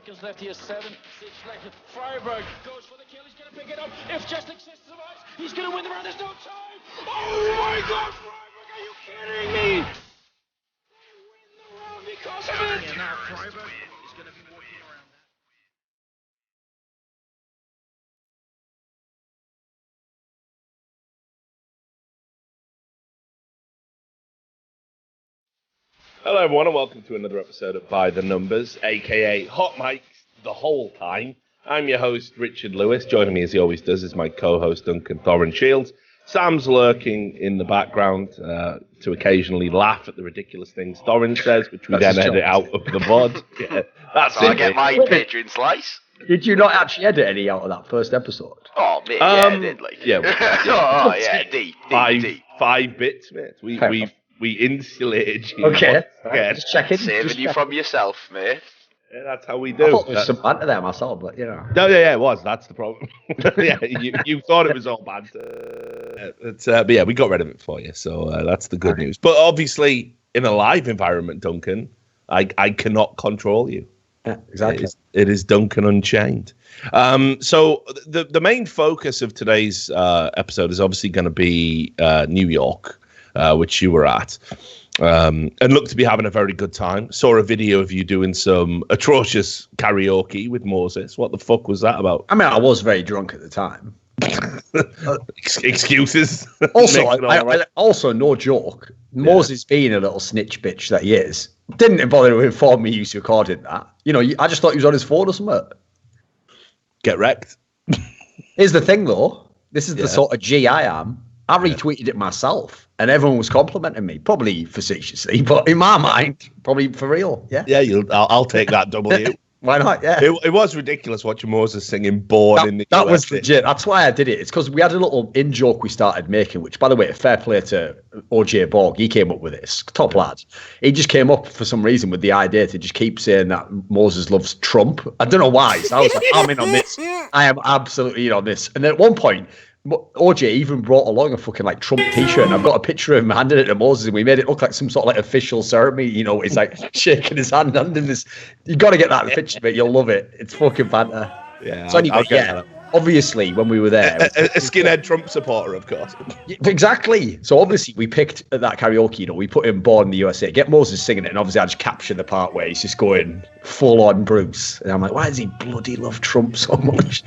seconds left. He has 7, 6 left. Freiburg goes for the kill. He's going to pick it up. If Jesnik survives, he's going to win the round. There's no time. Oh my God, Freiburg! Are you kidding me? They win the round because of it. And now Freiburg is going to be walking around. Hello everyone and welcome to another episode of By the Numbers, aka Hot Mics the whole time. I'm your host Richard Lewis. Joining me as he always does is my co-host Duncan Thorin Shields. Sam's lurking in the background to occasionally laugh at the ridiculous things Thorin says, which we then edit out of the VOD. Yeah, that's so it. I get my Patreon slice. Did you not actually edit any out of that first episode? Oh, mate, yeah, I did. Like, yeah. Oh, yeah, deep. 5 bits, mate. We insulated you. Okay. Yeah. Just checking. Saving you from yourself, mate. Yeah, that's how we do. I thought there was some banter there myself, but you know. No, yeah, it was. That's the problem. Yeah, you thought it was all banter. But yeah, we got rid of it for you, so that's the good news. But obviously, in a live environment, Duncan, I cannot control you. Yeah, exactly. It is Duncan Unchained. So the main focus of today's episode is obviously going to be New York. Which you were at, and looked to be having a very good time. Saw a video of you doing some atrocious karaoke with Moses. What the fuck was that about? I mean, I was very drunk at the time. Excuses. Also, no joke, Moses being a little snitch bitch that he is, didn't bother to inform me he was recording that. You know, I just thought he was on his phone or something. Get wrecked. Here's the thing, though. This is the sort of G I am. I retweeted it myself, and everyone was complimenting me, probably facetiously, but in my mind, probably for real. Yeah. Yeah, I'll take that W. Why not? Yeah. It was ridiculous watching Moses singing "Born in the That USA." was legit. That's why I did it. It's because we had a little in joke we started making, which, by the way, fair play to OJ Borg. He came up with this. Top lad. He just came up for some reason with the idea to just keep saying that Moses loves Trump. I don't know why. So I was like, I'm in on this. I am absolutely in on this. And then at one point, OJ even brought along a fucking like Trump t-shirt, and I've got a picture of him handing it to Moses, and we made it look like some sort of like official ceremony. You know, he's like shaking his hand under this. You got to get that picture, but you'll love it. It's fucking banter. Yeah. So anyway, obviously when we were there, a skinhead Trump supporter, of course. Exactly. So obviously we picked that karaoke. You know, we put in "Born in the USA," get Moses singing it, and obviously I just captured the part where he's just going full on Bruce, and I'm like, why does he bloody love Trump so much?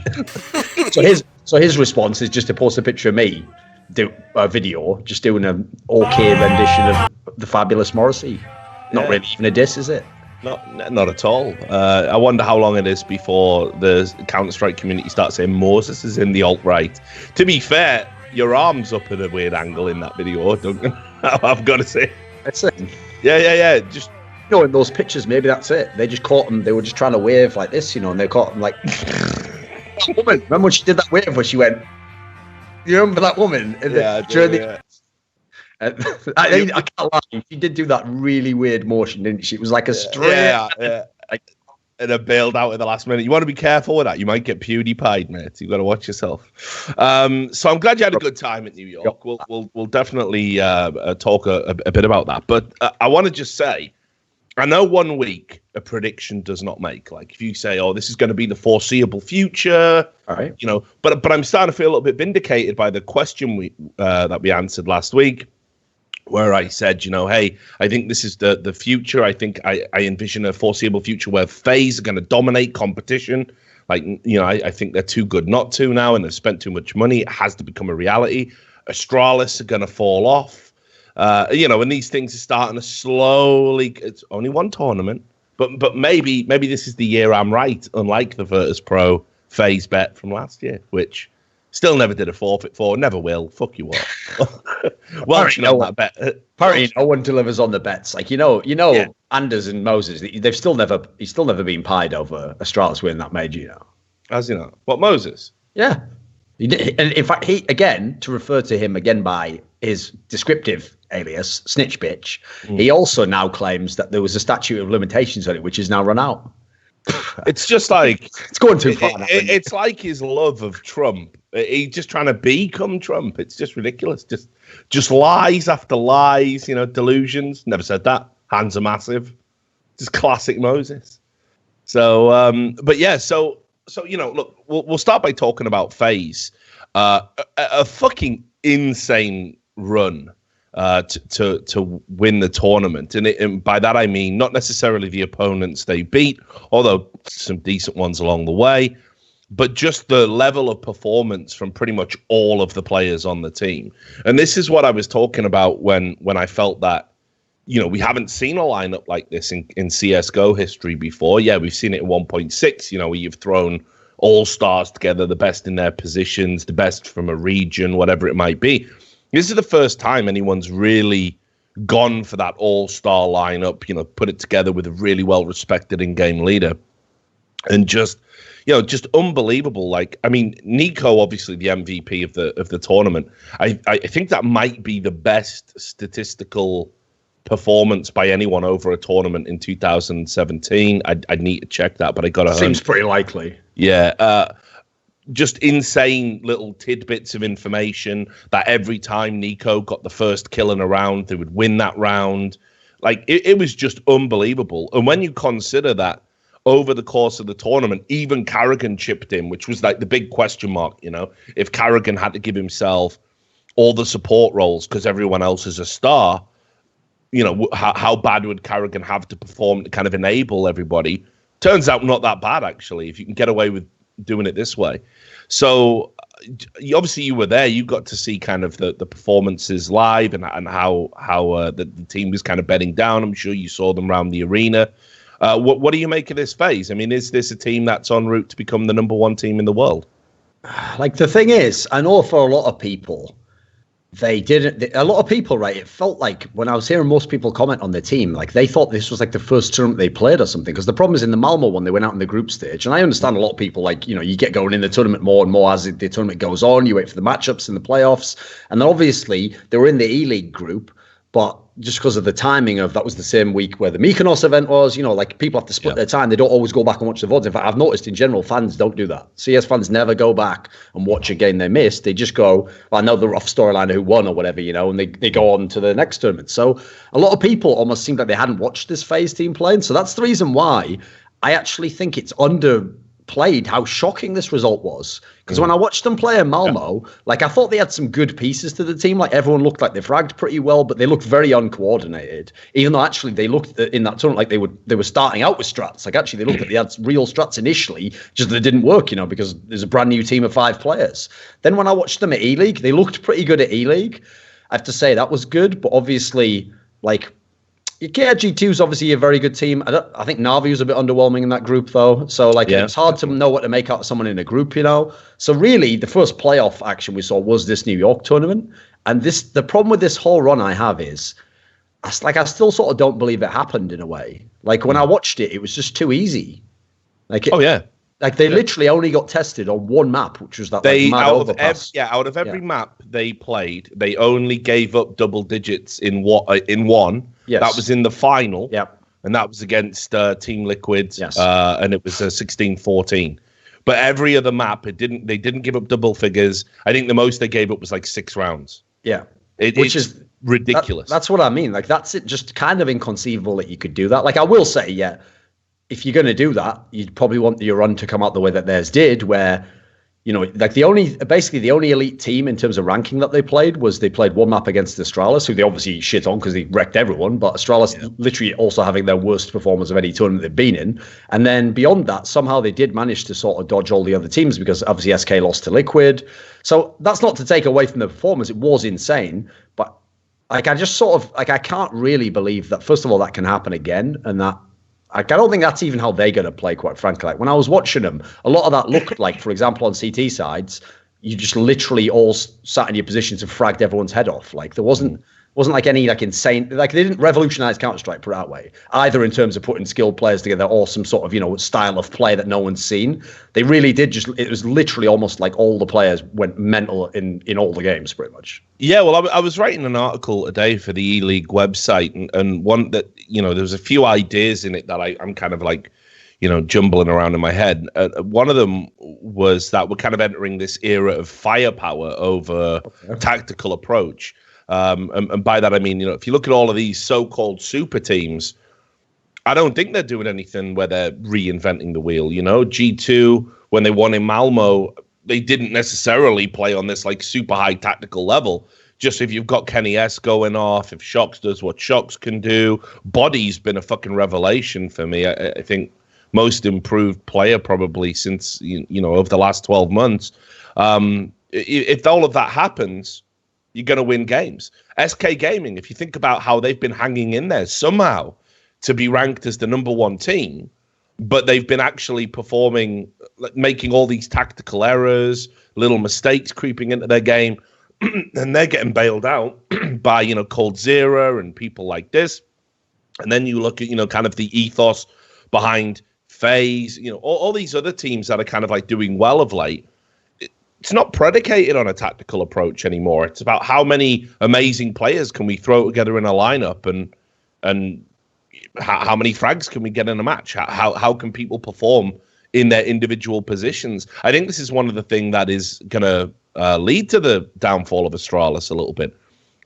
So his response is just to post a picture of me, do a video, just doing an okay rendition of the Fabulous Morrissey. Not really even a diss, is it? Not at all. I wonder how long it is before the Counter-Strike community starts saying Moses is in the alt-right. To be fair, your arm's up at a weird angle in that video, Duncan. I've got to say. That's it. Yeah. Just in those pictures, maybe that's it. They just caught him. They were just trying to wave like this, and they caught him like. That woman, remember when she did that wave where she went? You remember that woman? Yeah, I can't lie. She did do that really weird motion, didn't she? It was like a straight. Yeah. And it bailed out at the last minute. You want to be careful with that. You might get PewDiePie'd, mate. You've got to watch yourself. So I'm glad you had a good time in New York. We'll definitely talk a bit about that. But I want to just say, I know 1 week a prediction does not make. Like if you say, "Oh, this is going to be the foreseeable future," all right, But I'm starting to feel a little bit vindicated by the question that we answered last week, where I said, hey, I think this is the future. I think I envision a foreseeable future where FaZe are going to dominate competition. Like I think they're too good not to now, and they've spent too much money. It has to become a reality. Astralis are going to fall off. And these things are starting to slowly. It's only one tournament, but maybe this is the year I'm right. Unlike the Virtus Pro FaZe bet from last year, which still never did a forfeit for, never will. Fuck you all. Well, that bet. Apparently, no one delivers on the bets. Like Anders and Moses, he's still never been pied over Astralis winning that major. Has he not? What, Moses? Yeah. And in fact, to refer to him again by his descriptive alias, Snitch Bitch, he also now claims that there was a statute of limitations on it, which is now run out. It's just like... it's going too far. It's like his love of Trump. He's just trying to become Trump. It's just ridiculous. Just lies after lies, delusions. Never said that. Hands are massive. Just classic Moses. But yeah, so look, we'll start by talking about FaZe. A fucking insane run to win the tournament, and by that I mean not necessarily the opponents they beat, although some decent ones along the way, but just the level of performance from pretty much all of the players on the team. And this is what I was talking about when I felt that, we haven't seen a lineup like this in CSGO history before. Yeah, we've seen it in 1.6, where you've thrown all-stars together, the best in their positions, the best from a region, whatever it might be. This is the first time anyone's really gone for that all-star lineup, put it together with a really well-respected in-game leader. And just unbelievable. Like, I mean, NiKo, obviously the MVP of the tournament. I think that might be the best statistical performance by anyone over a tournament in 2017. I'd need to check that, but I got to. Seems pretty likely. Yeah. Just insane little tidbits of information that every time NiKo got the first kill in a round, they would win that round. Like, it was just unbelievable. And when you consider that over the course of the tournament, even Karrigan chipped in, which was like the big question mark, if Karrigan had to give himself all the support roles because everyone else is a star, how bad would Karrigan have to perform to kind of enable everybody? Turns out not that bad, actually, if you can get away with doing it this way. So obviously you were there. You got to see kind of the performances live and how the team was kind of bedding down. I'm sure you saw them around the arena. What do you make of this phase? I mean, is this a team that's en route to become the number one team in the world? Like, the thing is, I know for a lot of people, a lot of people, right, it felt like when I was hearing most people comment on the team, like they thought this was like the first tournament they played or something, because the problem is in the Malmo one, they went out in the group stage, and I understand a lot of people, like, you get going in the tournament more and more as the tournament goes on, you wait for the matchups in the playoffs, and then obviously they were in the E-League group, but just because of the timing of that was the same week where the Mykonos event was, like people have to split their time. They don't always go back and watch the VODs. In fact, I've noticed in general, fans don't do that. CS fans never go back and watch a game they missed. They just go, well, I know the rough storyline who won or whatever, and they go on to the next tournament. So a lot of people almost seemed like they hadn't watched this FaZe team playing. So that's the reason why I actually think it's underplayed how shocking this result was. Because when I watched them play in Malmo, like, I thought they had some good pieces to the team. Like, everyone looked like they fragged pretty well, but they looked very uncoordinated. Even though actually they looked in that tournament like they were starting out with strats. Like, actually they looked like they had real strats initially, just that it didn't work, because there's a brand new team of 5 players. Then when I watched them at E-League, they looked pretty good at E-League. I have to say that was good, but obviously, like, KRG2 is obviously a very good team. I think Na'Vi was a bit underwhelming in that group, though. So, like, it's hard to know what to make out of someone in a group, So, really, the first playoff action we saw was this New York tournament. And the problem with this whole run I have is, I still sort of don't believe it happened in a way. Like, when I watched it, it was just too easy. Like, like, they literally only got tested on one map, which was that mad overpass. Out of every map they played, they only gave up double digits in one. Yes. That was in the final. Yep. And that was against Team Liquid. Yes. And it was 16-14. But every other map, they didn't give up double figures. I think the most they gave up was like 6 rounds. Yeah. Which is ridiculous. That's what I mean. Like, that's it, just kind of inconceivable that you could do that. Like, I will say, if you're going to do that, you'd probably want your run to come out the way that theirs did, where, like the only elite team in terms of ranking that they played one map against Astralis, who they obviously shit on because they wrecked everyone, but Astralis literally also having their worst performance of any tournament they've been in. And then beyond that, somehow they did manage to sort of dodge all the other teams, because obviously SK lost to Liquid. So that's not to take away from the performance. It was insane, but like, I just sort of, like, I can't really believe that, first of all, that can happen again, and that, I don't think that's even how they're going to play, quite frankly. Like, when I was watching them, a lot of that looked like, for example, on CT sides, you just literally all sat in your positions and fragged everyone's head off. Like, there wasn't like any like insane, like, they didn't revolutionize Counter-Strike, put it that way, either in terms of putting skilled players together or some sort of, style of play that no one's seen. They really did it was literally almost like all the players went mental in all the games, pretty much. Yeah, well, I was writing an article today for the E-League website, and one that, there was a few ideas in it that I'm kind of like, jumbling around in my head. One of them was that we're kind of entering this era of firepower over tactical approach. And by that I mean, if you look at all of these so-called super teams, I don't think they're doing anything where they're reinventing the wheel. You know, G2, when they won in Malmo, they didn't necessarily play on this like super high tactical level. Just if you've got Kenny S going off, if Shox does what Shox can do, Body's been a fucking revelation for me. I think most improved player probably since, you know, over the last 12 months. If all of that happens, you're going to win games. SK Gaming, if you think about how they've been hanging in there somehow to be ranked as the number one team, but they've been actually performing, making all these tactical errors, little mistakes creeping into their game, and they're getting bailed out by, you know, coldzera and people like this. And then you look at, you know, kind of the ethos behind FaZe, you know, all these other teams that are kind of like doing well of late. It's not predicated on a tactical approach anymore. It's about how many amazing players can we throw together in a lineup, and how many frags can we get in a match? How can people perform in their individual positions? I think this is one of the things that is going to lead to the downfall of Astralis a little bit.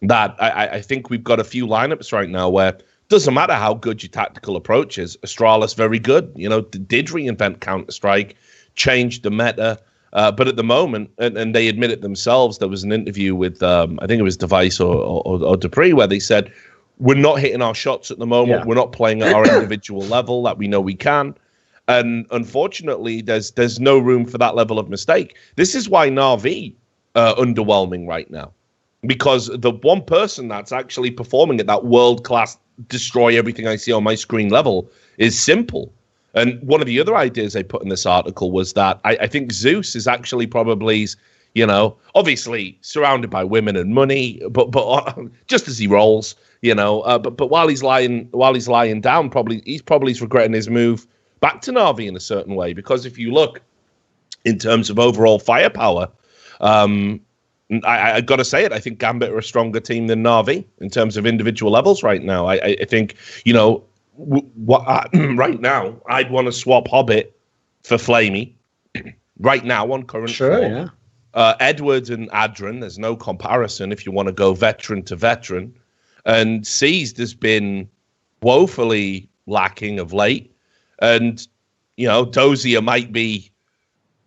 That I think we've got a few lineups right now where it doesn't matter how good your tactical approach is. Astralis very good. You know, did reinvent Counter-Strike, changed the meta. But at the moment, and they admit it themselves, there was an interview with, I think it was Device or Dupree, where they said, we're not hitting our shots at the moment. Yeah. We're not playing at our individual level that we know we can. And unfortunately, there's no room for that level of mistake. This is why Na'Vi underwhelming right now. Because the one person that's actually performing at that world-class, destroy everything I see on my screen level is Simple. And one of the other ideas I put in this article was that I think Zeus is actually probably, you know, obviously surrounded by women and money, but just as he rolls, you know. But while he's lying down, he's probably regretting his move back to Na'Vi in a certain way, because if you look in terms of overall firepower, I got to say it. I think Gambit are a stronger team than Na'Vi in terms of individual levels right now. I think, you know. Right now, I'd want to swap Hobbit for Flamey. Right now, on current form. Yeah. Edwards and Adren, there's no comparison if you want to go veteran to veteran. And Seized has been woefully lacking of late. And, you know, Dozier might be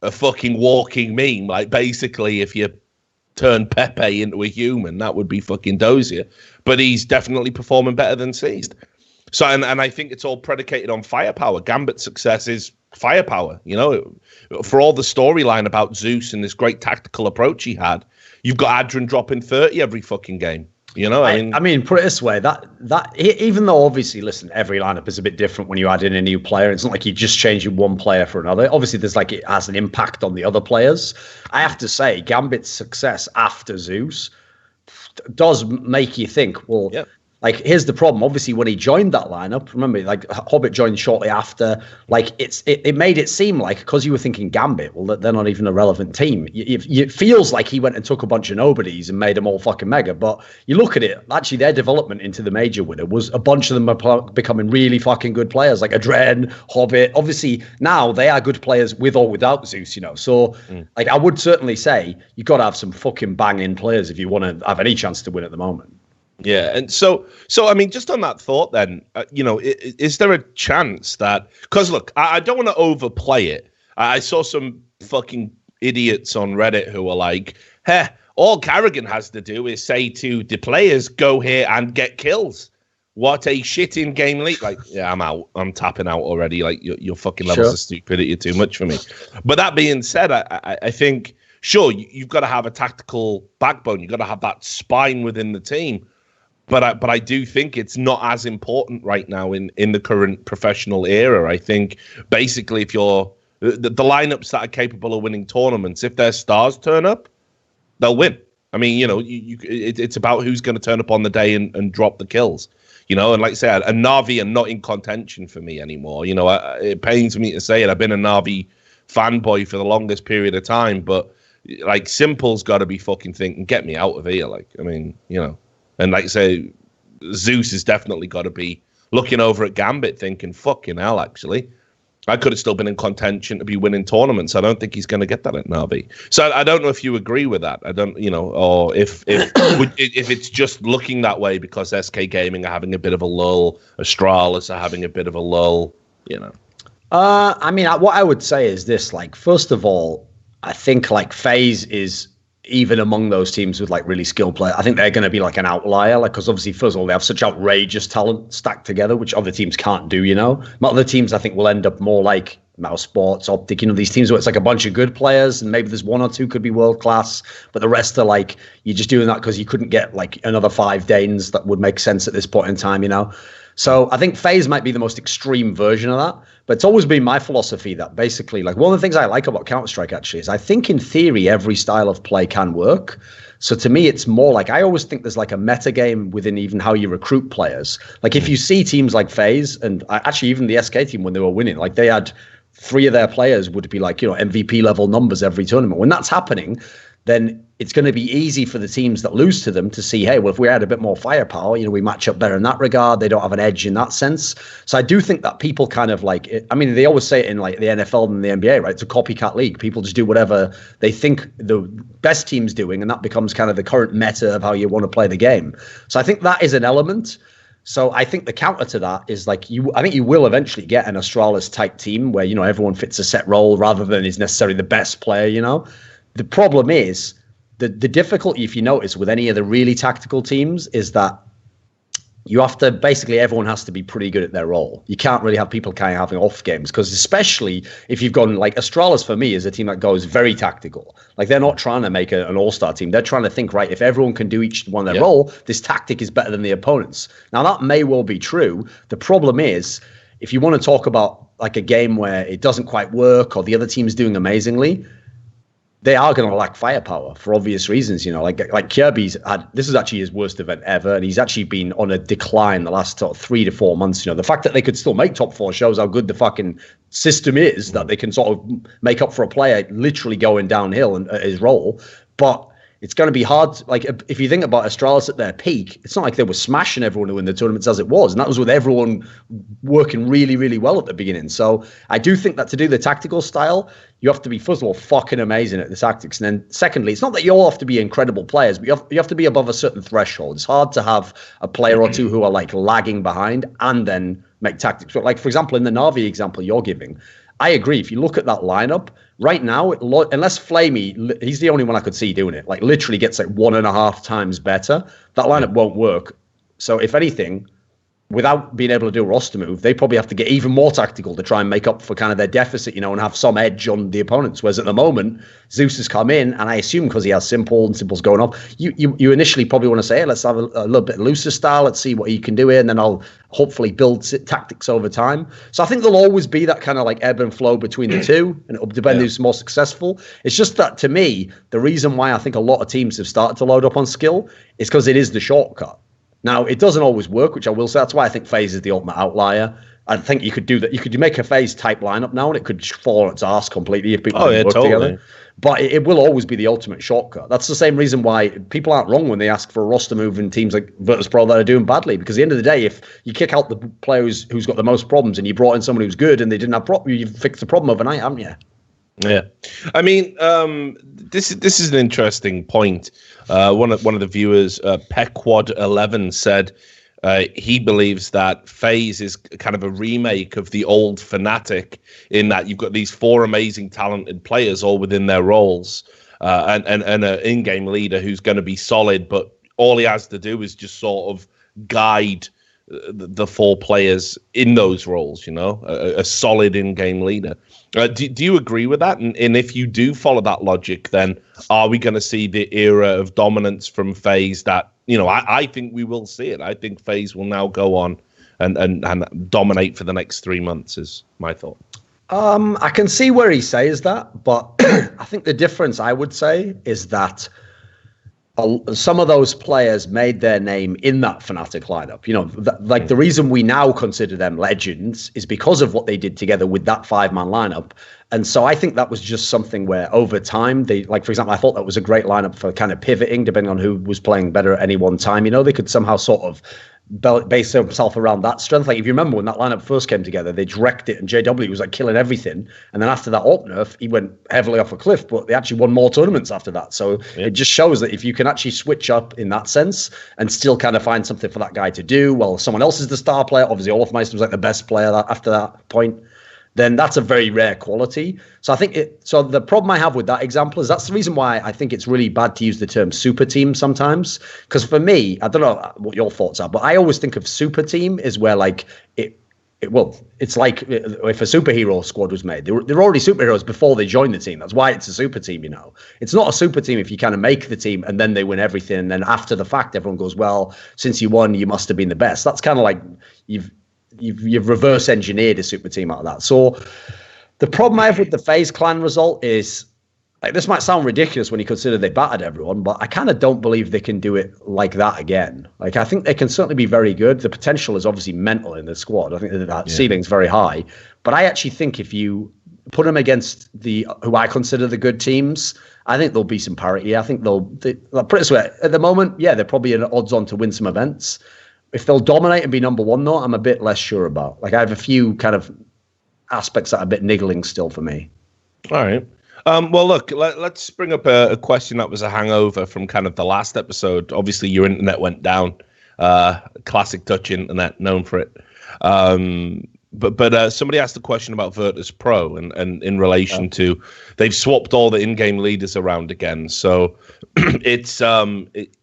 a fucking walking meme. Like, basically, if you turn Pepe into a human, that would be fucking Dozier. But he's definitely performing better than Seized. So, and I think it's all predicated on firepower. Gambit's success is firepower. You know, for all the storyline about Zeus and this great tactical approach he had, you've got Adren dropping 30 every fucking game. You know, I mean, put it this way: that even though obviously, listen, every lineup is a bit different when you add in a new player. It's not like you're just changing one player for another. Obviously, there's like it has an impact on the other players. I have to say, Gambit's success after Zeus does make you think, well. Yeah. Like, here's the problem. Obviously, when he joined that lineup, remember, like, Hobbit joined shortly after. Like, it made it seem like, because you were thinking Gambit, well, they're not even a relevant team. It feels like he went and took a bunch of nobodies and made them all fucking mega. But you look at it, actually, their development into the major winner was a bunch of them are becoming really fucking good players, like Adren, Hobbit. Obviously, now they are good players with or without Zeus, you know. So, like, I would certainly say you've got to have some fucking banging players if you want to have any chance to win at the moment. Yeah, and so I mean, just on that thought, then, you know, is there a chance that? Because look, I don't want to overplay it. I saw some fucking idiots on Reddit who were like, "Hey, all Karrigan has to do is say to the players, go here and get kills." What a shit in game league! Like, yeah, I'm out. I'm tapping out already. Like, your fucking levels of stupidity are too much for me. But that being said, I think sure you've got to have a tactical backbone. You've got to have that spine within the team. But I do think it's not as important right now in the current professional era. I think basically if you're the lineups that are capable of winning tournaments, if their stars turn up, they'll win. I mean, you know, it's about who's going to turn up on the day and drop the kills. You know, and like I said, a Na'Vi are not in contention for me anymore. You know, it pains me to say it. I've been a Na'Vi fanboy for the longest period of time, but like Simple's got to be fucking thinking, get me out of here. Like, I mean, you know. And like I say, Zeus has definitely got to be looking over at Gambit thinking, fucking hell, actually. I could have still been in contention to be winning tournaments. I don't think he's going to get that at Navi. So I don't know if you agree with that. I don't, or if if it's just looking that way because SK Gaming are having a bit of a lull, Astralis are having a bit of a lull, I mean, what I would say is this: like, first of all, I think like FaZe is, even among those teams with like really skilled players, I think they're going to be like an outlier, like, because obviously, first of all, they have such outrageous talent stacked together, which other teams can't do, Other teams, I think, will end up more like Mouse Sports, Optic, these teams where it's like a bunch of good players and maybe there's one or two could be world class, but the rest are like, you're just doing that because you couldn't get like another 5 Danes that would make sense at this point in time, So I think FaZe might be the most extreme version of that. But it's always been my philosophy that basically, like, one of the things I like about Counter-Strike actually is I think in theory every style of play can work. So to me, it's more like, I always think there's like a meta game within even how you recruit players. Like if you see teams like FaZe and actually even the SK team when they were winning, like they had 3 of their players would be like, MVP level numbers every tournament. When that's happening, then it's going to be easy for the teams that lose to them to see, hey, well, if we had a bit more firepower, we match up better in that regard. They don't have an edge in that sense. So I do think that people kind of like, they always say it in like the NFL and the NBA, right? It's a copycat league. People just do whatever they think the best team's doing, and that becomes kind of the current meta of how you want to play the game. So I think that is an element. So I think the counter to that is like I think you will eventually get an Astralis type team where, everyone fits a set role rather than is necessarily the best player, The problem is the difficulty, if you notice, with any of the really tactical teams is that you have to basically everyone has to be pretty good at their role. You can't really have people kind of having off games because especially if you've gone like Astralis for me is a team that goes very tactical. Like they're not trying to make an all-star team. They're trying to think, right, if everyone can do each one their role, this tactic is better than the opponents. Now that may well be true. The problem is if you want to talk about like a game where it doesn't quite work or the other team's doing amazingly, they are going to lack firepower for obvious reasons, like Kirby's had, this is actually his worst event ever. And he's actually been on a decline the last 3 to 4 months. The fact that they could still make top 4 shows how good the fucking system is that they can sort of make up for a player literally going downhill in his role. But it's going to be hard. Like if you think about Astralis at their peak, it's not like they were smashing everyone who win the tournaments as it was. And that was with everyone working really, really well at the beginning. So I do think that to do the tactical style, you have to be, first of all, fucking amazing at the tactics. And then secondly, it's not that you all have to be incredible players, but you have to be above a certain threshold. It's hard to have a player or two who are like lagging behind and then make tactics. But like, for example, in the Na'Vi example you're giving, I agree. If you look at that lineup right now, unless Flamey, he's the only one I could see doing it, like literally gets like 1.5 times better, that lineup won't work. So if anything, without being able to do a roster move, they probably have to get even more tactical to try and make up for kind of their deficit, and have some edge on the opponents. Whereas at the moment, Zeus has come in, and I assume because he has Simple and Simple's going up, you initially probably want to say, hey, let's have a little bit looser style, let's see what he can do here, and then I'll hopefully build tactics over time. So I think there'll always be that kind of like ebb and flow between the two, and it'll depend who's more successful. It's just that to me, the reason why I think a lot of teams have started to load up on skill is because it is the shortcut. Now, it doesn't always work, which I will say. That's why I think FaZe is the ultimate outlier. I think you could do that. You could make a FaZe type lineup now, and it could fall on its arse completely if people work together. But it will always be the ultimate shortcut. That's the same reason why people aren't wrong when they ask for a roster move in teams like Virtus.pro that are doing badly. Because at the end of the day, if you kick out the player who's got the most problems and you brought in someone who's good and they didn't have problems, you've fixed the problem overnight, haven't you? Yeah, I mean, this is an interesting point. One of the viewers, Pequod11, said he believes that FaZe is kind of a remake of the old Fnatic in that you've got these 4 amazing, talented players all within their roles, and an in-game leader who's going to be solid, but all he has to do is just sort of guide the 4 players in those roles, a solid in-game leader. Do you agree with that? And if you do follow that logic, then are we going to see the era of dominance from FaZe that, I think we will see it. I think FaZe will now go on and dominate for the next 3 months is my thought. I can see where he says that, but I think the difference I would say is that some of those players made their name in that Fnatic lineup. The reason we now consider them legends is because of what they did together with that 5-man lineup. And so I think that was just something where over time, for example, I thought that was a great lineup for kind of pivoting, depending on who was playing better at any one time. They could somehow sort of base himself around that strength. Like if you remember when that lineup first came together, they wrecked it, and JW was like killing everything. And then after that opener, he went heavily off a cliff, but they actually won more tournaments after that. So it just shows that if you can actually switch up in that sense and still kind of find something for that guy to do, while someone else is the star player, obviously Olafmeister was like the best player after that point, then that's a very rare quality. So I think so the problem I have with that example is that's the reason why I think it's really bad to use the term super team sometimes. Because for me, I don't know what your thoughts are, but I always think of super team is where like it's like if a superhero squad was made, they're already superheroes before they join the team. That's why it's a super team, you know. It's not a super team if you kind of make the team and then they win everything. And then after the fact, everyone goes, well, since you won, you must have been the best. That's kind of like you've reverse engineered a super team out of that. So the problem I have with the FaZe Clan result is, like, this might sound ridiculous when you consider they battered everyone, but I kind of don't believe they can do it like that again. Like, I think they can certainly be very good. The potential is obviously mental in the squad. I think that ceiling's very high. But I actually think if you put them against who I consider the good teams, I think there'll be some parity. I think they'll put it this way. At the moment, yeah, they're probably an odds on to win some events. If they'll dominate and be number one, though, I'm a bit less sure about. Like, I have a few kind of aspects that are a bit niggling still for me. All right. Well, look, let's bring up a question that was a hangover from kind of the last episode. Obviously, your internet went down. Classic Dutch internet, known for it. But somebody asked a question about Virtus Pro and in relation to they've swapped all the in-game leaders around again. So it's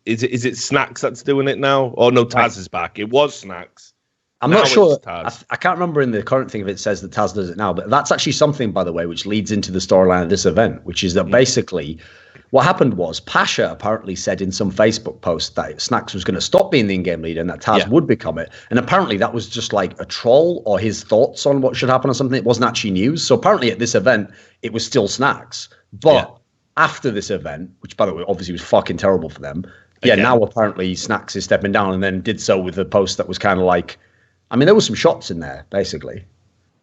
is it Snacks that's doing it now? Oh no, Taz is back. It was Snacks. I'm not sure. I can't remember in the current thing if it says that Taz does it now, but that's actually something, by the way, which leads into the storyline of this event, which is that basically what happened was Pasha apparently said in some Facebook post that Snacks was going to stop being the in-game leader and that Taz would become it. And apparently that was just like a troll or his thoughts on what should happen or something. It wasn't actually news. So apparently at this event, it was still Snacks. But after this event, which by the way, obviously was fucking terrible for them. Now apparently Snacks is stepping down and then did so with a post that was kind of like, I mean, there were some shots in there, basically.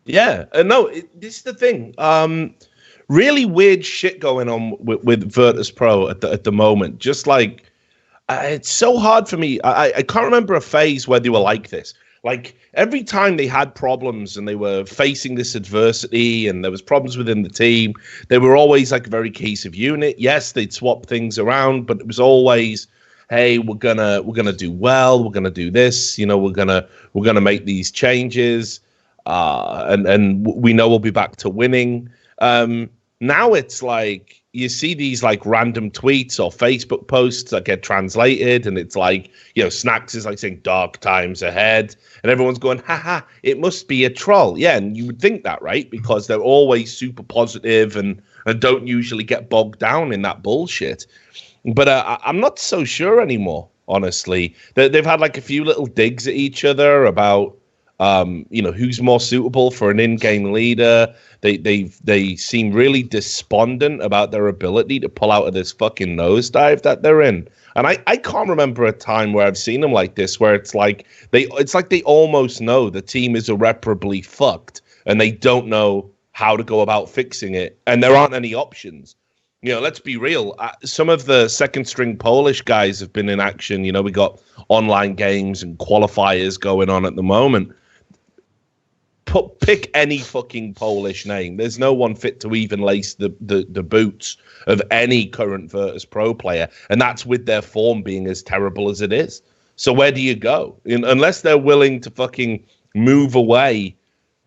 Yeah. No, this is the thing. Really weird shit going on with Virtus Pro at the moment. Just like, it's so hard for me. I can't remember a phase where they were like this. Like, every time they had problems and they were facing this adversity and there was problems within the team, they were always like a very cohesive unit. Yes, they'd swap things around, but it was always, hey, we're gonna do well. We're gonna do this. You know, we're gonna make these changes, and we know we'll be back to winning. Now it's like you see these like random tweets or Facebook posts that get translated, and it's like, you know, Snacks is like saying dark times ahead, and everyone's going, haha, it must be a troll. Yeah, and you would think that, right? Because they're always super positive and don't usually get bogged down in that bullshit. But I'm not so sure anymore, honestly. They've had like a few little digs at each other about, you know, who's more suitable for an in-game leader. They seem really despondent about their ability to pull out of this fucking nosedive that they're in. And I can't remember a time where I've seen them like this, where it's like they almost know the team is irreparably fucked and they don't know how to go about fixing it. And there aren't any options. You know, let's be real. Some of the second string Polish guys have been in action. You know, we got online games and qualifiers going on at the moment. Pick any fucking Polish name. There's no one fit to even lace the boots of any current Virtus Pro player. And that's with their form being as terrible as it is. So where do you go? Unless they're willing to fucking move away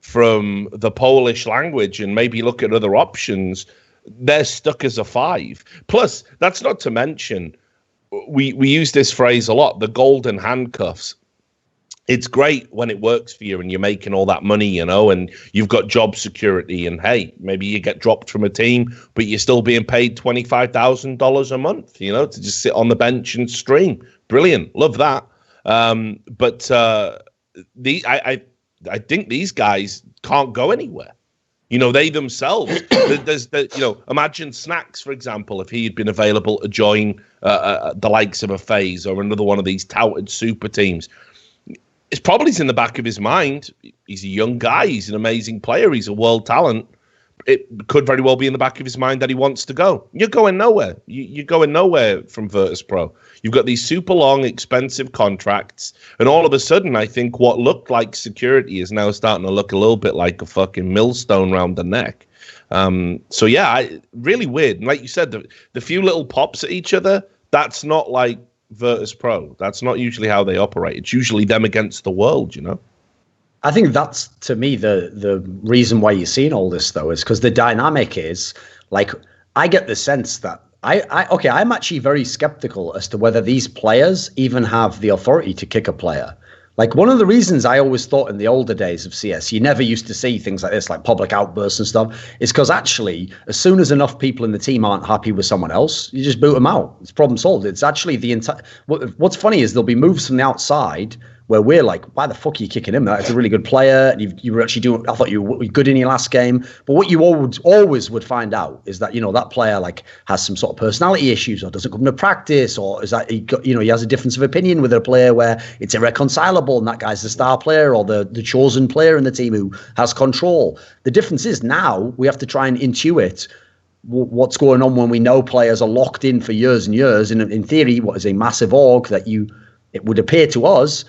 from the Polish language and maybe look at other options, they're stuck as a 5. Plus, that's not to mention, we use this phrase a lot, the golden handcuffs. It's great when it works for you and you're making all that money, you know, and you've got job security and, hey, maybe you get dropped from a team, but you're still being paid $25,000 a month, you know, to just sit on the bench and stream. Brilliant. Love that. But I think these guys can't go anywhere. You know, they themselves, imagine Snacks, for example, if he had been available to join the likes of a FaZe or another one of these touted super teams. It's probably in the back of his mind. He's a young guy. He's an amazing player. He's a world talent. it could very well be in the back of his mind that he wants to go. You're going nowhere. You're going nowhere from Virtus Pro. You've got these super long, expensive contracts, and all of a sudden, I think what looked like security is now starting to look a little bit like a fucking millstone round the neck. So yeah, really weird. And like you said, the few little pops at each other, that's not like Virtus Pro. That's not usually how they operate. It's usually them against the world, you know? I think that's, to me, the reason why you're seeing all this, though, is because the dynamic is, like, I get the sense that, I'm actually very skeptical as to whether these players even have the authority to kick a player. Like, one of the reasons I always thought in the older days of CS, you never used to see things like this, like public outbursts and stuff, is because actually, as soon as enough people in the team aren't happy with someone else, you just boot them out. It's problem solved. It's actually the entire... What's funny is there'll be moves from the outside where we're like, why the fuck are you kicking him? That's a really good player. And you were actually doing... I thought you were good in your last game. But what you always would find out is that, you know, that player like has some sort of personality issues or doesn't come to practice, or is that he has a difference of opinion with a player where it's irreconcilable and that guy's the star player or the chosen player in the team who has control. The difference is now we have to try and intuit what's going on when we know players are locked in for years and years. And in theory, what is a massive org that it would appear to us,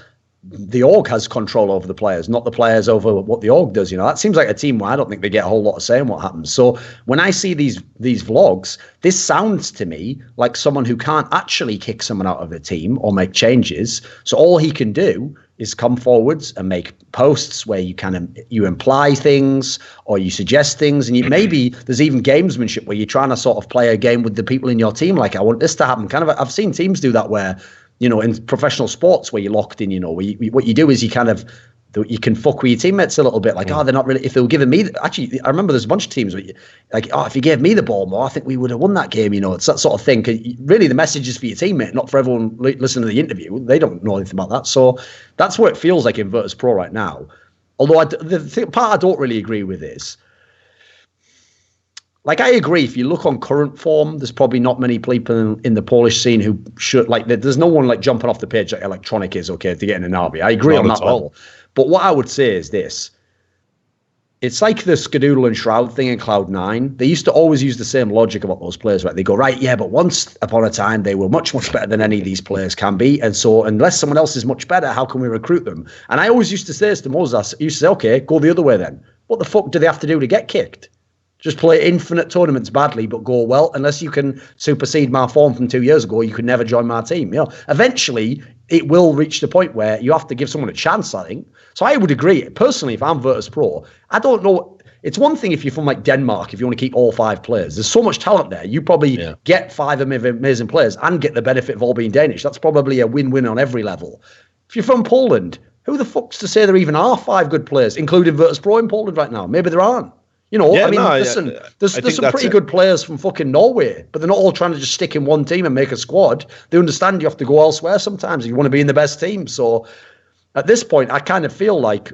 the org has control over the players, not the players over what the org does. You know, that seems like a team where I don't think they get a whole lot of say in what happens. So when I see these vlogs, this sounds to me like someone who can't actually kick someone out of a team or make changes. So all he can do is come forwards and make posts where you imply things or you suggest things, and maybe there's even gamesmanship where you're trying to sort of play a game with the people in your team. Like, I want this to happen. I've seen teams do that where, you know, in professional sports where you're locked in, you know, where what you do is you can fuck with your teammates a little bit. Like, they're not really, if they were giving me, actually, I remember there's a bunch of teams where if you gave me the ball more, I think we would have won that game, you know. It's that sort of thing. Really, the message is for your teammate, not for everyone listening to the interview. They don't know anything about that. So that's what it feels like in Virtus Pro right now. Although the part I don't really agree with is, like, I agree, if you look on current form, there's probably not many people in the Polish scene who should, like, there's no one, like, jumping off the page like Electronic is, okay, to get in an RB. I agree on that level. But what I would say is this. It's like the Skadoodle and Shroud thing in Cloud9. They used to always use the same logic about those players, right? They go, right, yeah, but once upon a time, they were much, much better than any of these players can be. And so unless someone else is much better, how can we recruit them? And I always used to say this to Moses. I used to say, okay, go the other way then. What the fuck do they have to do to get kicked? Just play infinite tournaments badly, but go well. Unless you can supersede my form from 2 years ago, you could never join my team. You know, eventually it will reach the point where you have to give someone a chance, I think. So I would agree. Personally, if I'm Virtus Pro, I don't know. It's one thing if you're from like Denmark, if you want to keep all 5 players. There's so much talent there. You probably get 5 amazing players and get the benefit of all being Danish. That's probably a win-win on every level. If you're from Poland, who the fuck's to say there even are 5 good players, including Virtus Pro in Poland right now? Maybe there aren't. You know, there's some pretty good players from fucking Norway, but they're not all trying to just stick in one team and make a squad. They understand you have to go elsewhere sometimes if you want to be in the best team. So at this point, I kind of feel like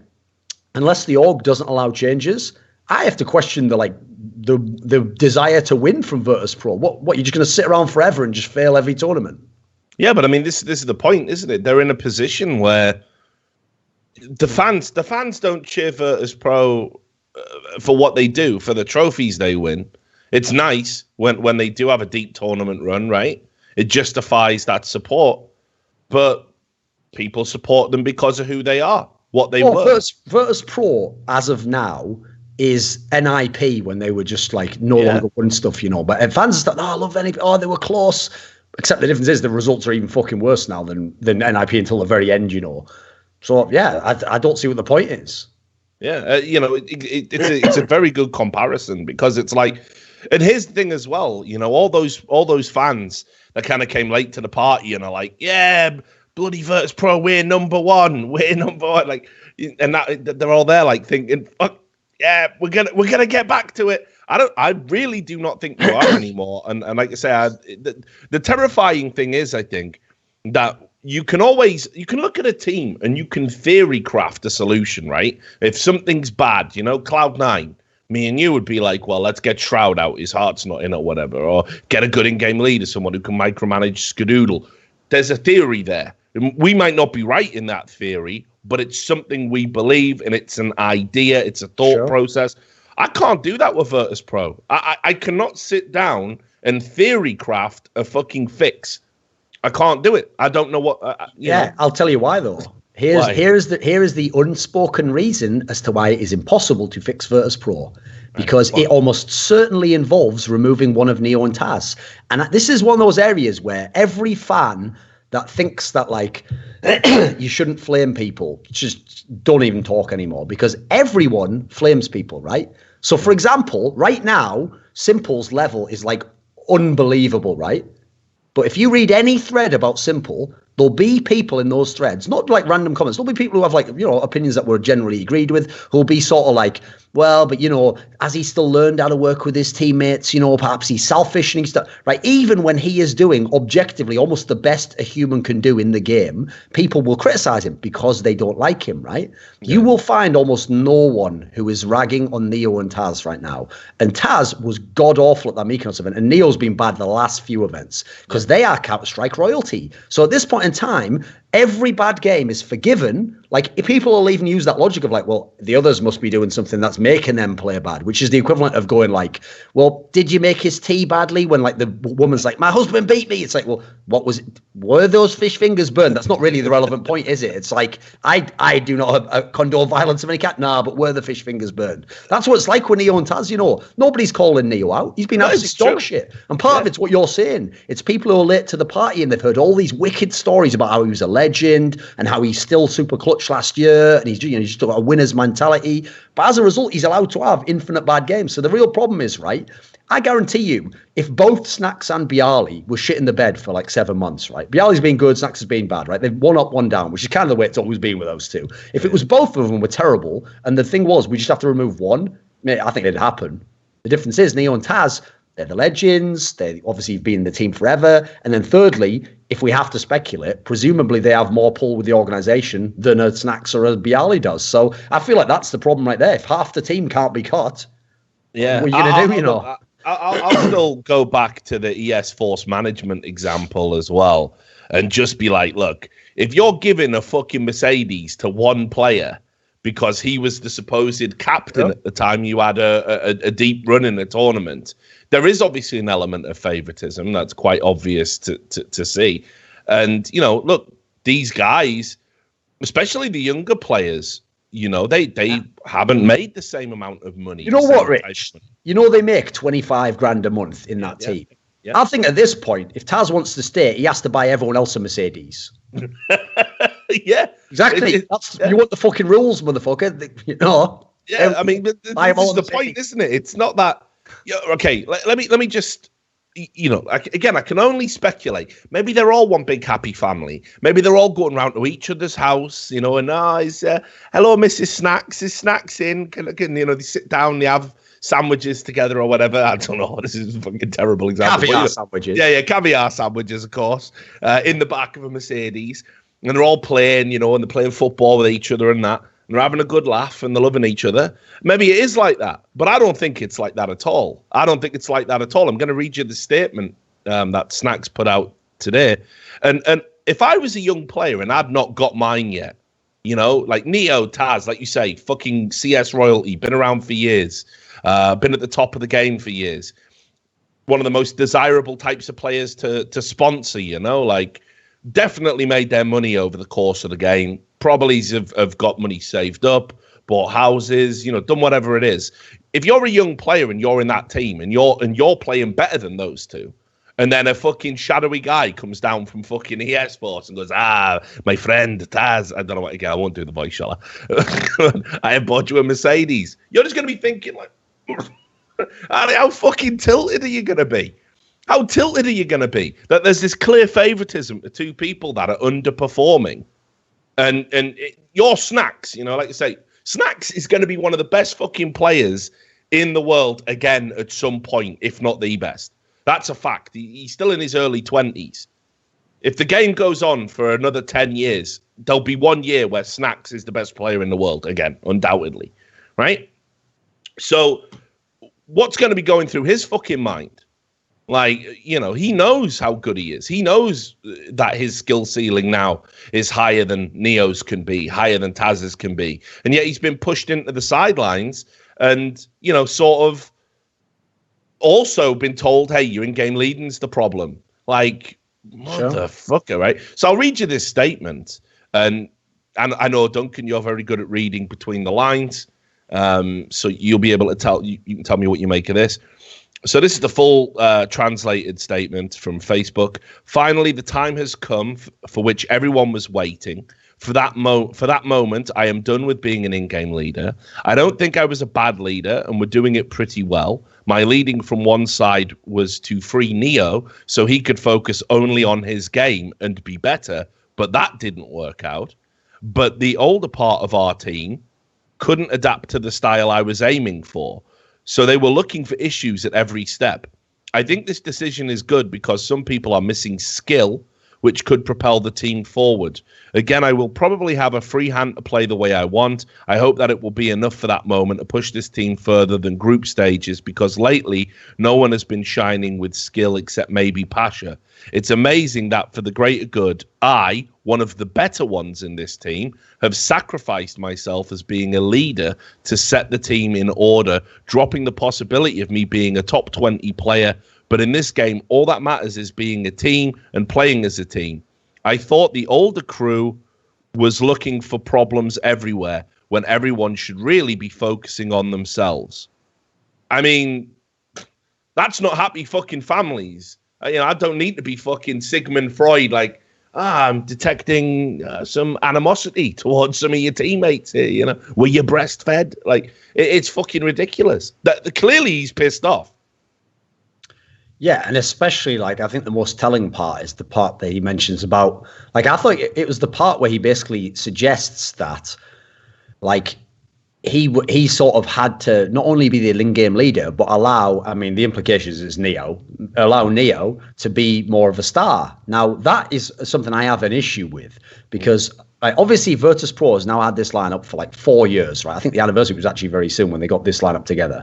unless the org doesn't allow changes, I have to question the desire to win from Virtus Pro. What you're just going to sit around forever and just fail every tournament? Yeah, but I mean, this is the point, isn't it? They're in a position where the fans don't cheer Virtus Pro for what they do, for the trophies they win. It's nice when they do have a deep tournament run, right? It justifies that support. But people support them because of who they are, what they were. Virtus Pro, as of now, is NIP when they were just like no longer won stuff, you know. But fans are I love NIP. Oh, they were close. Except the difference is the results are even fucking worse now than NIP until the very end, you know. So, yeah, I don't see what the point is. Yeah, you know, it's a very good comparison because it's like, and here's the thing as well, you know, all those fans that kind of came late to the party and are like, yeah, bloody Virtus Pro, we're number one, like, and that they're all there like thinking, fuck, yeah, we're gonna get back to it. I really do not think you are anymore. And like I say, the terrifying thing is, I think that you can look at a team and you can theory craft a solution, right? If something's bad, you know, Cloud9, me and you would be like, well, let's get Shroud out. His heart's not in or whatever. Or get a good in-game leader, someone who can micromanage Skadoodle. There's a theory there. We might not be right in that theory, but it's something we believe and it's an idea. It's a thought process. I can't do that with Virtus Pro. I cannot sit down and theory craft a fucking fix. I can't do it. I don't know what. You know. I'll tell you why though. Here is the unspoken reason as to why it is impossible to fix Virtus Pro, because it almost certainly involves removing one of Neo and Taz, and this is one of those areas where every fan that thinks that like you shouldn't flame people just don't even talk anymore, because everyone flames people, right? So for example, right now, Simple's level is like unbelievable, right? But if you read any thread about Simple, there'll be people in those threads, not like random comments. There'll be people who have like, opinions that were generally agreed with, who'll be sort of like, well, but has he still learned how to work with his teammates? Perhaps he's selfish and he's right. Even when he is doing objectively almost the best a human can do in the game, people will criticize him because they don't like him, right? Yeah. You will find almost no one who is ragging on Neo and Taz right now. And Taz was god awful at that Mykonos event, and Neo's been bad the last few events because they are Counter-Strike royalty. So at this point in time, every bad game is forgiven. Like, if people will even use that logic of like, well, the others must be doing something that's making them play bad, which is the equivalent of going like, well, did you make his tea badly when like the woman's like, my husband beat me? It's like, well, what was it? Were those fish fingers burned? That's not really the relevant point, is it? It's like, I do not condone violence of any kind. Nah, but were the fish fingers burned? That's what it's like with Neo and Taz, Nobody's calling Neo out. He's been absolute dog shit. And part of it's what you're saying. It's people who are late to the party and they've heard all these wicked stories about how he was a legend and how he's still super clutch last year and he's just got a winner's mentality. But as a result, he's allowed to have infinite bad games. So the real problem is, right, I guarantee you, if both Snax and Bialy were shit in the bed for like 7 months, right? Bialy's been good, Snax has been bad, right? They've one up, one down, which is kind of the way it's always been with those two. If it was both of them were terrible, and the thing was, we just have to remove one, I think it'd happen. The difference is Neo and Taz, they're the legends. They obviously have been in the team forever. And then thirdly, if we have to speculate, presumably they have more pull with the organization than a Snax or a Bialy does. So I feel like that's the problem right there. If half the team can't be caught, what are you going to do, I'll still go back to the ES Force management example as well and just be like, look, if you're giving a fucking Mercedes to one player because he was the supposed captain at the time you had a deep run in the tournament, there is obviously an element of favoritism that's quite obvious to see. And, look, these guys, especially the younger players, they haven't made the same amount of money. You know what, Rich? They make 25 grand a month in that team. Yeah. I think at this point, if Taz wants to stay, he has to buy everyone else a Mercedes. Yeah. Exactly. You want the fucking rules, motherfucker. Yeah, I mean, this is the point, isn't it? It's not that... Okay, let me just... I can only speculate. Maybe they're all one big happy family. Maybe they're all going round to each other's house, and hello, Mrs. Snax. Is Snax in? Can they sit down, they have sandwiches together or whatever. I don't know. This is a fucking terrible example. Caviar sandwiches. Yeah, caviar sandwiches, of course, in the back of a Mercedes. And they're all playing, and they're playing football with each other and that. And they're having a good laugh and they're loving each other. Maybe it is like that, but I don't think it's like that at all. I'm going to read you the statement that Snax put out today. And if I was a young player and I'd not got mine yet, like Neo, Taz, like you say, fucking CS royalty, been around for years, been at the top of the game for years. One of the most desirable types of players to sponsor, definitely made their money over the course of the game. Probably have got money saved up, bought houses, done whatever it is. If you're a young player and you're in that team and you're playing better than those two, and then a fucking shadowy guy comes down from fucking ES Sports and goes, my friend Taz, I don't know what again, I won't do the voice, shall I? I have bought you a Mercedes. You're just going to be thinking like, how fucking tilted are you going to be? How tilted are you going to be? That there's this clear favoritism to two people that are underperforming. And your Snax, like you say, Snax is going to be one of the best fucking players in the world again at some point, if not the best. That's a fact. He's still in his early 20s. If the game goes on for another 10 years, there'll be 1 year where Snax is the best player in the world again, undoubtedly, right? So what's going to be going through his fucking mind? Like, he knows how good he is. He knows that his skill ceiling now is higher than Neo's can be, higher than Taz's can be. And yet he's been pushed into the sidelines and, you know, sort of also been told, hey, your in-game leading's the problem. Like, motherfucker, right? So I'll read you this statement, and I know, Duncan, you're very good at reading between the lines, so you'll be able to tell, you can tell me what you make of this. So this is the full translated statement from Facebook. Finally, the time has come for which everyone was waiting. For that moment, I am done with being an in-game leader. I don't think I was a bad leader, and we're doing it pretty well. My leading from one side was to free Neo so he could focus only on his game and be better, but that didn't work out. But the older part of our team couldn't adapt to the style I was aiming for, so they were looking for issues at every step. I think this decision is good because some people are missing skill, which could propel the team forward. Again, I will probably have a free hand to play the way I want. I hope that it will be enough for that moment to push this team further than group stages, because lately no one has been shining with skill except maybe Pasha. It's amazing that for the greater good, I, one of the better ones in this team, have sacrificed myself as being a leader to set the team in order, dropping the possibility of me being a top 20 player. But in this game, all that matters is being a team and playing as a team. I thought the older crew was looking for problems everywhere when everyone should really be focusing on themselves. I mean, that's not happy fucking families. You know, I don't need to be fucking Sigmund Freud, like, I'm detecting some animosity towards some of your teammates here, you know. Were you breastfed? Like, it's fucking ridiculous. Clearly he's pissed off. Yeah, and especially, like, I think the most telling part is the part that he mentions about, like, I thought it was the part where he basically suggests that, like, he sort of had to not only be the in-game leader, but allow, I mean, the implications is allow Neo to be more of a star. Now, that is something I have an issue with, because obviously Virtus Pro has now had this lineup for like 4 years, right? I think the anniversary was actually very soon when they got this lineup together.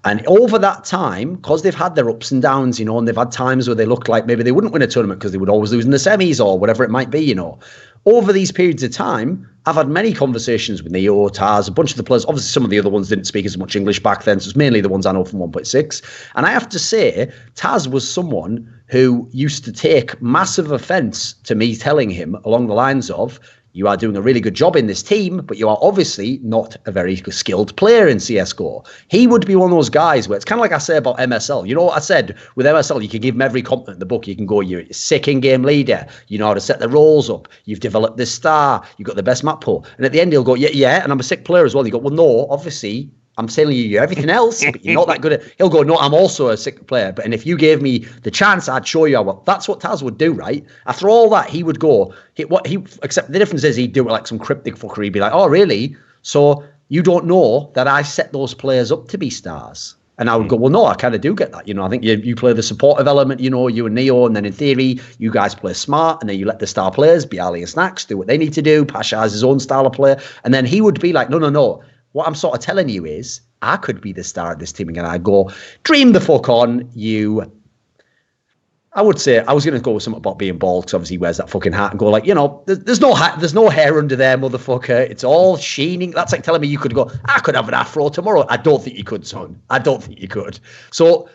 And over that time, because they've had their ups and downs, you know, and they've had times where they looked like maybe they wouldn't win a tournament because they would always lose in the semis or whatever it might be, you know. Over these periods of time, I've had many conversations with Neo, Taz, a bunch of the players. Obviously, some of the other ones didn't speak as much English back then, so it's mainly the ones I know from 1.6. And I have to say, Taz was someone who used to take massive offense to me telling him along the lines of, you are doing a really good job in this team, but you are obviously not a very skilled player in CSGO. He would be one of those guys where it's kind of like I say about MSL. You know what I said? With MSL, you can give him every compliment in the book. You can go, you're a sick in-game leader. You know how to set the roles up. You've developed this star. You've got the best map pool. And at the end, he'll go, yeah, and I'm a sick player as well. You go, well, no, obviously, I'm telling you everything else, but you're not that good at. He'll go, no, I'm also a sick player. And if you gave me the chance, I'd show you how well. That's what Taz would do, right? After all that, he would go. Except the difference is he'd do it like some cryptic fuckery. He'd be like, oh, really? So you don't know that I set those players up to be stars? And I would go, well, no, I kind of do get that. You know, I think you play the supportive element, you know, you and Neo, and then in theory, you guys play smart, and then you let the star players, Bialy and Snacks, do what they need to do. Pasha has his own style of play. And then he would be like, no. What I'm sort of telling you is, I could be the star of this team again. I go, dream the fuck on, you. I would say I was going to go with something about being bald, because obviously he wears that fucking hat, and go like, you know, there's no hat, there's no hair under there, motherfucker. It's all sheening. That's like telling me you could go, I could have an afro tomorrow. I don't think you could, son. I don't think you could. So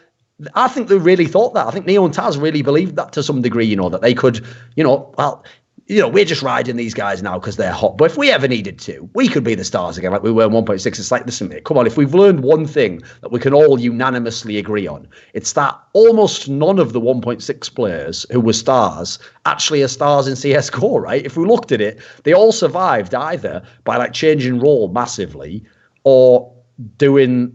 I think they really thought that. I think Neo and Taz really believed that to some degree, you know, that they could, you know, well, you know, we're just riding these guys now because they're hot. But if we ever needed to, we could be the stars again, like we were in 1.6. It's like, listen, mate, come on. If we've learned one thing that we can all unanimously agree on, it's that almost none of the 1.6 players who were stars actually are stars in CSGO, right? If we looked at it, they all survived either by like changing role massively or doing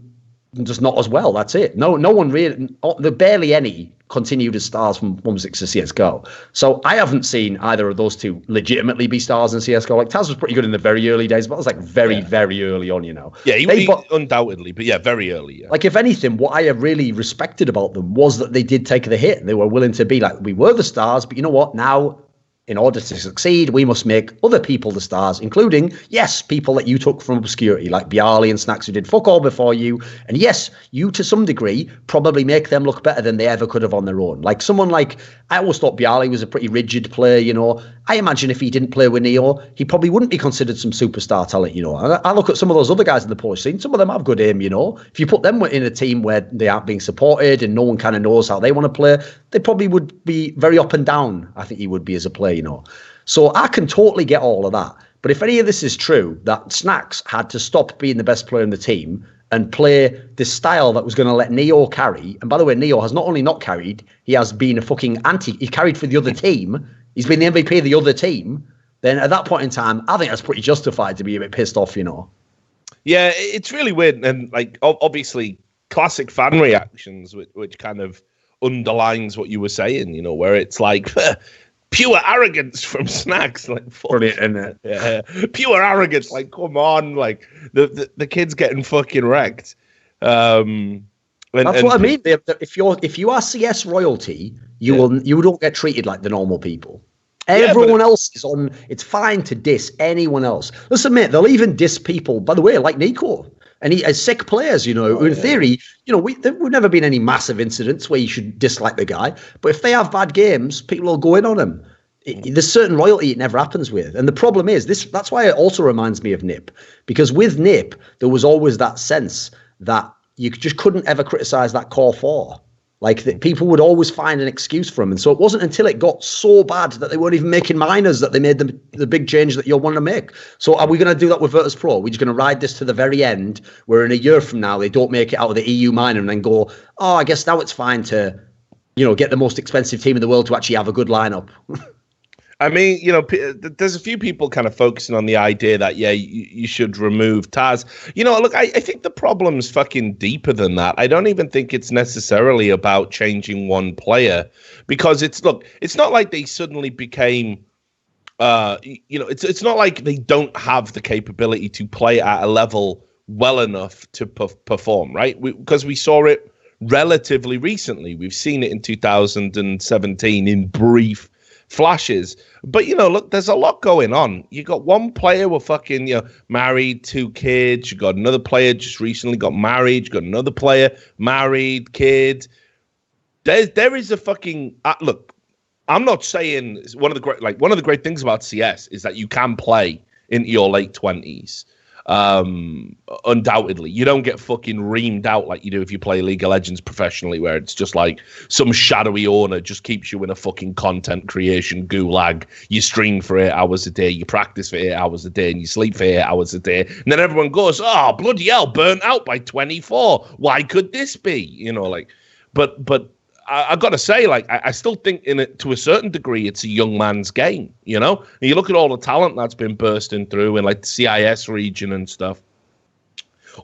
just not as well. That's it. No one really, there barely any continued as stars from 1.6 to CSGO. So I haven't seen either of those two legitimately be stars in CSGO. Like Taz was pretty good in the very early days, but it was like very early on, you know. Yeah, he undoubtedly, but yeah, very early. Yeah. Like if anything, what I really respected about them was that they did take the hit. They were willing to be like, we were the stars, but you know what? Now, in order to succeed, we must make other people the stars, including, yes, people that you took from obscurity, like Bialy and Snacks who did fuck all before you. And yes, you to some degree probably make them look better than they ever could have on their own. Like someone like, I always thought Bialy was a pretty rigid player, you know. I imagine if he didn't play with Neo, he probably wouldn't be considered some superstar talent, you know. I look at some of those other guys in the Polish scene, some of them have good aim, you know. If you put them in a team where they aren't being supported and no one kind of knows how they want to play, they probably would be very up and down, I think he would be as a player, you know. So I can totally get all of that. But if any of this is true, that Snacks had to stop being the best player in the team and play this style that was going to let Neo carry. And by the way, Neo has not only not carried, he has been a fucking he carried for the other team. He's been the MVP of the other team. Then at that point in time, I think that's pretty justified to be a bit pissed off, you know. Yeah, it's really weird. And like, obviously, classic fan reactions, which kind of underlines what you were saying, you know, where it's like pure arrogance from Snacks. Like, brilliant, isn't it? Yeah, pure arrogance. Like, come on, like the kid's getting fucking wrecked. That's what I mean. If you are CS royalty, you don't get treated like the normal people. Everyone else is on. It's fine to diss anyone else. Let's admit they'll even diss people. By the way, like Nico. And he has sick players, you know, in theory, you know, there would never been any massive incidents where you should dislike the guy. But if they have bad games, people will go in on him. There's certain royalty it never happens with. And the problem is that's why it also reminds me of Nip. Because with Nip, there was always that sense that you just couldn't ever criticize that core four. Like, people would always find an excuse for him. And so it wasn't until it got so bad that they weren't even making minors that they made the big change that you're wanting to make. So are we going to do that with Virtus Pro? We're just going to ride this to the very end, where in a year from now, they don't make it out of the EU minor and then go, oh, I guess now it's fine to, you know, get the most expensive team in the world to actually have a good lineup. I mean, you know, there's a few people kind of focusing on the idea that, you should remove Taz. You know, look, I think the problem's fucking deeper than that. I don't even think it's necessarily about changing one player, because it's not like they suddenly became, you know, it's not like they don't have the capability to play at a level well enough to perform, right? Because we saw it relatively recently. We've seen it in 2017 in brief flashes. But, you know, look, there's a lot going on. You got one player with fucking, you know, married, 2 kids. You got another player just recently got married. You got another player married, kid. There is a fucking look. I'm not saying one of the great things about CS is that you can play into your late 20s. Undoubtedly, you don't get fucking reamed out like you do if you play League of Legends professionally, where it's just like some shadowy owner just keeps you in a fucking content creation gulag. You stream for 8 hours a day, you practice for 8 hours a day, and you sleep for 8 hours a day, and then everyone goes, oh, bloody hell, burnt out by 24. Why could this be? You know, like, but I got to say, like, I still think to a certain degree, it's a young man's game, you know? And you look at all the talent that's been bursting through in, like, the CIS region and stuff.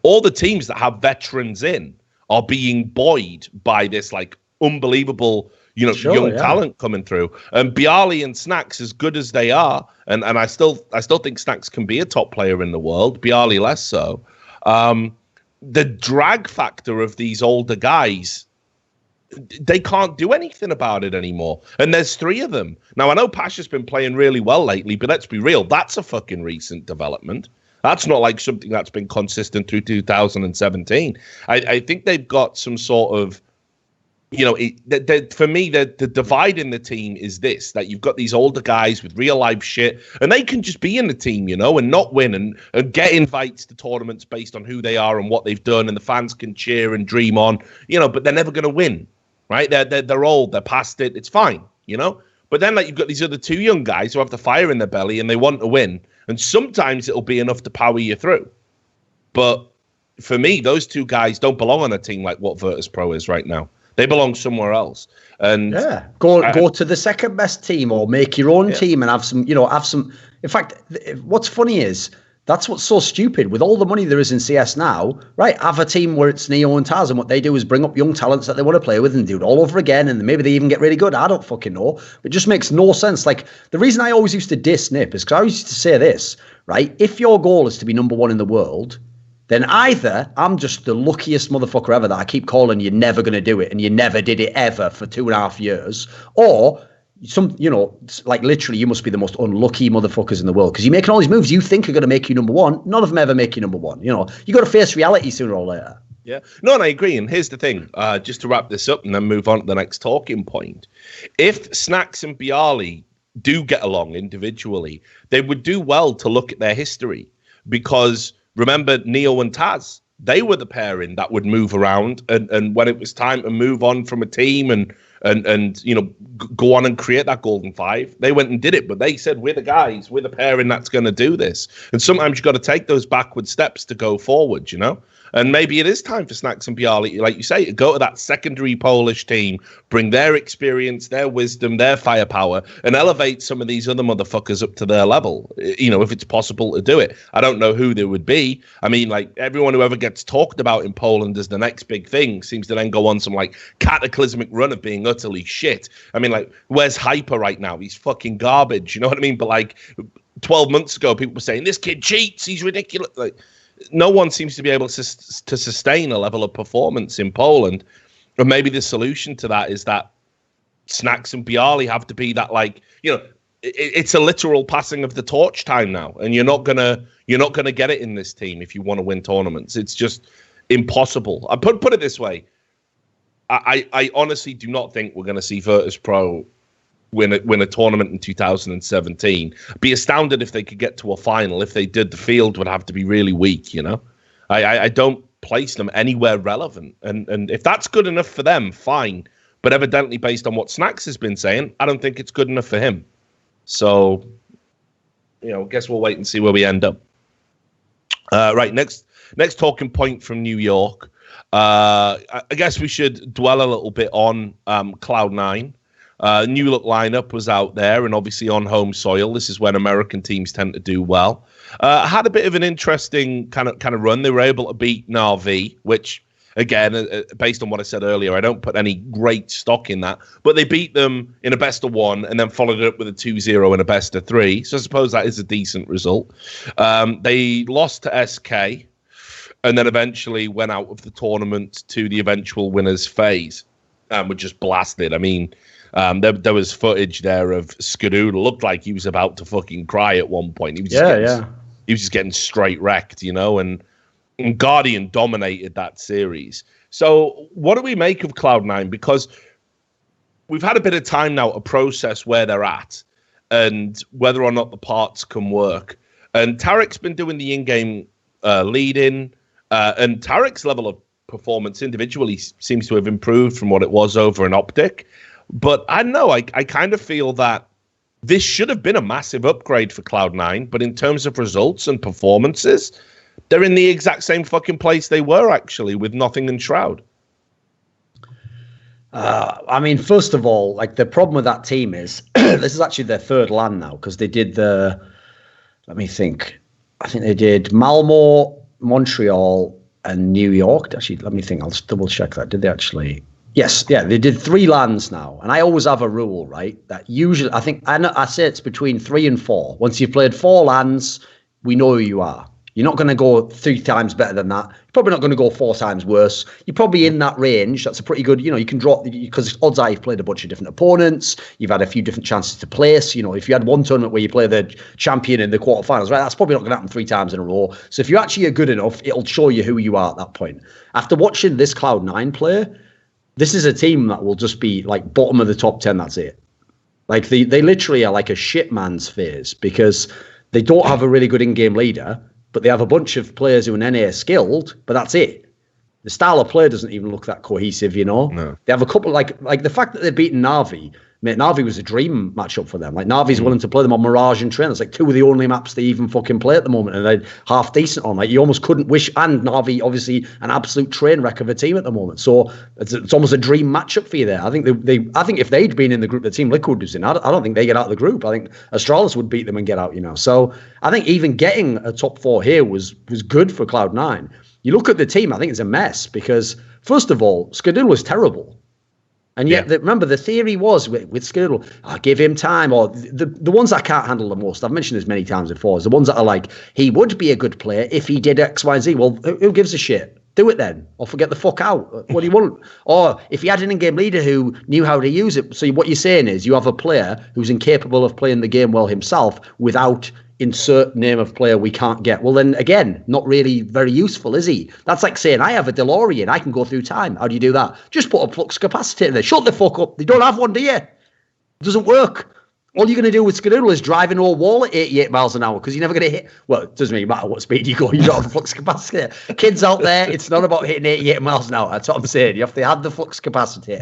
All the teams that have veterans in are being buoyed by this, like, unbelievable, you know, young talent coming through. And Bialy and Snacks, as good as they are, and I still think Snacks can be a top player in the world, Bialy less so. The drag factor of these older guys, they can't do anything about it anymore. And there's 3 of them. Now, I know Pasha's been playing really well lately, but let's be real. That's a fucking recent development. That's not like something that's been consistent through 2017. I think they've got some sort of, you know, for me, the divide in the team is this, that you've got these older guys with real life shit, and they can just be in the team, you know, and not win and get invites to tournaments based on who they are and what they've done, and the fans can cheer and dream on, you know, but they're never going to win. Right? They're old. They're past it. It's fine, you know? But then, like, you've got these other 2 young guys who have the fire in their belly and they want to win. And sometimes it'll be enough to power you through. But for me, those 2 guys don't belong on a team like what Virtus Pro is right now. They belong somewhere else. And go to the second best team or make your own team and have some. In fact, what's funny is, that's what's so stupid. With all the money there is in CS now, right, have a team where it's Neo and Taz, and what they do is bring up young talents that they want to play with and do it all over again, and maybe they even get really good. I don't fucking know. It just makes no sense. Like, the reason I always used to diss Nip is because I used to say this, right? If your goal is to be number 1 in the world, then either I'm just the luckiest motherfucker ever that I keep calling you're never going to do it, and you never did it ever for 2.5 years, or you know, like, literally, you must be the most unlucky motherfuckers in the world, because you're making all these moves you think are going to make you number 1. None of them ever make you number 1. You know, you got to face reality sooner or later. Yeah. No, and I agree. And here's the thing, just to wrap this up and then move on to the next talking point. If Snacks and Bialy do get along individually, they would do well to look at their history, because remember Neo and Taz, they were the pairing that would move around, and when it was time to move on from a team and go on and create that Golden Five, they went and did it. But they said, we're the guys, we're the pairing that's going to do this. And sometimes you've got to take those backward steps to go forward, And maybe it is time for Snacks and Bialy, like you say, to go to that secondary Polish team, bring their experience, their wisdom, their firepower, and elevate some of these other motherfuckers up to their level, if it's possible to do it. I don't know who they would be. I mean, like, everyone who ever gets talked about in Poland as the next big thing seems to then go on some, like, cataclysmic run of being utterly shit. I mean, like, where's Hyper right now? He's fucking garbage, you know what I mean? But, like, 12 months ago, people were saying, this kid cheats, he's ridiculous. Like, no one seems to be able to sustain a level of performance in Poland. And maybe the solution to that is that Snacks and Bialy have to be that, like, it's a literal passing of the torch time now. And you're not gonna get it in this team if you want to win tournaments. It's just impossible. I put it this way. I honestly do not think we're going to see Virtus.pro win a tournament in 2017. Be astounded if they could get to a final. If they did, the field would have to be really weak, I don't place them anywhere relevant. And if that's good enough for them, fine. But evidently, based on what Snacks has been saying, I don't think it's good enough for him. So, I guess we'll wait and see where we end up. Right, next talking point from New York. I guess we should dwell a little bit on Cloud9. New look lineup was out there, and obviously on home soil. This is when American teams tend to do well. Had a bit of an interesting kind of run. They were able to beat Na'Vi, which, again, based on what I said earlier, I don't put any great stock in that. But they beat them in a best of one, and then followed it up with a 2-0 in a best of three. So I suppose that is a decent result. They lost to SK, and then eventually went out of the tournament to the eventual winners phase, and were just blasted. I mean, there was footage there of Skadoodle. Looked like he was about to fucking cry at one point. He was just getting straight wrecked, and Guardian dominated that series. So what do we make of Cloud9? Because we've had a bit of time now to process where they're at and whether or not the parts can work. And Tarek's been doing the in-game lead-in, and Tarek's level of performance individually seems to have improved from what it was over in Optic. But I don't know, I kind of feel that this should have been a massive upgrade for Cloud9, but in terms of results and performances, they're in the exact same fucking place they were, actually, with Nothing and Shroud. I mean, first of all, like, the problem with that team is this is actually their third LAN now, because they did let me think. I think they did Malmo, Montreal, and New York. Actually, let me think. I'll just double check that. Did they actually? Yes, yeah, they did 3 LANs now. And I always have a rule, right? That usually, I say it's between 3 and 4. Once you've played 4 LANs, we know who you are. You're not going to go 3 times better than that. You're probably not going to go 4 times worse. You're probably in that range. That's a pretty good, you can drop, because odds are you've played a bunch of different opponents. You've had a few different chances to place. If you had one tournament where you play the champion in the quarterfinals, right, that's probably not going to happen 3 times in a row. So if you actually are good enough, it'll show you who you are at that point. After watching this Cloud9 play, this is a team that will just be like bottom of the top 10. That's it. Like they literally are like a shit man's phase, because they don't have a really good in-game leader, but they have a bunch of players who are NA skilled, but that's it. The style of play doesn't even look that cohesive, No. They have a couple, like the fact that they're beating Na'Vi. Mate, Na'Vi was a dream matchup for them. Like, Na'Vi's willing to play them on Mirage and Train. It's like 2 of the only maps they even fucking play at the moment, and they're half decent on. Like, you almost couldn't wish. And Na'Vi, obviously, an absolute train wreck of a team at the moment. So it's almost a dream matchup for you there. I think I think if they'd been in the group the Team Liquid was in, I don't think they get out of the group. I think Astralis would beat them and get out. So I think even getting a top 4 here was good for Cloud9. You look at the team, I think it's a mess, because first of all, Skadoodle was terrible. And yet, remember, the theory was with Skadoodle, give him time. Or the ones I can't handle the most, I've mentioned this many times before, is the ones that are like, he would be a good player if he did X, Y, and Z. Well, who gives a shit? Do it then, or forget the fuck out. What do you want? Or if you had an in-game leader who knew how to use it. So what you're saying is you have a player who's incapable of playing the game well himself without insert name of player we can't get. Well, then again, not really very useful, is he? That's like saying, I have a DeLorean, I can go through time. How do you do that? Just put a flux capacitor in there. Shut the fuck up. They don't have one, do you? It doesn't work. all you're going to do with Skadoodle is drive into a wall at 88 miles an hour because you're never going to hit. Well, it doesn't really matter what speed you go. You don't have the flux capacity. Kids out there, it's not about hitting 88 miles an hour. That's what I'm saying. You have to have the flux capacity.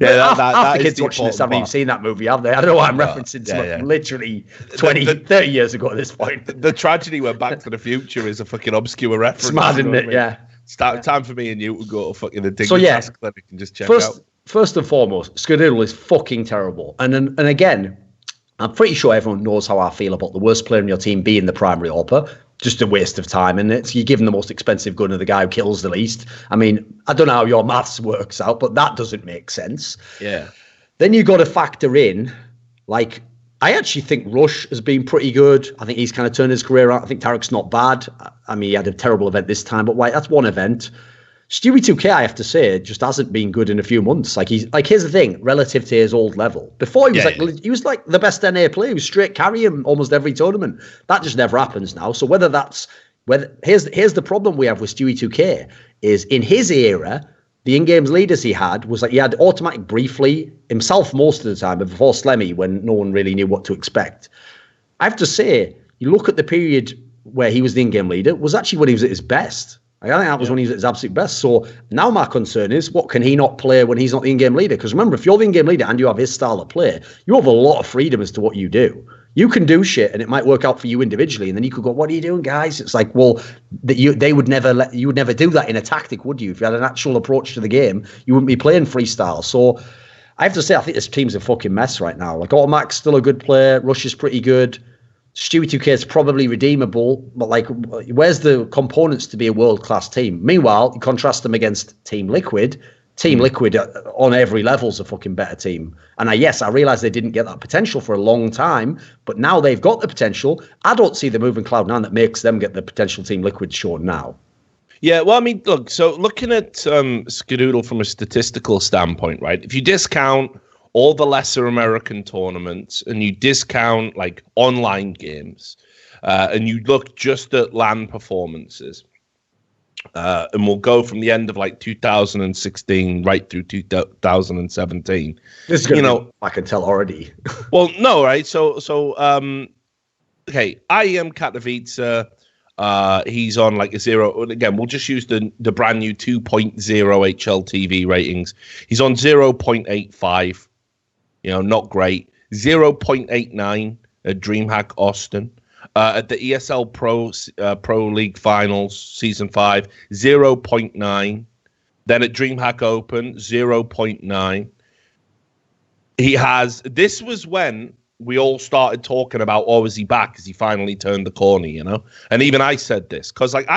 Yeah, half the kids watching this haven't even seen that movie, have they? I don't know why I'm referencing something literally 20, 30 years ago at this point. The tragedy when Back to the Future is a fucking obscure reference. It's mad, isn't it? Yeah. Time for me and you to go to fucking the Dignitas clinic and just check out. First and foremost, Skadoodle is fucking terrible. And again, I'm pretty sure everyone knows how I feel about the worst player in your team being the primary AWPer. Just a waste of time, and it's you're giving the most expensive gun to the guy who kills the least. I mean, I don't know how your maths works out, but that doesn't make sense. Yeah. Then you got to factor in, like, I actually think Rush has been pretty good. I think he's kind of turned his career around. I think Tarek's not bad. I mean, he had a terrible event this time, but that's one event. Stewie 2K, I have to say, just hasn't been good in a few months. Like here's the thing, relative to his old level. Before he was like the best NA player. He was straight carrying almost every tournament. That just never happens now. So here's the problem we have with Stewie 2K is in his era, the in-games leaders he had was like he had automatic briefly himself most of the time, but before Slemmy when no one really knew what to expect. I have to say, you look at the period where he was the in-game leader was actually when he was at his best. I think that was when he was at his absolute best. So now my concern is, what can he not play when he's not the in-game leader? Because remember, if you're the in-game leader and you have his style of play, you have a lot of freedom as to what you do. You can do shit and it might work out for you individually, and then you could go, "What are you doing, guys?" It's like, well, you would never do that in a tactic, would you? If you had an actual approach to the game, you wouldn't be playing freestyle. So I have to say, I think this team's a fucking mess right now. Like, Automatic's still a good player. Rush is pretty good. Stewie 2K is probably redeemable, but like, where's the components to be a world-class team? Meanwhile, you contrast them against Team Liquid. Team Liquid on every level is a fucking better team. And I realize they didn't get that potential for a long time, but now they've got the potential. I don't see the move in Cloud9 that makes them get the potential Team Liquid shown now. Yeah, well, I mean, look, so looking at Skadoodle from a statistical standpoint, right? If you discount all the lesser American tournaments and you discount like online games and you look just at LAN performances, and we'll go from the end of like 2016 right through 2017. This is going to be, I can tell already. Well, no, right? So okay, IEM Katowice, he's on like a 0. Again, we'll just use the brand new 2.0 HLTV ratings. He's on 0.85. Not great. 0.89 at DreamHack Austin. At the ESL Pro League Finals, Season 5, 0.9. Then at DreamHack Open, 0.9. This was when we all started talking about, is he back? Has he finally turned the corner, And even I said this, because like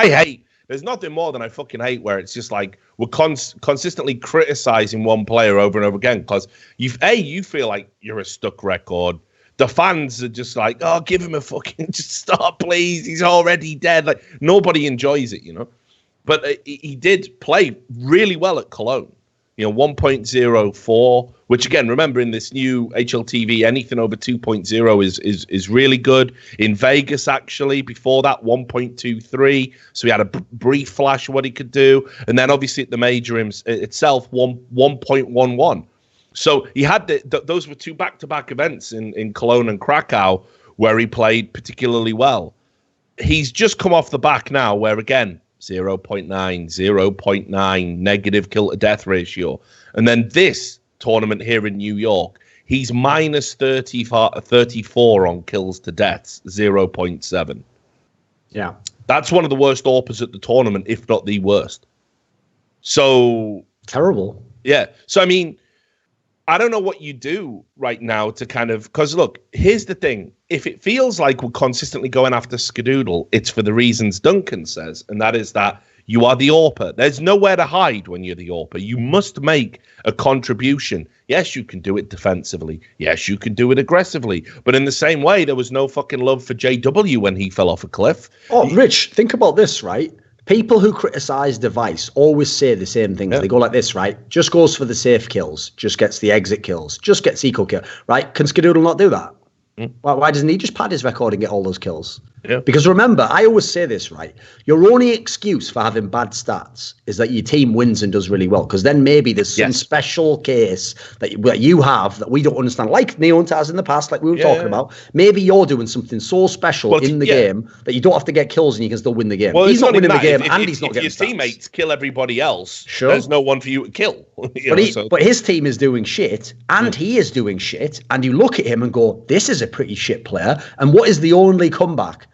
there's nothing more than I fucking hate where it's just like we're consistently criticizing one player over and over again because you feel like you're a stuck record. The fans are just like, oh, give him a fucking just stop, please. He's already dead. Like nobody enjoys it, But he did play really well at Cologne. 1.04, which again, remember in this new HLTV, anything over 2.0 is really good. In Vegas, actually, before that, 1.23. So he had a brief flash of what he could do. And then obviously at the major itself, 1.11. So he had those were two back-to-back events in Cologne and Krakow where he played particularly well. He's just come off the back now where, again, 0.9, 0.9, negative kill-to-death ratio. And then this tournament here in New York, he's minus 34 on kills to deaths, 0.7. Yeah. That's one of the worst AWPers at the tournament, if not the worst. So... Terrible. Yeah. So, I mean... I don't know what you do right now to kind of... Because, look, here's the thing. If it feels like we're consistently going after Skadoodle, it's for the reasons Duncan says, and that is that you are the AWPer. There's nowhere to hide when you're the AWPer. You must make a contribution. Yes, you can do it defensively. Yes, you can do it aggressively. But in the same way, there was no fucking love for JW when he fell off a cliff. Oh, Rich, think about this, right? People who criticize Device always say the same things. Yeah. They go like this, right? Just goes for the safe kills, just gets the exit kills, just gets eco kill, right? Can Skadoodle not do that? Why doesn't he just pad his record and get all those kills? Yeah. Because remember, I always say this, right? Your only excuse for having bad stats is that your team wins and does really well. Because then maybe there's some special case that you have that we don't understand, like Neonte has in the past, like we were talking about. Maybe you're doing something so special in the game that you don't have to get kills and you can still win the game. Well, he's not winning the game, if, and he's not getting If your teammates kill everybody else, sure, there's no one for you to kill. But his team is doing shit, and he is doing shit, and you look at him and go, this is a pretty shit player. And what is the only comeback?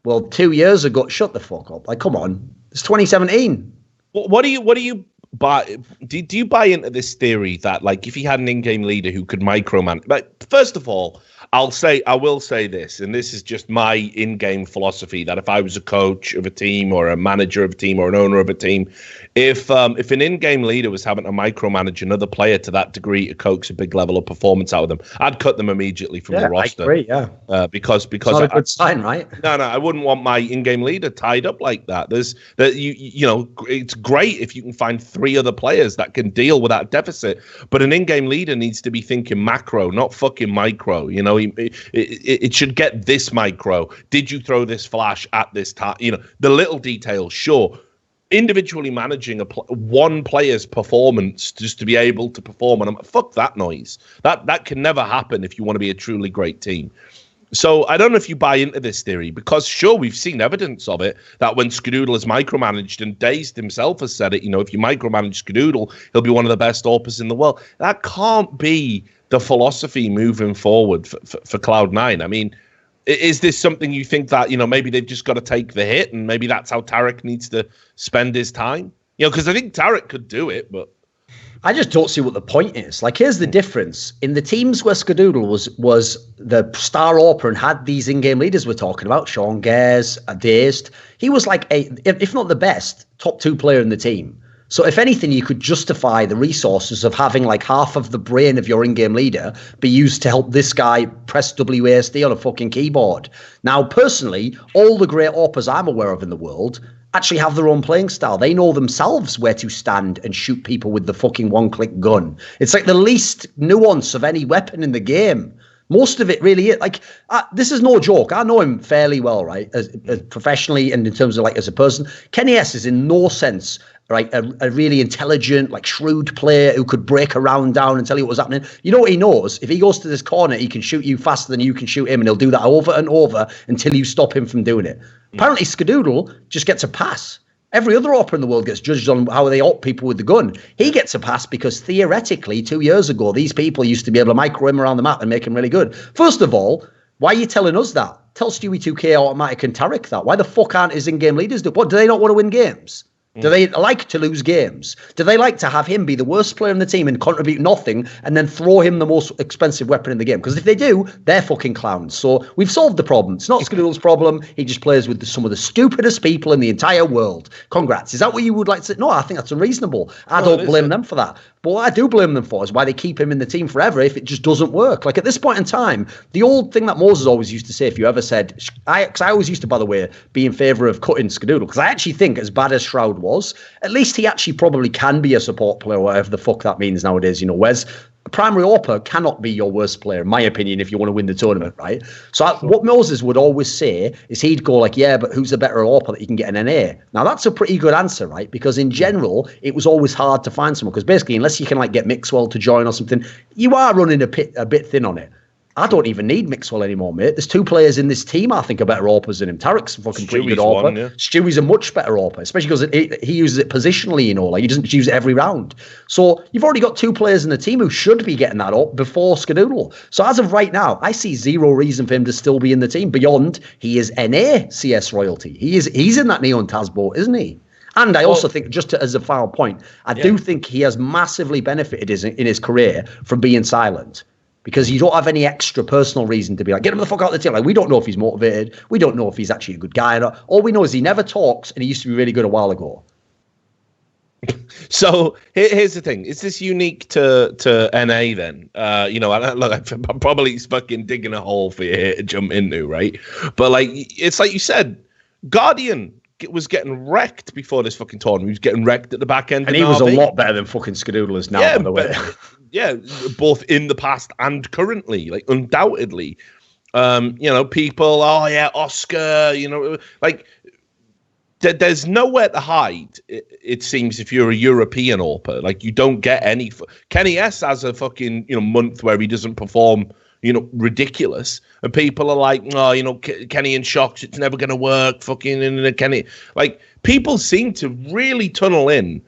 Well, 2 years ago, shut the fuck up. Like, come on. It's 2017. What do you buy? Do you buy into this theory that, like, if he had an in-game leader who could micromanage? Like, first of all, I will say this, and this is just my in-game philosophy, that if I was a coach of a team or a manager of a team or an owner of a team, if an in-game leader was having to micromanage another player to that degree to coax a big level of performance out of them, I'd cut them immediately from the roster. I agree, because it's not a good sign, right? No, I wouldn't want my in-game leader tied up like that. It's great if you can find 3 other players that can deal with that deficit, but an in-game leader needs to be thinking macro, not fucking micro. It should get this micro. Did you throw this flash at this time? The little details, sure. Individually managing one player's performance just to be able to perform, and fuck that noise. That can never happen if you want to be a truly great team. So I don't know if you buy into this theory, because sure, we've seen evidence of it, that when Skadoodle is micromanaged, and Dazed himself has said it, if you micromanage Skadoodle, he'll be one of the best AWPers in the world. That can't be the philosophy moving forward for Cloud9. I mean, is this something you think that, maybe they've just got to take the hit, and maybe that's how Tarek needs to spend his time? Because I think Tarek could do it, but I just don't see what the point is. Like, here's the difference. In the teams where Skadoodle was the star AWPer and had these in-game leaders we're talking about, Sean Gares, Dazed, he was like if not the best, top 2 player in the team. So if anything, you could justify the resources of having like half of the brain of your in-game leader be used to help this guy press WASD on a fucking keyboard. Now, personally, all the great AWPers I'm aware of in the world actually have their own playing style. They know themselves where to stand and shoot people with the fucking one-click gun. It's like the least nuance of any weapon in the game. Most of it really is. Like, this is no joke. I know him fairly well, right, as professionally and in terms of like as a person. Kenny S is in no sense right, a really intelligent, like shrewd player who could break a round down and tell you what was happening. You know what he knows? If he goes to this corner, he can shoot you faster than you can shoot him, and he'll do that over and over until you stop him from doing it. Apparently, Skadoodle just gets a pass. Every other AWPer in the world gets judged on how they AWP people with the gun. He gets a pass because theoretically, 2 years ago, these people used to be able to micro him around the map and make him really good. First of all, why are you telling us that? Tell Stewie 2K, Automatic, and Tarek that. Why the fuck aren't his in-game leaders do? What, do they not want to win games? Do they like to lose games? Do they like to have him be the worst player in the team and contribute nothing and then throw him the most expensive weapon in the game? Because if they do, they're fucking clowns. So we've solved the problem. It's not Skadoodle's problem. He just plays with some of the stupidest people in the entire world. Congrats. Is that what you would like to say? No, I think that's unreasonable. I don't blame them for that. But what I do blame them for is why they keep him in the team forever if it just doesn't work. Like at this point in time, the old thing that Moses always used to say, if you ever said, because I always used to, by the way, be in favour of cutting Skadoodle, because I actually think as bad as Shroud was, at least he actually probably can be a support player, whatever the fuck that means nowadays. You know, Wes, a primary AWPer cannot be your worst player, in my opinion, if you want to win the tournament, right? So what Moses would always say is he'd go like, yeah, but who's a better AWPer that you can get an NA? Now, that's a pretty good answer, right? Because in general, it was always hard to find someone. Because basically, unless you can like get Mixwell to join or something, you are running a bit thin on it. I don't even need Mixwell anymore, mate. There's two players in this team I think are better AWPers than him. Tarek's a fucking pretty good AWPer. Yeah. Stewie's a much better AWPer, especially because he uses it positionally, you know, like he doesn't use it every round. So you've already got two players in the team who should be getting that up before Skadoodle. So as of right now, I see zero reason for him to still be in the team beyond he is NA CS royalty. He's in that Neon Taz boat, isn't he? And I also think, just as a final point, I do think he has massively benefited in his career from being silent. Because you don't have any extra personal reason to be like, get him the fuck out of the team. Like, we don't know if he's motivated. We don't know if he's actually a good guy or not. All we know is he never talks, and he used to be really good a while ago. So here's the thing: is this unique to NA? Then you know, look, I'm probably fucking digging a hole for you here to jump into, right? But like, it's like you said, Guardian was getting wrecked before this fucking tournament. He was getting wrecked at the back end, and he was a lot better than fucking Skadoodle is now, by the way. Yeah, both in the past and currently, like undoubtedly. People, oh yeah, Oscar, like there's nowhere to hide. It seems if you're a European AWPer, like you don't get any. Kenny S has a fucking month where he doesn't perform, ridiculous, and people are like, oh, Kenny in shocks, it's never gonna work. Fucking Kenny, like people seem to really tunnel in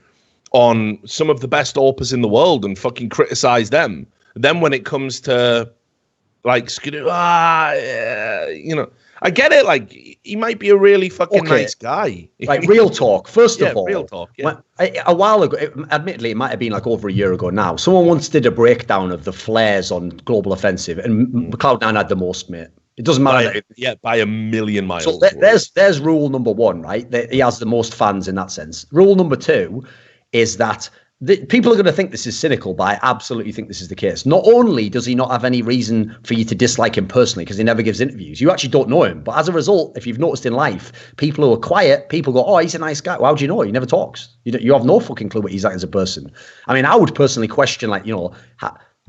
on some of the best AWPers in the world and fucking criticize them. Then when it comes to like I get it. Like he might be a really fucking nice guy. Like real talk. First of all, real talk. Yeah. A while ago, admittedly, it might have been like over a year ago now. Someone once did a breakdown of the flares on Global Offensive, and Cloud9 had the most, mate. It doesn't matter. By a million miles. So there's rule number one, right? He has the most fans in that sense. Rule number two is that people are going to think this is cynical, but I absolutely think this is the case. Not only does he not have any reason for you to dislike him personally because he never gives interviews, you actually don't know him. But as a result, if you've noticed in life, people who are quiet, people go, oh, he's a nice guy. Well, how do you know? He never talks. You have no fucking clue what he's like as a person. I mean, I would personally question, like,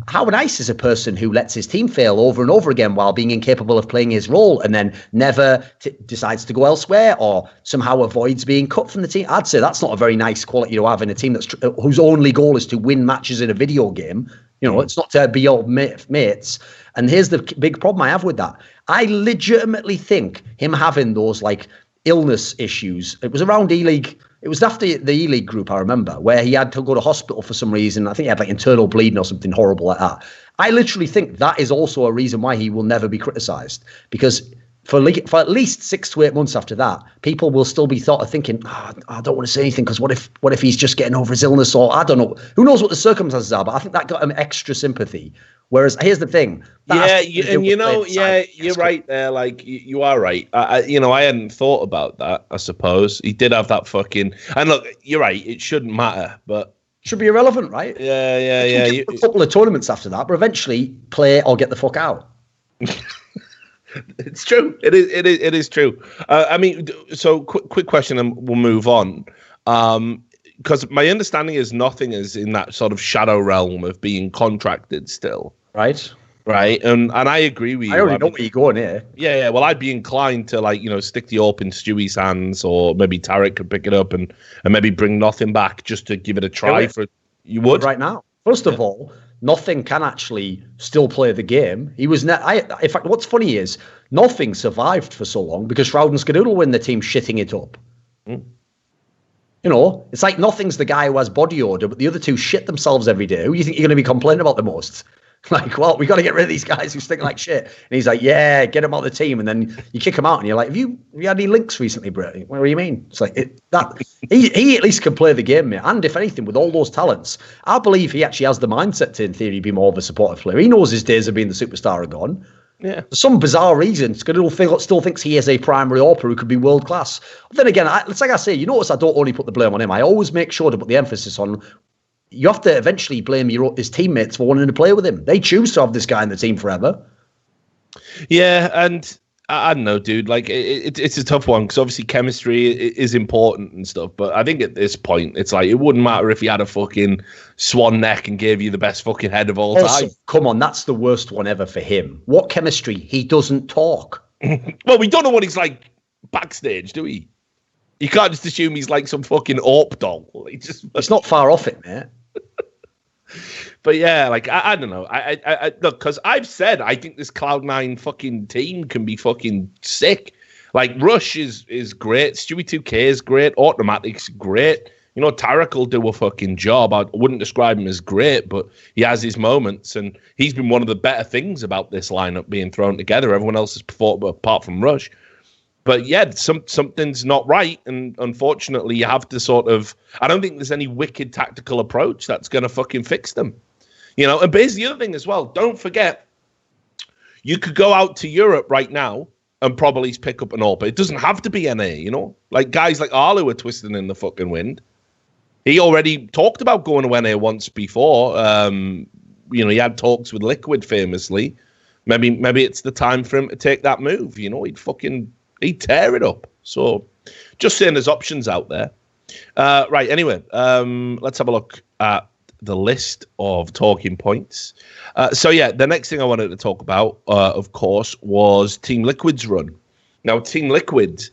how nice is a person who lets his team fail over and over again while being incapable of playing his role and then never decides to go elsewhere or somehow avoids being cut from the team? I'd say that's not a very nice quality to have in a team whose only goal is to win matches in a video game. It's not to be old mates. And here's the big problem I have with that. I legitimately think him having those like illness issues, it was around E-League. It was after the E-League group, I remember, where he had to go to hospital for some reason. I think he had like internal bleeding or something horrible like that. I literally think that is also a reason why he will never be criticised. Because for at least 6 to 8 months after that, people will still be thinking, I don't want to say anything because what if he's just getting over his illness, or I don't know. Who knows what the circumstances are, but I think that got him extra sympathy. Whereas here's the thing. You're right there. Like you are right. I hadn't thought about that. I suppose he did have that fucking. And look, you're right. It shouldn't matter, but should be irrelevant, right? Yeah. A couple of tournaments after that, but eventually play or get the fuck out. It's true. It is true. I mean, so quick question, and we'll move on. Because my understanding is nothing is in that sort of shadow realm of being contracted still. Right. And I agree with you. I already know where you're going here. Yeah. Well, I'd be inclined to stick the AWP in Stewie's hands, or maybe Tarek could pick it up and maybe bring nothing back just to give it a try. You would right now. First of all, Nothing can actually still play the game. He was. In fact, what's funny is Nothing survived for so long because Shroud and Skadoodle were in the team shitting it up. Mm. You know, it's like Nothing's the guy who has body odor, but the other two shit themselves every day. Who do you think you're going to be complaining about the most? Like, well, we got to get rid of these guys who stink like shit. And he's like, yeah, get him out of the team. And then you kick him out and you're like, have you had any links recently, Brett? What do you mean? It's like, he at least can play the game, mate. And if anything, with all those talents, I believe he actually has the mindset to, in theory, be more of a supportive player. He knows his days of being the superstar are gone. Yeah. For some bizarre reason, Skadoodle still thinks he is a primary AWPer who could be world class. But then again, it's like I say, you notice I don't only put the blame on him. I always make sure to put the emphasis on. You have to eventually blame his teammates for wanting to play with him. They choose to have this guy in the team forever. Yeah, and I don't know, dude. Like, it's a tough one because obviously chemistry is important and stuff. But I think at this point, it's like it wouldn't matter if he had a fucking swan neck and gave you the best fucking head of all time. Come on, that's the worst one ever for him. What chemistry? He doesn't talk. Well, we don't know what he's like backstage, do we? You can't just assume he's like some fucking AWP doll. It's not far off it, mate. But yeah, like I don't know. I look, because I've said I think this Cloud9 fucking team can be fucking sick. Like Rush is great, Stewie 2K is great, Automatic's great. You know, Tarek will do a fucking job. I wouldn't describe him as great, but he has his moments, and he's been one of the better things about this lineup being thrown together. Everyone else has performed apart from Rush. But yeah, something's not right, and unfortunately, you have to sort of. I don't think there's any wicked tactical approach that's going to fucking fix them, you know. And basically, the other thing as well, don't forget, you could go out to Europe right now and probably pick up an AWP. It doesn't have to be NA, you know. Like guys like Arlo are twisting in the fucking wind. He already talked about going to NA once before. You know, he had talks with Liquid famously. Maybe it's the time for him to take that move. You know, he'd tear it up. So just saying there's options out there. Right, anyway, let's have a look at the list of talking points. So yeah, the next thing I wanted to talk about, of course, was Team Liquid's run. Now, Team Liquid,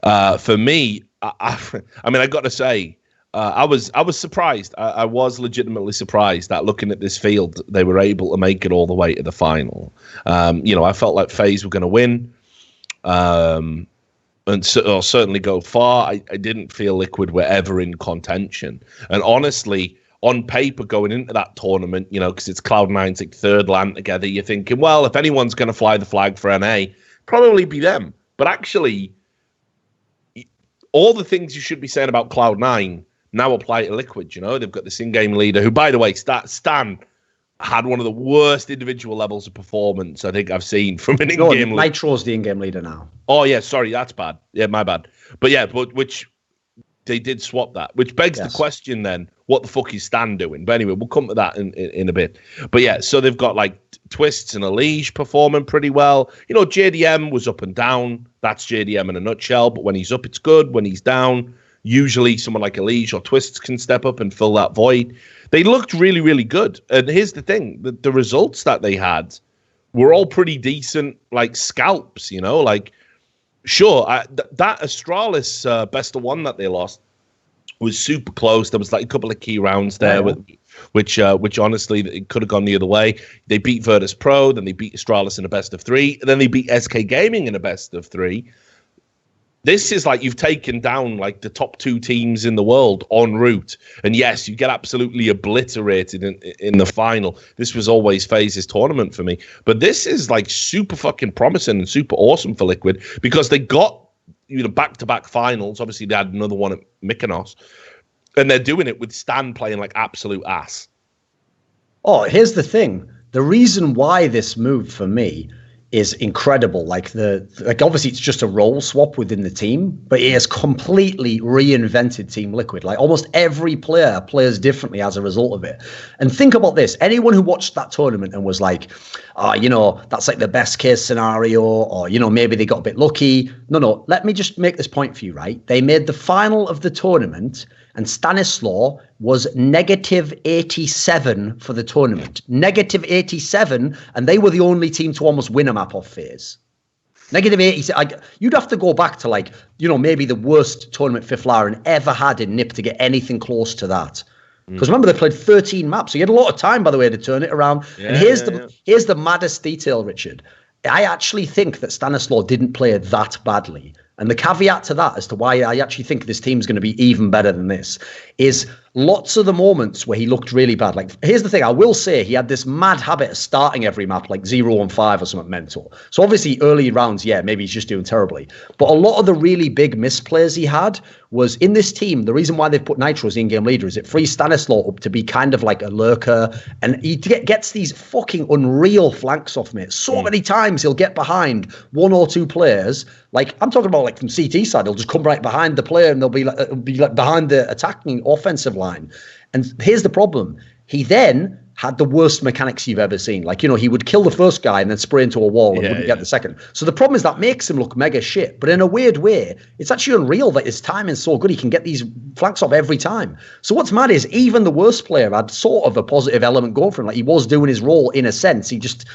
for me, I mean, I got to say, I was surprised. I was legitimately surprised that looking at this field, they were able to make it all the way to the final. I felt like FaZe were going to win, and certainly go far. I didn't feel Liquid were ever in contention. And honestly, on paper going into that tournament, because it's Cloud9's like third LAN together, you're thinking, well, if anyone's going to fly the flag for NA, probably be them. But actually, all the things you should be saying about Cloud9 now apply to Liquid. They've got this in-game leader who, by the way, Stan had one of the worst individual levels of performance I think I've seen from an in-game leader. Nitro's the in-game leader now. Oh, yeah, sorry, that's bad. Yeah, my bad. But which they did swap that, which begs the question then, what the fuck is Stan doing? But anyway, we'll come to that in a bit. But yeah, so they've got like Twists and Elige performing pretty well. JDM was up and down. That's JDM in a nutshell. But when he's up, it's good. When he's down, usually someone like Elige or Twists can step up and fill that void. They looked really, really good. And here's the thing. The results that they had were all pretty decent, like scalps, Sure, that Astralis best of one that they lost was super close. There was like a couple of key rounds there, which honestly it could have gone the other way. They beat Virtus Pro, then they beat Astralis in a best of 3, and then they beat SK Gaming in a best of 3. This is like you've taken down like the top 2 teams in the world en route. And yes, you get absolutely obliterated in the final. This was always FaZe's tournament for me. But this is like super fucking promising and super awesome for Liquid because they got back-to-back finals. Obviously, they had another one at Mykonos. And they're doing it with Stan playing like absolute ass. Oh, here's the thing. The reason why this moved for me is incredible. Obviously it's just a role swap within the team, but it has completely reinvented Team Liquid. Like almost every player plays differently as a result of it. And think about this. Anyone who watched that tournament and was like, that's like the best case scenario, or, maybe they got a bit lucky. No, let me just make this point for you, right? They made the final of the tournament and Stanislaw was -87 for the tournament. -87, and they were the only team to almost win a map off FaZe. -87. You'd have to go back to maybe the worst tournament Fiflaren ever had in NIP to get anything close to that. Because remember, they played 13 maps, so you had a lot of time, by the way, to turn it around. Yeah, and here's the maddest detail, Richard. I actually think that Stanislaw didn't play that badly. And the caveat to that as to why I actually think this team's going to be even better than this is lots of the moments where he looked really bad. Like, here's the thing. I will say he had this mad habit of starting every map like 0-5 or something mental. So obviously early rounds, maybe he's just doing terribly. But a lot of the really big misplays he had was in this team. The reason why they've put Nitro as the in-game leader is it frees Stanislaw up to be kind of like a lurker. And he gets these fucking unreal flanks off me. So many times he'll get behind 1 or 2 players. Like, I'm talking about like from CT side, he'll just come right behind the player and they'll be like behind the attacking offensive line. And here's the problem. He then had the worst mechanics you've ever seen. Like, he would kill the first guy and then spray into a wall and wouldn't get the second. So the problem is that makes him look mega shit. But in a weird way, it's actually unreal that his timing's so good. He can get these flanks off every time. So what's mad is even the worst player had sort of a positive element going for him. Like, he was doing his role in a sense. He just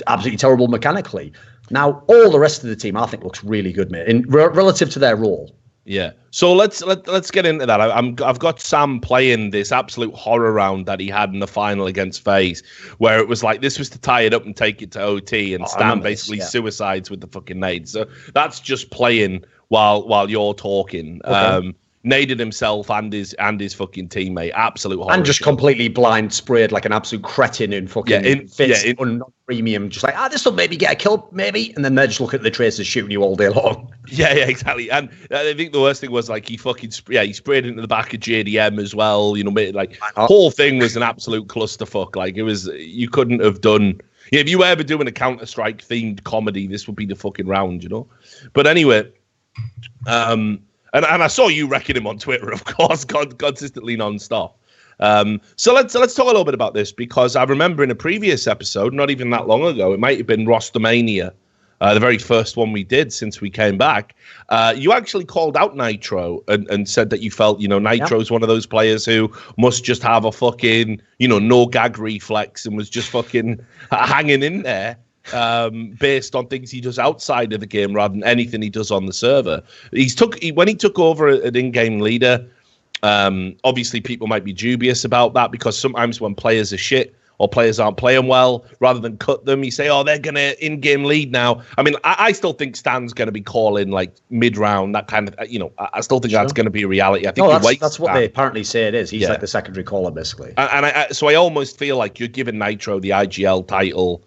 absolutely terrible mechanically. Now, all the rest of the team, I think, looks really good, mate, relative to their role. Yeah. So let's get into that. I've got Sam playing this absolute horror round that he had in the final against FaZe, where it was like this was to tie it up and take it to OT, and Stan basically suicides with the fucking nade. So that's just playing while you're talking. Okay. Naded himself and his fucking teammate. Absolute horror. And just completely blind sprayed like an absolute cretin in fucking premium. Just like, this will maybe get a kill, maybe. And then they're just looking at the tracers shooting you all day long. Yeah, exactly. And I think the worst thing was like he sprayed into the back of JDM as well. Whole thing was an absolute clusterfuck. Like it was, you couldn't have done. If you were ever doing a Counter-Strike themed comedy, this would be the fucking round, But anyway, And I saw you wrecking him on Twitter, of course, consistently nonstop. So let's talk a little bit about this because I remember in a previous episode, not even that long ago, it might have been Rostamania, the very first one we did since we came back, you actually called out Nitro and said that you felt, Nitro's one of those players who must just have a fucking, no gag reflex and was just fucking hanging in there based on things he does outside of the game rather than anything he does on the server. When he took over an in-game leader, obviously people might be dubious about that because sometimes when players are shit, or players aren't playing well, rather than cut them, you say, they're going to in-game lead now. I mean, I still think Stan's going to be calling like mid-round, that kind of, I still think that's going to be a reality. I think that's what they apparently say it is. He's like the secondary caller, basically. So I almost feel like you're giving Nitro the IGL title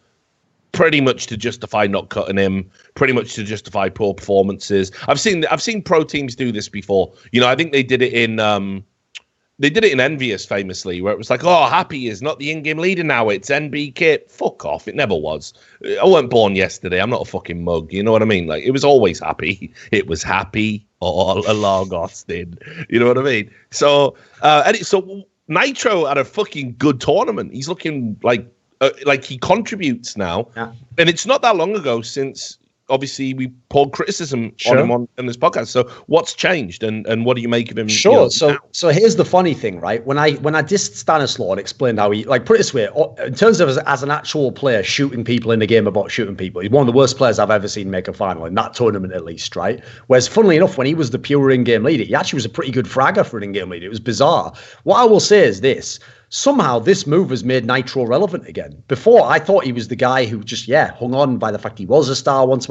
pretty much to justify not cutting him, pretty much to justify poor performances. I've seen pro teams do this before. I think they did it in... They did it in Envious famously, where it was like, Happy is not the in-game leader now. It's NBK. Fuck off. It never was. I wasn't born yesterday. I'm not a fucking mug. You know what I mean? Like, it was always Happy. It was Happy all along, Austin. You know what I mean? So, so Nitro had a fucking good tournament. He's looking like he contributes now. Yeah. And it's not that long ago since... Obviously, we poured criticism on him on this podcast. So, what's changed, and what do you make of him? Sure. So here's the funny thing, right? When I dissed Stanislaw and explained how he, put it this way, in terms of as an actual player shooting people in the game about shooting people, he's one of the worst players I've ever seen make a final in that tournament, at least, right? Whereas, funnily enough, when he was the pure in-game leader, he actually was a pretty good fragger for an in-game leader. It was bizarre. What I will say is this. Somehow this move has made Nitro relevant again. Before, I thought he was the guy who just, hung on by the fact he was a star once.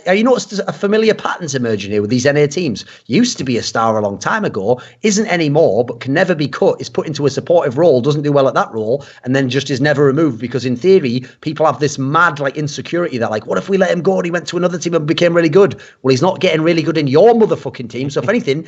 You noticed a familiar patterns emerging here with these NA teams. Used to be a star a long time ago, isn't anymore, but can never be cut, is put into a supportive role, doesn't do well at that role, and then just is never removed because in theory, people have this mad insecurity that what if we let him go and he went to another team and became really good? Well, he's not getting really good in your motherfucking team, so if anything...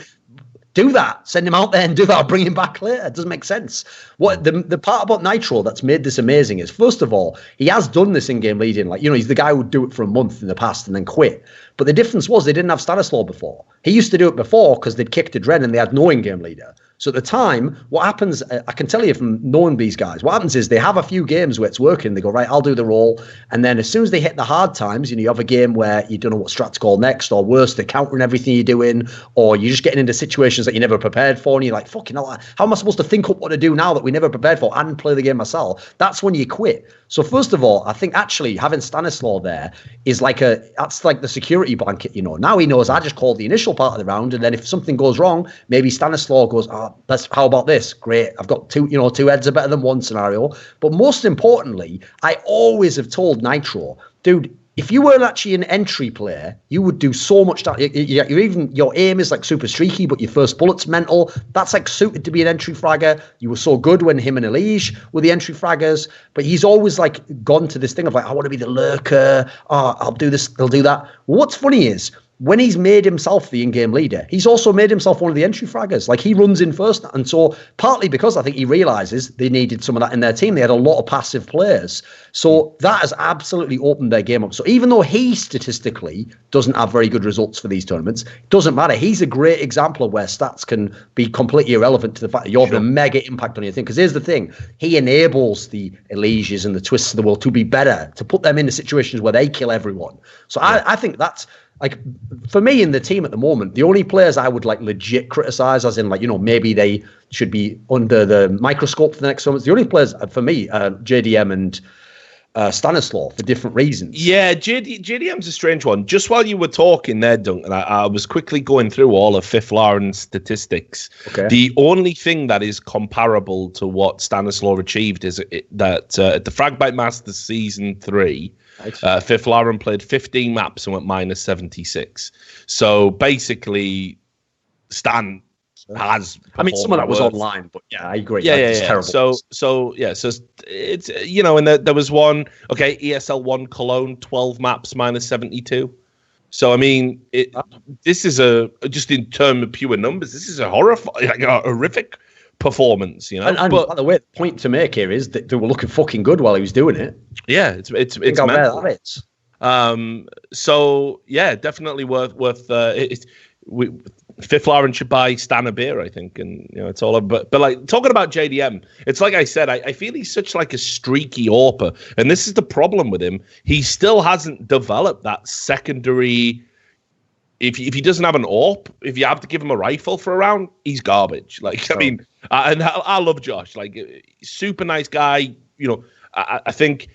do that. Send him out there and do that. Or bring him back later. It doesn't make sense. What the part about Nitro that's made this amazing is, first of all, he has done this in-game leading. He's the guy who would do it for a month in the past and then quit. But the difference was they didn't have Stanislaw before. He used to do it before because they'd kicked a Dren and they had no in-game leader. So at the time, what happens, I can tell you from knowing these guys, what happens is they have a few games where it's working. They go, right, I'll do the role. And then as soon as they hit the hard times, you have a game where you don't know what strat to call next, or worse, they're countering everything you're doing, or you're just getting into situations that you never prepared for. And you're like, fucking hell, how am I supposed to think up what to do now that we never prepared for and play the game myself? That's when you quit. So first of all, I think actually having Stanislaw there is that's like the security blanket, Now he knows I just called the initial part of the round, and then if something goes wrong, maybe Stanislaw goes, how about this? Great. I've got two heads are better than one scenario. But most importantly, I always have told Nitro, dude, if you weren't actually an entry player, you would do so much. Your aim is super streaky, but your first bullet's mental. That's suited to be an entry fragger. You were so good when him and Elige were the entry fraggers, but he's always gone to this thing of I want to be the lurker. I'll do this, I'll do that. What's funny is, when he's made himself the in-game leader, he's also made himself one of the entry fraggers. He runs in first. And so partly because I think he realizes they needed some of that in their team. They had a lot of passive players. So that has absolutely opened their game up. So even though he statistically doesn't have very good results for these tournaments, it doesn't matter. He's a great example of where stats can be completely irrelevant to the fact that you're having a mega impact on your thing. Because here's the thing. He enables the Eliges and the Twists of the world to be better, to put them into situations where they kill everyone. So I think that's... for me in the team at the moment, the only players I would legit criticize, as in maybe they should be under the microscope for the next tournaments. The only players for me are JDM and Stanislaw for different reasons. Yeah, JDM's a strange one. Just while you were talking there, Duncan, I was quickly going through all of Fifth Lauren's statistics. Okay. The only thing that is comparable to what Stanislaw achieved is that at the Fragbite Masters Season 3, Fifth Lauren played 15 maps and went minus 76. So basically, Stan has. I mean, some of that was online, but yeah, I agree. It's terrible. So it's and there was one. Okay, ESL 1 Cologne 12 maps minus 72. So I mean, this is just in terms of pure numbers, this is a horrific performance, And but, by the way, the point to make here is that they were looking fucking good while he was doing it. Yeah, it's mental. So yeah, definitely worth. Fifth Lauren should buy Stan a beer, I think, and it's all over. But like talking about JDM, it's like I said, I feel he's such like a streaky AWPer, and this is the problem with him. He still hasn't developed that secondary. If he doesn't have an AWP, if you have to give him a rifle for a round, he's garbage. Like I mean, and I love Josh, like super nice guy. I think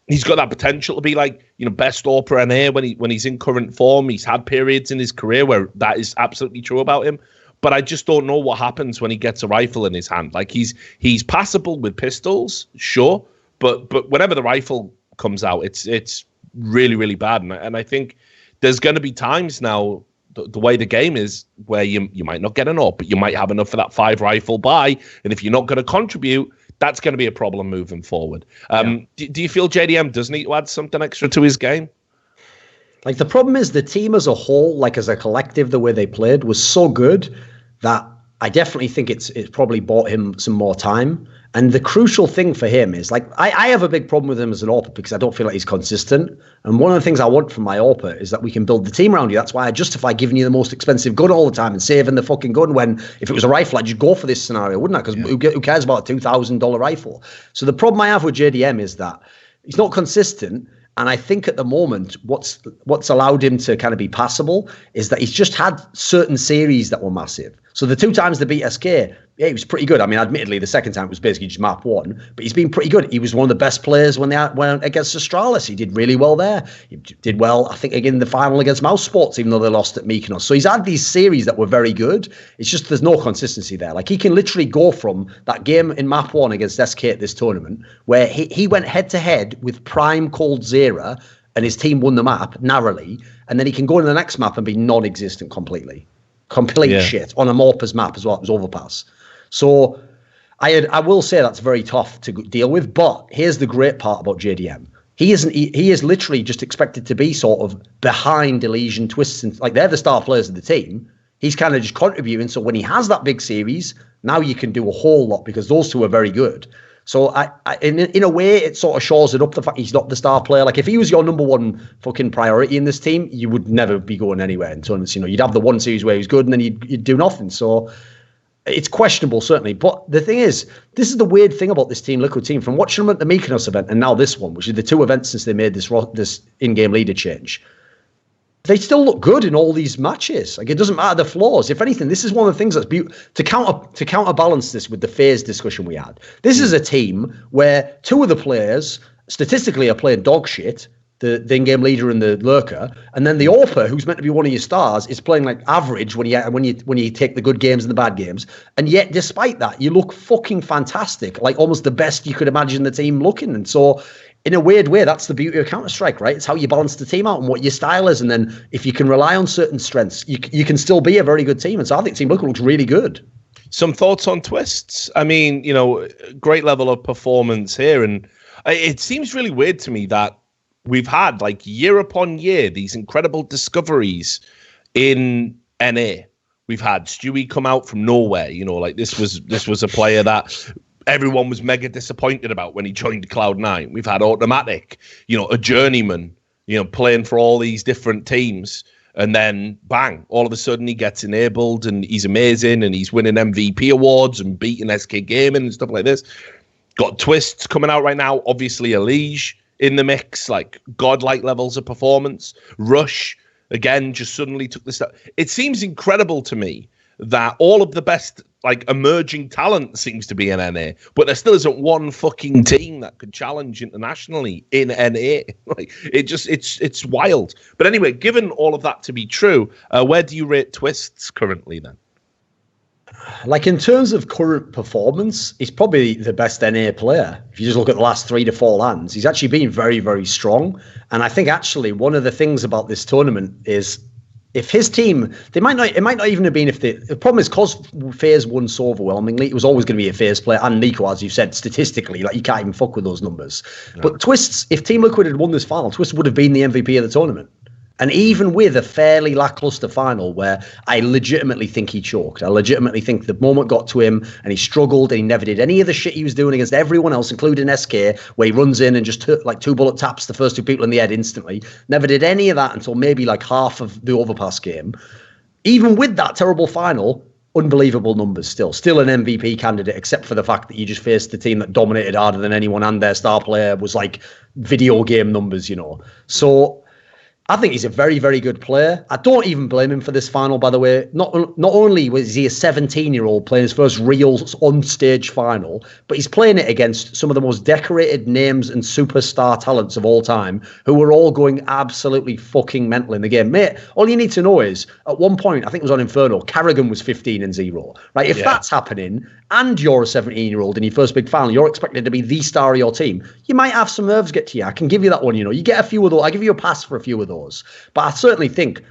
he's got that potential to be like, best AWPer NA when he's in current form. He's had periods in his career where that is absolutely true about him. But I just don't know what happens when he gets a rifle in his hand. Like he's passable with pistols, sure, but whenever the rifle comes out, it's really, really bad. And I think there's going to be times now, the way the game is, where you might not get an AWP, but you might have enough for that 5 rifle buy. And if you're not going to contribute, that's going to be a problem moving forward. Do you feel JDM does need to add something extra to his game? Like the problem is the team as a whole, like as a collective, the way they played was so good that I definitely think it's probably bought him some more time. And the crucial thing for him is, like, I have a big problem with him as an AWPer because I don't feel like he's consistent. And one of the things I want from my AWPer is that we can build the team around you. That's why I justify giving you the most expensive gun all the time and saving the fucking gun when, if it was a rifle, I'd just go for this scenario, wouldn't I? Because who cares about a $2,000 rifle? So the problem I have with JDM is that he's not consistent. And I think at the moment, what's allowed him to kind of be passable is that he's just had certain series that were massive. So the 2 times they beat SK, yeah, he was pretty good. I mean, admittedly, the second time it was basically just map 1, but he's been pretty good. He was one of the best players when they went against Astralis. He did really well there. He did well, I think, again, in the final against Mouse Sports, even though they lost at Mykonos. So he's had these series that were very good. It's just there's no consistency there. Like, he can literally go from that game in map 1 against SK at this tournament, where he went head-to-head with Prime Coldzera, and his team won the map narrowly, and then he can go into the next map and be non-existent completely. Complete shit on a Morpers map as well. It was Overpass. So I will say that's very tough to deal with. But here's the great part about JDM. He is literally just expected to be sort of behind Elysian, Twists, and like they're the star players of the team. He's kind of just contributing. So when he has that big series, now you can do a whole lot because those two are very good. So in a way, it sort of shores it up the fact he's not the star player. Like if he was your number one fucking priority in this team, you would never be going anywhere in tournaments. You'd have the one series where he was good and then you'd do nothing. So it's questionable, certainly. But the thing is, this is the weird thing about this Team Liquid team. From watching them at the Mykonos event and now this one, which is the 2 events since they made this in-game leader change, they still look good in all these matches. Like it doesn't matter the flaws. If anything, this is one of the things that's to counterbalance this with the phase discussion we had. This is a team where 2 of the players statistically are playing dog shit, the in-game leader and the lurker, and then the AWPer, who's meant to be one of your stars, is playing like average when you take the good games and the bad games. And yet, despite that, you look fucking fantastic, like almost the best you could imagine the team looking. And so, in a weird way, that's the beauty of Counter-Strike, right? It's how you balance the team out and what your style is. And then if you can rely on certain strengths, you can still be a very good team. And so I think Team Liquid looks really good. Some thoughts on Twists? I mean, great level of performance here. And it seems really weird to me that we've had, like, year upon year, these incredible discoveries in NA. We've had Stewie come out from nowhere. Like this was a player that everyone was mega disappointed about when he joined Cloud9. We've had Automatic, a journeyman, playing for all these different teams. And then, bang, all of a sudden he gets enabled and he's amazing and he's winning MVP awards and beating SK Gaming and stuff like this. Got Twists coming out right now. Obviously, Elige in the mix, like godlike levels of performance. Rush, again, just suddenly took the step. It seems incredible to me that all of the best like emerging talent seems to be in NA, but there still isn't one fucking team that could challenge internationally in NA. Like it's wild. But anyway, given all of that to be true, where do you rate Twists currently then? Like in terms of current performance, he's probably the best NA player. If you just look at the last 3 to 4 lands, he's actually been very, very strong. And I think actually one of the things about this tournament is if his team, it might not even have been the problem is because FaZe won so overwhelmingly, it was always going to be a FaZe player. And Nico, as you said, statistically, like you can't even fuck with those numbers. No. But Twists, if Team Liquid had won this final, Twists would have been the MVP of the tournament. And even with a fairly lackluster final where I legitimately think he choked, I legitimately think the moment got to him and he struggled and he never did any of the shit he was doing against everyone else, including SK, where he runs in and just like 2 bullet taps the first 2 people in the head instantly. Never did any of that until maybe like half of the Overpass game. even with that terrible final, unbelievable numbers still an MVP candidate, except for the fact that you just faced the team that dominated harder than anyone, and their star player was like video game numbers, So I think he's a very, very good player. I don't even blame him for this final, by the way. Not only was he a 17-year-old playing his first real on-stage final, but he's playing it against some of the most decorated names and superstar talents of all time, who were all going absolutely fucking mental in the game. Mate, all you need to know is, at one point, I think it was on Inferno, Carrigan was 15-0. Right? If that's happening, and you're a 17-year-old in your first big final, you're expected to be the star of your team, you might have some nerves get to you. I can give you that one, You get a few of those. I give you a pass for a few of those. But I certainly think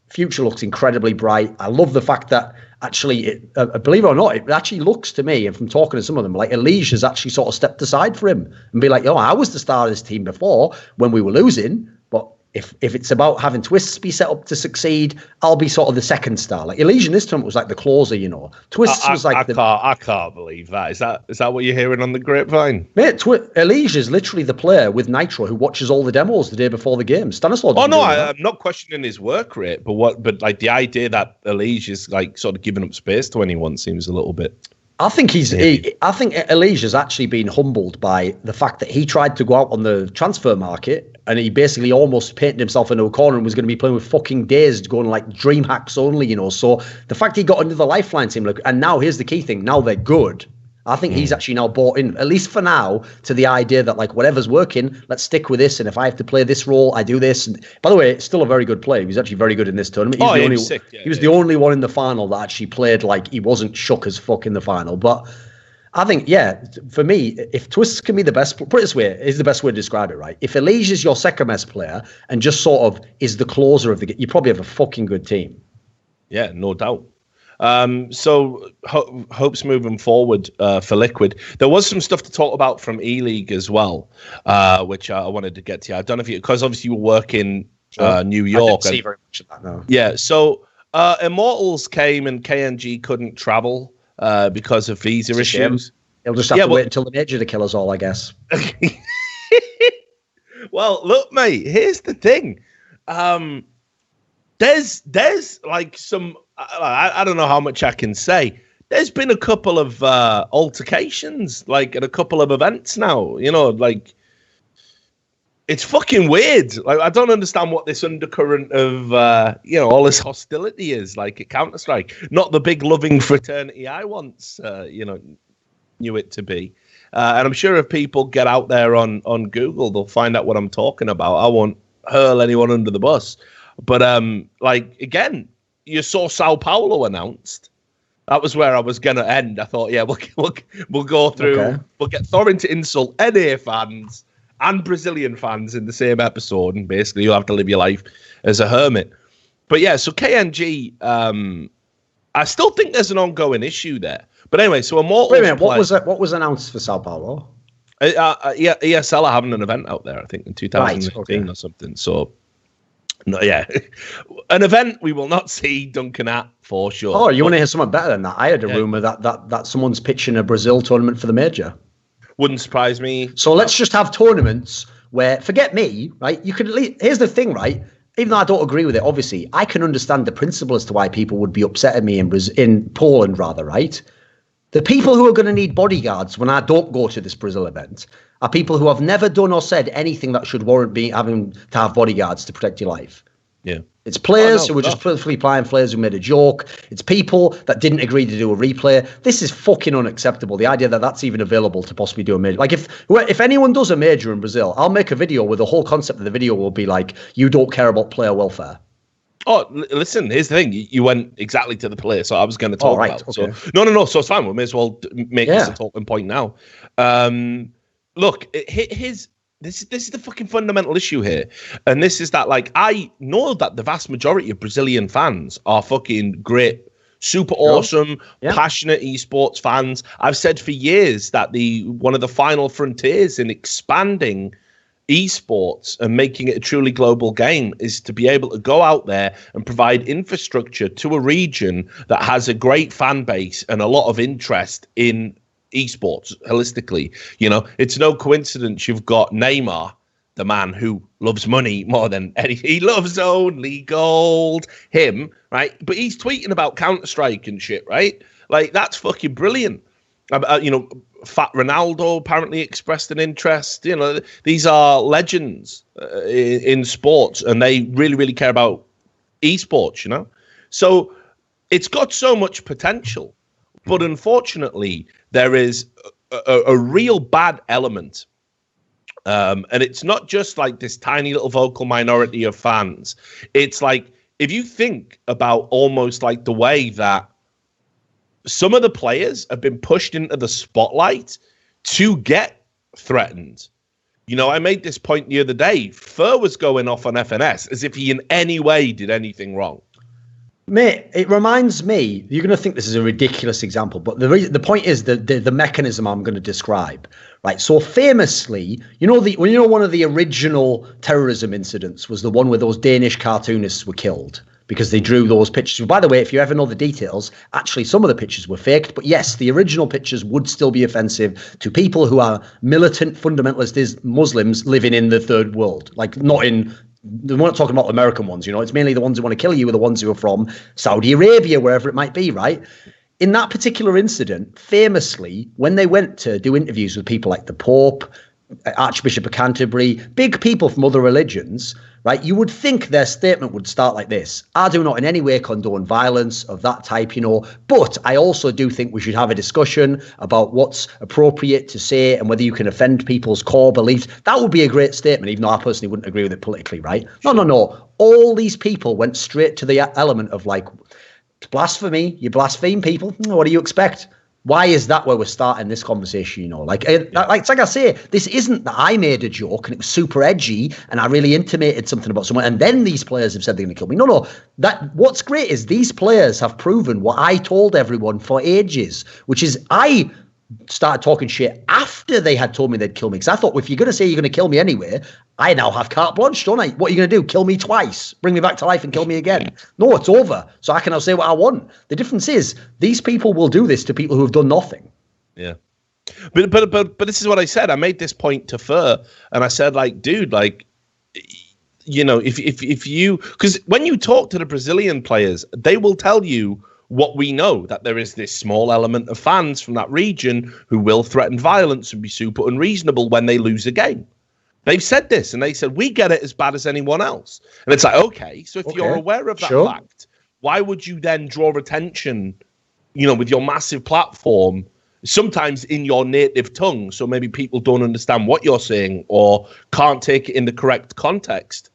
future looks incredibly bright. I love the fact that actually, believe it or not, it actually looks to me, and from talking to some of them, like Elige has actually sort of stepped aside for him and be like, I was the star of this team before when we were losing, but if it's about having Twists be set up to succeed, I'll be sort of the second star. Like Elige in this tournament was like the closer, Twists was like I can't believe that. Is that what you're hearing on the grapevine? Mate, Elige is literally the player with Nitro who watches all the demos the day before the game. Stanislav. Oh no, I'm not questioning his work rate, but like the idea that Elige is like sort of giving up space to anyone seems a little bit. I think I think Elige has actually been humbled by the fact that he tried to go out on the transfer market and he basically almost painted himself into a corner and was going to be playing with fucking Dazed, going like dream hacks only, So the fact he got into the Lifeline team, and now here's the key thing: now they're good. I think he's actually now bought in, at least for now, to the idea that like whatever's working, let's stick with this. And if I have to play this role, I do this. And by the way, it's still a very good player. He was actually very good in this tournament. He was the only one in the final that actually played like he wasn't shook as fuck in the final. But I think, for me, if Twists can be the best, put it this way, is the best way to describe it, right? If Elige is your second best player and just sort of is the closer of the game, you probably have a fucking good team. Yeah, no doubt. So hopes moving forward for Liquid. There was some stuff to talk about from E-League as well, which I wanted to get to. I don't know if because obviously you work in New York. I didn't see very much of that, no. Yeah, so Immortals came and KNG couldn't travel because of visa issues. He'll just have to wait until the major to kill us all, I guess. Well, look, mate, here's the thing. There's like some... I don't know how much I can say. There's been a couple of altercations, like at a couple of events now. Like it's fucking weird. Like I don't understand what this undercurrent of all this hostility is. Like at Counter-Strike, not the big loving fraternity I once knew it to be. And I'm sure if people get out there on Google, they'll find out what I'm talking about. I won't hurl anyone under the bus, but like again. You saw Sao Paulo announced. That was where I was going to end. I thought, we'll go through. Okay. We'll get Thorin to insult NA fans and Brazilian fans in the same episode, and basically you'll have to live your life as a hermit. But yeah, so KNG, I still think there's an ongoing issue there. But anyway, so Immortals. Wait a minute, what was announced for Sao Paulo? ESL are having an event out there, I think, in 2015 or something. So. No, yeah, an event we will not see Duncan at for sure. Oh, you want to hear something better than that? I heard a rumor that someone's pitching a Brazil tournament for the major. Wouldn't surprise me. So let's just have tournaments where, forget me, right? You could at least, here's the thing, right? Even though I don't agree with it, obviously, I can understand the principle as to why people would be upset at me in Poland, rather, right? The people who are going to need bodyguards when I don't go to this Brazil event are people who have never done or said anything that should warrant having to have bodyguards to protect your life. Yeah. It's players who were just perfectly playing, players who made a joke. It's people that didn't agree to do a replay. This is fucking unacceptable. The idea that that's even available to possibly do a major. Like if anyone does a major in Brazil, I'll make a video where the whole concept of the video will be like, you don't care about player welfare. Oh, listen, here's the thing. You went exactly to the player, so I was going to talk about. Okay. So, no. So it's fine. We may as well make this a talking point now. Look, this is the fucking fundamental issue here. And this is that, like, I know that the vast majority of Brazilian fans are fucking great, super awesome, passionate esports fans. I've said for years that one of the final frontiers in expanding esports and making it a truly global game is to be able to go out there and provide infrastructure to a region that has a great fan base and a lot of interest in esports holistically. It's no coincidence you've got Neymar the man who loves money more than anything. He loves only gold. Him, right? But he's tweeting about Counter-Strike and shit, right? Like, that's fucking brilliant. Fat Ronaldo apparently expressed an interest. These are legends in sports, and they really, really care about esports, So it's got so much potential, but unfortunately, there is a real bad element. And it's not just like this tiny little vocal minority of fans. It's like, if you think about almost like the way that some of the players have been pushed into the spotlight to get threatened. I made this point the other day. Fur was going off on FNS as if he in any way did anything wrong. Mate, it reminds me, you're going to think this is a ridiculous example, but the point is the mechanism I'm going to describe, right? So famously, one of the original terrorism incidents was the one where those Danish cartoonists were killed because they drew those pictures. By the way, if you ever know the details, actually some of the pictures were faked, but yes, the original pictures would still be offensive to people who are militant fundamentalist Muslims living in the third world, like not in... We're not talking about American ones, it's mainly the ones who want to kill you are the ones who are from Saudi Arabia, wherever it might be, right? In that particular incident, famously, when they went to do interviews with people like the Pope, Archbishop of Canterbury, big people from other religions, right, you would think their statement would start like this: I do not in any way condone violence of that type, but I also do think we should have a discussion about what's appropriate to say and whether you can offend people's core beliefs. That would be a great statement, even though I personally wouldn't agree with it politically, right? Sure. No. All these people went straight to the element of like, blasphemy, you blaspheme people. What do you expect? Why is that where we're starting this conversation? Like I say, this isn't that I made a joke and it was super edgy and I really intimated something about someone and then these players have said they're going to kill me. No. What's great is these players have proven what I told everyone for ages, which is I started talking shit after they had told me they'd kill me. Because I thought, well, if you're going to say you're going to kill me anyway, I now have carte blanche, don't I? What are you going to do? Kill me twice? Bring me back to life and kill me again? No, it's over. So I can now say what I want. The difference is these people will do this to people who have done nothing. Yeah. But this is what I said. I made this point to Fur and I said, like, dude, like, if you, because when you talk to the Brazilian players, they will tell you what we know, that there is this small element of fans from that region who will threaten violence and be super unreasonable when they lose a game. They've said this, and they said, we get it as bad as anyone else. And it's like, okay, so if you're aware of that fact, why would you then draw attention, with your massive platform, sometimes in your native tongue, so maybe people don't understand what you're saying or can't take it in the correct context?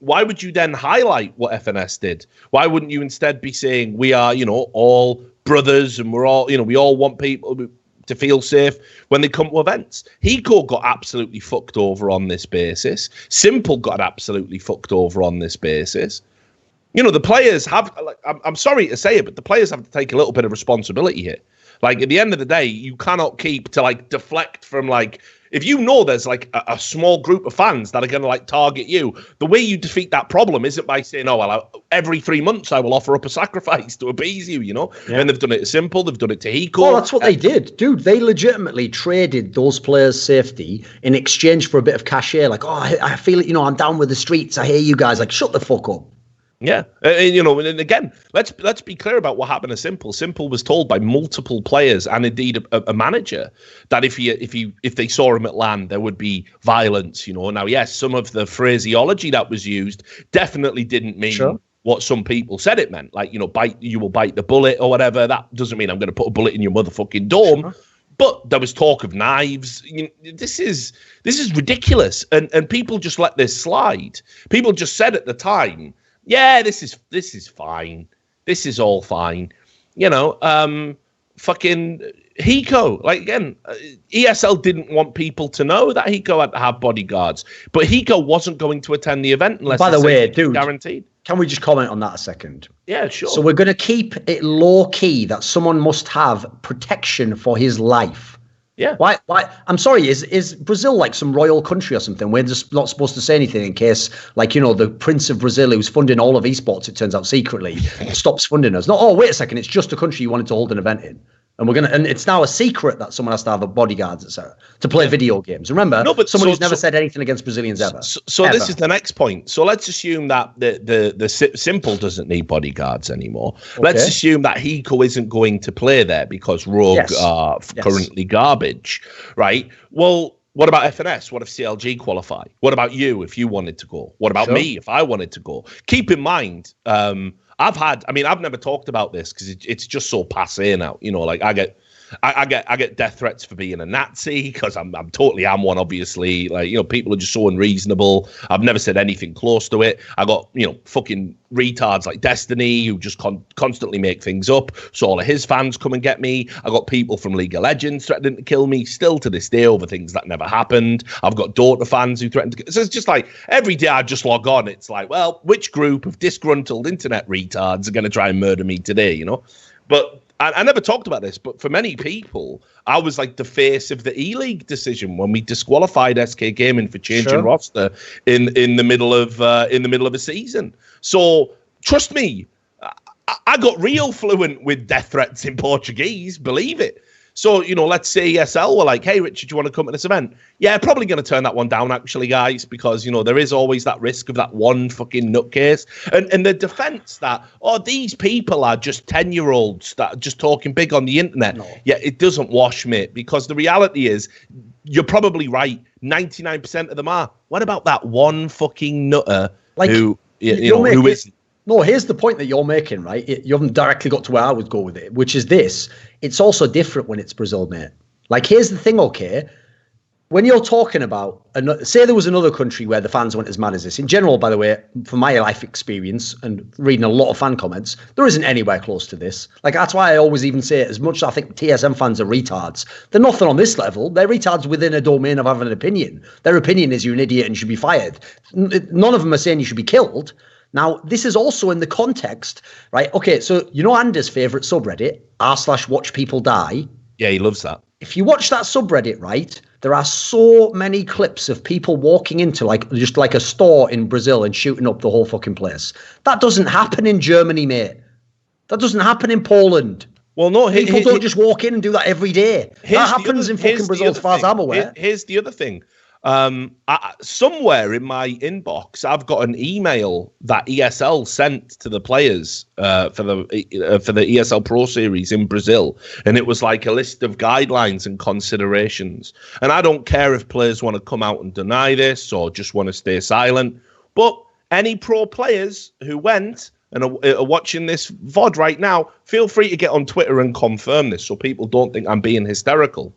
Why would you then highlight what FNS did? Why wouldn't you instead be saying we are, all brothers and we're all, we all want people to feel safe when they come to events? Hiko got absolutely fucked over on this basis. Simple got absolutely fucked over on this basis. The players have, like, I'm sorry to say it, but the players have to take a little bit of responsibility here. Like, at the end of the day, you cannot keep to, like, deflect from, like, if you know there's, like, a small group of fans that are going to, like, target you, the way you defeat that problem isn't by saying, oh, well, every 3 months I will offer up a sacrifice to appease you, Yeah. And they've done it to Simple, they've done it to Hiko. Well, that's what they did. Dude, they legitimately traded those players' safety in exchange for a bit of cachet. Like, oh, I feel it, I'm down with the streets. I hear you guys. Like, shut the fuck up. Yeah, and again, let's be clear about what happened to Simple. Simple was told by multiple players and indeed a manager that if they saw him at LAN, there would be violence. Now, yes, some of the phraseology that was used definitely didn't mean what some people said it meant. Like, you will bite the bullet or whatever. That doesn't mean I'm going to put a bullet in your motherfucking dome. Sure. But there was talk of knives. This is ridiculous, and people just let this slide. People just said at the time, yeah, this is fine. This is all fine. Fucking Hiko. Like, again, ESL didn't want people to know that Hiko had to have bodyguards. But Hiko wasn't going to attend the event unless, by the way, dude, guaranteed. Can we just comment on that a second? Yeah, sure. So we're going to keep it low key that someone must have protection for his life. Yeah. Why? I'm sorry. Is Brazil like some royal country or something? We're just not supposed to say anything in case, like, the Prince of Brazil, who's funding all of esports, it turns out secretly, stops funding us. No, oh, wait a second. It's just a country you wanted to hold an event in. And and it's now a secret that someone has to have a bodyguards, etc., to play video games. Remember, someone who's never said anything against Brazilians ever. So this is the next point. So let's assume that the Simple doesn't need bodyguards anymore. Okay. Let's assume that Hiko isn't going to play there because Rogue are currently garbage, right? Well, what about FNS? What if CLG qualify? What about you if you wanted to go? What about me if I wanted to go? Keep in mind, I've never talked about this because it's just so passé now. You know, like I get death threats for being a Nazi because I'm totally am one, obviously. Like, you know, people are just so unreasonable. I've never said anything close to it. I got, you know, fucking retards like Destiny who just constantly make things up. So all of his fans come and get me. I got people from League of Legends threatening to kill me still to this day over things that never happened. I've got Dota fans who threaten to. So it's just like every day I just log on. It's like, well, which group of disgruntled internet retards are going to try and murder me today? You know, but. I never talked about this, but for many people, I was like the face of the E-League decision when we disqualified SK Gaming for changing roster in the middle of a season. So trust me, I got real fluent with death threats in Portuguese. Believe it. So, you know, let's say ESL were like, hey, Richard, do you want to come to this event? Yeah, probably going to turn that one down, actually, guys, because, you know, there is always that risk of that one fucking nutcase. And the defense that, these people are just 10-year-olds that are just talking big on the internet. No. Yeah, it doesn't wash, mate, because the reality is you're probably right. 99% of them are. What about that one fucking nutter who isn't? No, here's the point that you're making, right? You haven't directly got to where I would go with it, which is this. It's also different when it's Brazil, mate. Like, here's the thing, okay? When you're talking about, say there was another country where the fans weren't as mad as this. In general, by the way, from my life experience and reading a lot of fan comments, there isn't anywhere close to this. Like, that's why I always even say, as much as I think TSM fans are retards, they're nothing on this level. They're retards within a domain of having an opinion. Their opinion is you're an idiot and you should be fired. None of them are saying you should be killed. Now, this is also in the context, right? Okay, so you know Anders' favourite subreddit, r/watch people die. Yeah, he loves that. If you watch that subreddit, right, there are so many clips of people walking into just like a store in Brazil and shooting up the whole fucking place. That doesn't happen in Germany, mate. That doesn't happen in Poland. Well, no, people don't just walk in and do that every day. That happens in fucking Brazil, as far as I'm aware. Here's the other thing. Somewhere in my inbox, I've got an email that ESL sent to the players for the ESL Pro Series in Brazil, and it was like a list of guidelines and considerations. And I don't care if players want to come out and deny this or just want to stay silent, but any pro players who went and are watching this VOD right now, feel free to get on Twitter and confirm this so people don't think I'm being hysterical.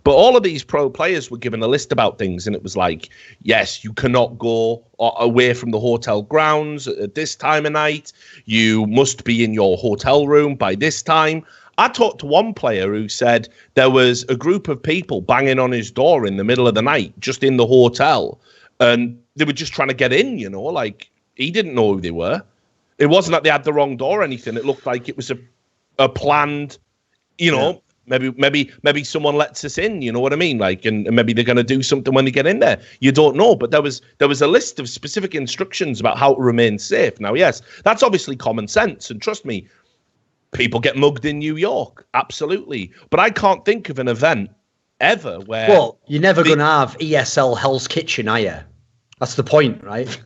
But all of these pro players were given a list about things, and it was like, yes, you cannot go away from the hotel grounds at this time of night. You must be in your hotel room by this time. I talked to one player who said there was a group of people banging on his door in the middle of the night, just in the hotel, and they were just trying to get in, you know, like he didn't know who they were. It wasn't that they had the wrong door or anything. It looked like it was a planned, you know, Maybe someone lets us in, you know what I mean? Like, and maybe they're going to do something when they get in there. You don't know, but there was a list of specific instructions about how to remain safe. Now, yes, that's obviously common sense, and trust me, people get mugged in New York, absolutely. But I can't think of an event ever where. Well, you're never going to have ESL Hell's Kitchen, are you? That's the point, right?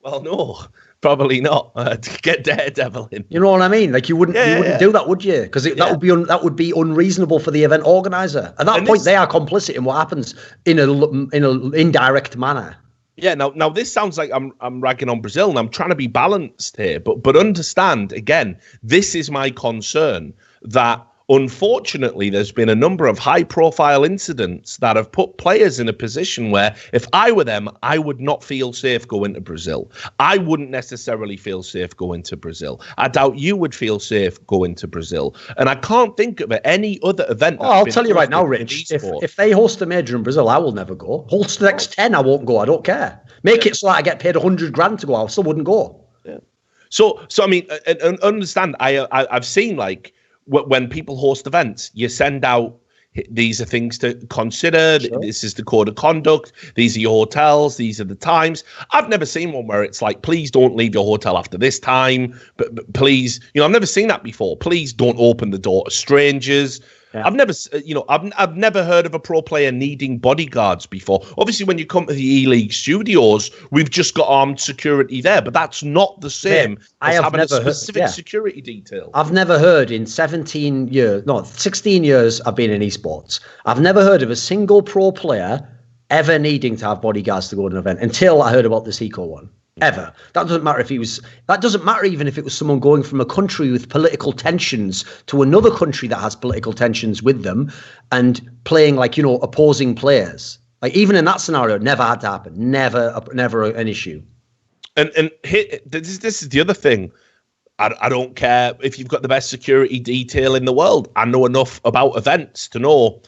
Well, no. Probably not. To get Daredevil in. You know what I mean? Like you wouldn't do that, would you? Because that would be unreasonable for the event organizer. At that point, they are complicit in what happens in an indirect manner. Yeah. Now this sounds like I'm ragging on Brazil, and I'm trying to be balanced here. But understand again, this is my concern that. Unfortunately, there's been a number of high-profile incidents that have put players in a position where if I were them, I would not feel safe going to Brazil. I wouldn't necessarily feel safe going to Brazil. I doubt you would feel safe going to Brazil. And I can't think of any other event. I'll tell you right now, Rich, if they host a major in Brazil, I will never go. Host the next 10, I won't go. I don't care. Make it so that I get paid $100,000 to go. I still wouldn't go. Yeah. So I mean, and understand, I've seen like, when people host events, you send out these are things to consider. Sure. This is the code of conduct. These are your hotels. These are the times. I've never seen one where it's like, please don't leave your hotel after this time. But please, I've never seen that before. Please don't open the door to strangers. Yeah. I've never heard of a pro player needing bodyguards before. Obviously, when you come to the E-League studios, we've just got armed security there, but that's not the same as having a specific security detail. I've never heard in 16 years I've been in esports. I've never heard of a single pro player ever needing to have bodyguards to go to an event until I heard about this Eco one. Ever. That doesn't matter even if it was someone going from a country with political tensions to another country that has political tensions with them and playing opposing players. Like even in that scenario, it never had to happen. Never an issue. And this is the other thing. I don't care if you've got the best security detail in the world. I know enough about events to know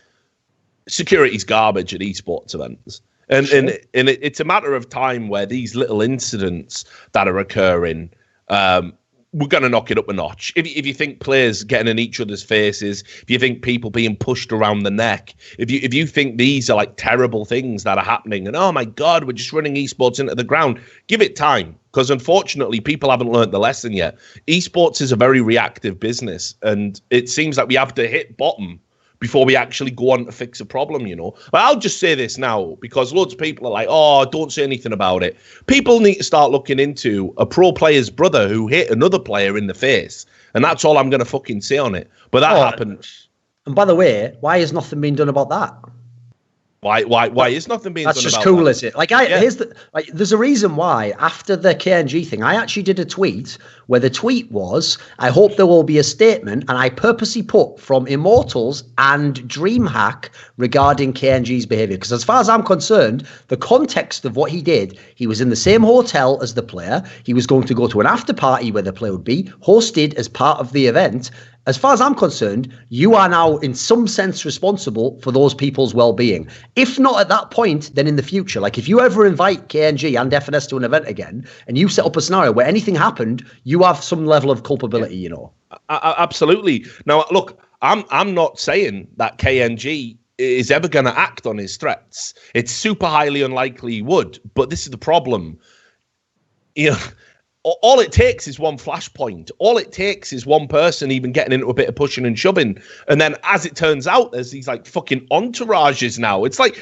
security's garbage at esports events. And it's a matter of time where these little incidents that are occurring, we're going to knock it up a notch. If you think players getting in each other's faces, if you think people being pushed around the neck, if you think these are like terrible things that are happening, and oh my God, we're just running esports into the ground, give it time. Because unfortunately, people haven't learned the lesson yet. Esports is a very reactive business, and it seems like we have to hit bottom before we actually go on to fix a problem, But I'll just say this now, because loads of people are like, oh, don't say anything about it. People need to start looking into a pro player's brother who hit another player in the face. And that's all I'm going to fucking say on it. But that happened. And by the way, why has nothing been done about that? Why is nothing being done about that? That's just cool, is it? There's a reason why after the KNG thing, I actually did a tweet where the tweet was, I hope there will be a statement, and I purposely put from Immortals and DreamHack regarding KNG's behavior. Because as far as I'm concerned, the context of what he did, he was in the same hotel as the player. He was going to go to an after party where the player would be, hosted as part of the event. As far as I'm concerned, you are now in some sense responsible for those people's well-being. If not at that point, then in the future. Like if you ever invite KNG and FNS to an event again, and you set up a scenario where anything happened, you have some level of culpability, Absolutely. Now, look, I'm not saying that KNG is ever going to act on his threats. It's super highly unlikely he would, but this is the problem. All it takes is one flashpoint. All it takes is one person even getting into a bit of pushing and shoving. And then as it turns out, there's these like fucking entourages now. It's like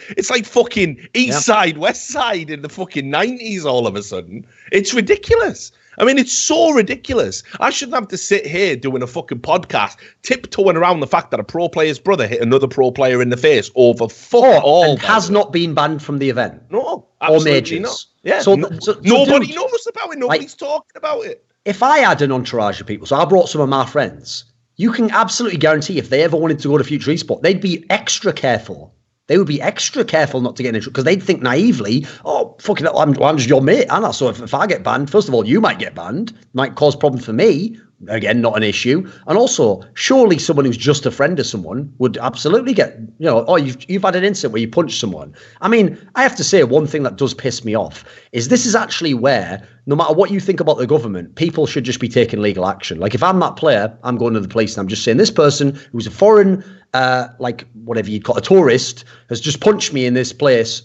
fucking East Side, West Side in the fucking 90s all of a sudden. It's ridiculous. I mean, it's so ridiculous. I shouldn't have to sit here doing a fucking podcast, tiptoeing around the fact that a pro player's brother hit another pro player in the face over all. And has not been banned from the event. No, absolutely not. Yeah, so nobody knows about it. Nobody's talking about it. If I had an entourage of people, so I brought some of my friends, you can absolutely guarantee if they ever wanted to go to Future Esport, they'd be extra careful. They would be extra careful not to get in trouble because they'd think naively, oh, fucking hell, I'm just your mate, Anna. So if I get banned, first of all, you might get banned, might cause problems for me. Again, not an issue. And also, surely someone who's just a friend of someone would absolutely get, oh, you've had an incident where you punched someone. I mean, I have to say one thing that does piss me off is this is actually where, no matter what you think about the government, people should just be taking legal action. Like if I'm that player, I'm going to the police and I'm just saying this person who's a foreign, whatever you'd call a tourist, has just punched me in this place.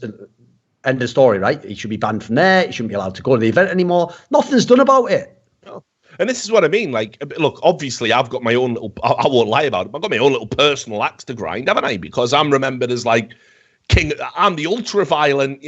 End of story, right? He should be banned from there. He shouldn't be allowed to go to the event anymore. Nothing's done about it. And this is what I mean. Like, look, obviously, I've got my own little, I won't lie about it, I've got my own little personal axe to grind, haven't I? Because I'm remembered as like king, I'm the ultra violent,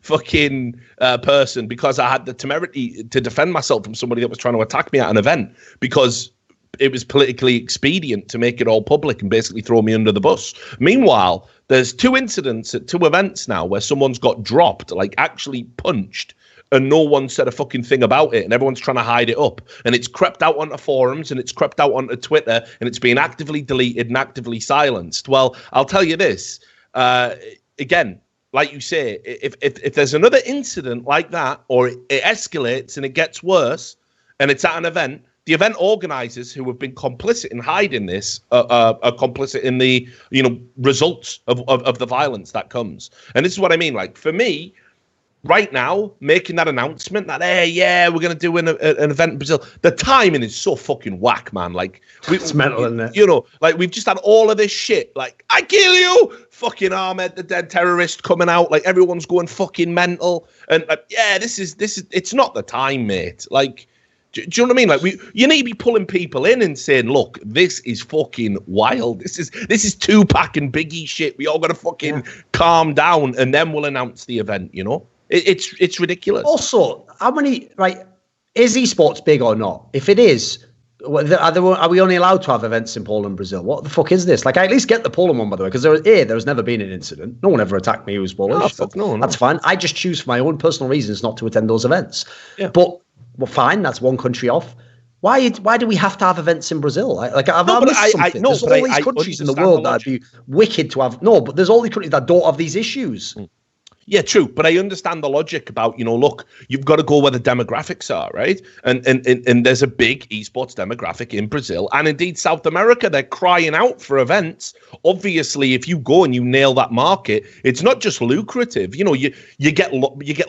fucking person because I had the temerity to defend myself from somebody that was trying to attack me at an event because it was politically expedient to make it all public and basically throw me under the bus. Meanwhile, there's 2 incidents at 2 events now where someone's got dropped, like actually punched, and no one said a fucking thing about it, and everyone's trying to hide it up. And it's crept out onto forums, and it's crept out onto Twitter, and it's been actively deleted and actively silenced. Well, I'll tell you this, again, like you say, if there's another incident like that, or it escalates and it gets worse, and it's at an event, the event organizers who have been complicit in hiding this are complicit in the results of the violence that comes. And this is what I mean. Like, for me, right now, making that announcement that, hey, yeah, we're going to do an event in Brazil, the timing is so fucking whack, man. Like, it's mental, isn't it? You know, like, we've just had all of this shit. Like, I kill you! Fucking Ahmed, the dead terrorist, coming out. Like, everyone's going fucking mental. And, yeah, this is, it's not the time, mate. Like, do you know what I mean? Like, you need to be pulling people in and saying, look, this is fucking wild. This is Tupac and Biggie shit. We all got to fucking calm down, and then we'll announce the event, you know? It's ridiculous. Also, how many, right, is esports big or not? If it is, are we only allowed to have events in Poland and Brazil? What the fuck is this? Like, I at least get the Poland one, by the way, because there's never been an incident. No one ever attacked me who's Polish. No. That's fine. I just choose for my own personal reasons not to attend those events. Yeah. But, well, fine, that's one country off. Why do we have to have events in Brazil? Like, I've missed something. There's all these countries in the world that would be wicked to have. No, but there's all these countries that don't have these issues. Yeah, true. But I understand the logic about, you know, look, you've got to go where the demographics are, right? And there's a big esports demographic in Brazil and indeed South America. They're crying out for events. Obviously, if you go and you nail that market, it's not just lucrative. You know, you get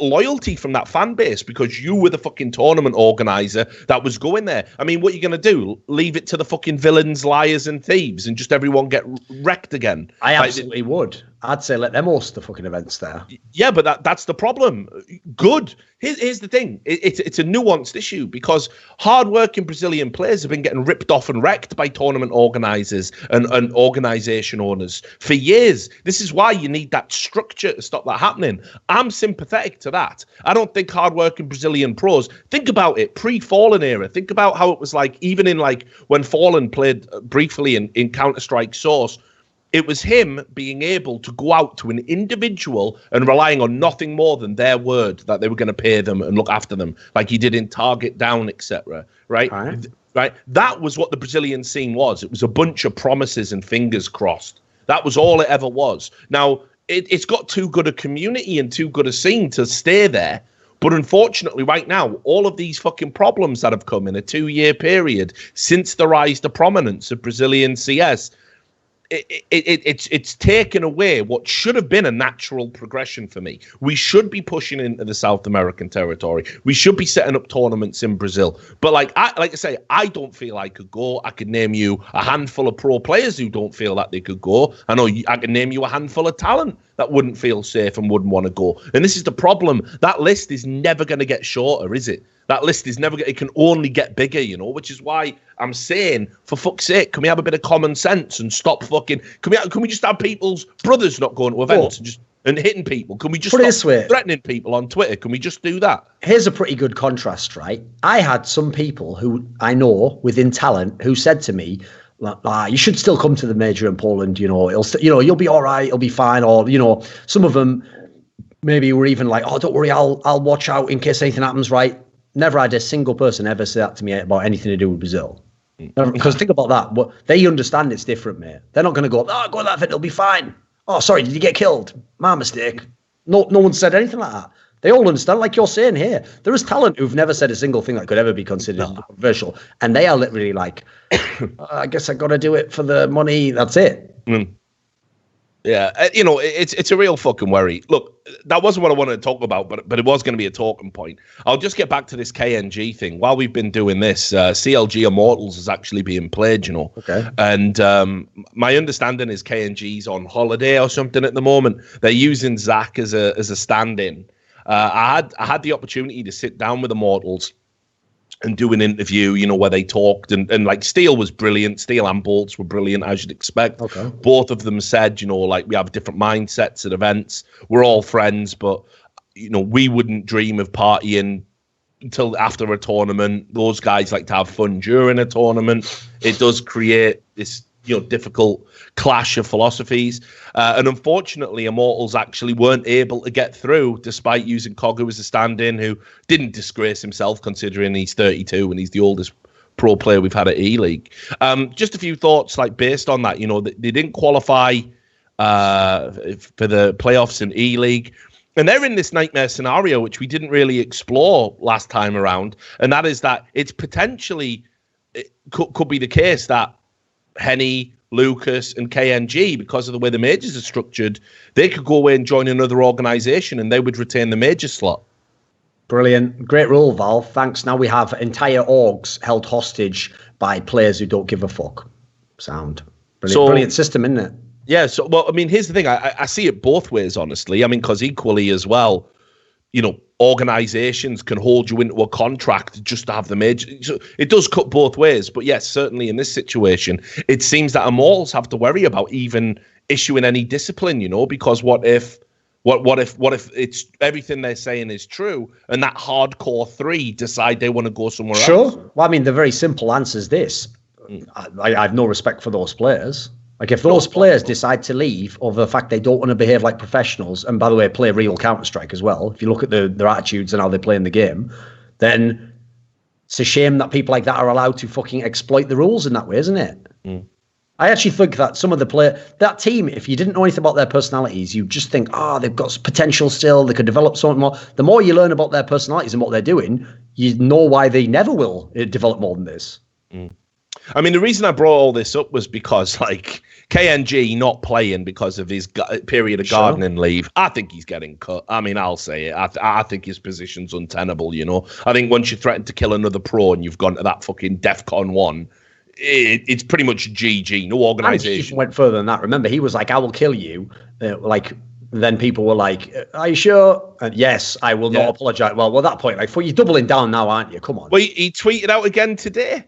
loyalty from that fan base because you were the fucking tournament organizer that was going there. I mean, what are you going to do? Leave it to the fucking villains, liars and thieves and just everyone get wrecked again? I absolutely would. I'd say let them host the fucking events there. Yeah, but that's the problem. Good. Here's the thing. It's a nuanced issue because hard-working Brazilian players have been getting ripped off and wrecked by tournament organisers and organisation owners for years. This is why you need that structure to stop that happening. I'm sympathetic to that. I don't think hard-working Brazilian pros, think about it, pre-Fallen era. Think about how it was like, even in like when Fallen played briefly in Counter-Strike Source, it was him being able to go out to an individual and relying on nothing more than their word that they were going to pay them and look after them, like he did in Target Down, etc. Right? Right? That was what the Brazilian scene was. It was a bunch of promises and fingers crossed. That was all it ever was. Now, it's got too good a community and too good a scene to stay there. But unfortunately, right now, all of these fucking problems that have come in a 2-year period since the rise to prominence of Brazilian CS, it's taken away what should have been a natural progression for me. We should be pushing into the South American territory. We should be setting up tournaments in Brazil. But like I say, I don't feel I could go. I could name you a handful of pro players who don't feel that they could go. I know I can name you a handful of talent that wouldn't feel safe and wouldn't want to go. And this is the problem. That list is never going to get shorter, is it? That list is never. It can only get bigger, you know. Which is why I'm saying, for fuck's sake, can we have a bit of common sense and stop fucking? Can we just have people's brothers not going to events and hitting people? Can we just stop threatening people on Twitter? Can we just do that? Here's a pretty good contrast, right? I had some people who I know within talent who said to me, you should still come to the major in Poland. You know, you'll be all right. It'll be fine. Or some of them maybe were even like, oh, don't worry, I'll watch out in case anything happens. Right. Never had a single person ever say that to me about anything to do with Brazil. Because think about that. But they understand it's different, mate. They're not going to go, go to that event, it'll be fine. Oh, sorry, did you get killed? My mistake. No one said anything like that. They all understand, like you're saying here. There is talent who've never said a single thing that could ever be considered controversial. And they are literally like, I guess I got to do it for the money. That's it. Yeah, it's a real fucking worry. Look, that wasn't what I wanted to talk about, but it was going to be a talking point. I'll just get back to this KNG thing. While we've been doing this, CLG Immortals is actually being played, you know. Okay. And my understanding is KNG's on holiday or something at the moment. They're using Zach as a stand-in. I had the opportunity to sit down with Immortals and do an interview, where they talked and like Steel was brilliant. Steel and Bolts were brilliant, as you'd expect. Okay. Both of them said, like we have different mindsets at events. We're all friends, but, we wouldn't dream of partying until after a tournament. Those guys like to have fun during a tournament. It does create this, difficult clash of philosophies. And unfortunately, Immortals actually weren't able to get through despite using Kogu as a stand-in, who didn't disgrace himself considering he's 32 and he's the oldest pro player we've had at E-League. Just a few thoughts based on that. They didn't qualify for the playoffs in E-League. And they're in this nightmare scenario, which we didn't really explore last time around. And that is that it's potentially, it could be the case that Henny, Lucas, and KNG, because of the way the majors are structured, they could go away and join another organisation and they would retain the major slot. Brilliant. Great rule, Val. Thanks. Now we have entire orgs held hostage by players who don't give a fuck. Sound. Brilliant system, isn't it? Yeah. So, well, I mean, here's the thing. I see it both ways, honestly. I mean, because equally as well, you know, organizations can hold you into a contract just to have the major. So it does cut both ways. But yes, certainly in this situation, it seems that Immortals have to worry about even issuing any discipline, you know, because what if it's everything they're saying is true and that hardcore 3 decide they want to go somewhere else? Sure. Well, I mean, the very simple answer is this. I have no respect for those players. Like, if those players decide to leave over the fact they don't want to behave like professionals, and by the way, play real Counter-Strike as well, if you look at their attitudes and how they play in the game, then it's a shame that people like that are allowed to fucking exploit the rules in that way, isn't it? Mm. I actually think that some of that team, if you didn't know anything about their personalities, you just think, they've got potential still, they could develop something more. The more you learn about their personalities and what they're doing, you know why they never will develop more than this. Mm. I mean, the reason I brought all this up was because, like, KNG not playing because of his period of gardening leave, I think he's getting cut. I mean, I'll say it. I think his position's untenable, you know. I think once you threaten to kill another pro and you've gone to that fucking DEFCON 1, it's pretty much GG. No organisation. He went further than that. Remember, he was like, I will kill you. Then people were like, are you sure? And yes, I will not apologise. Well, at that point, like, you're doubling down now, aren't you? Come on. Well, he tweeted out again today.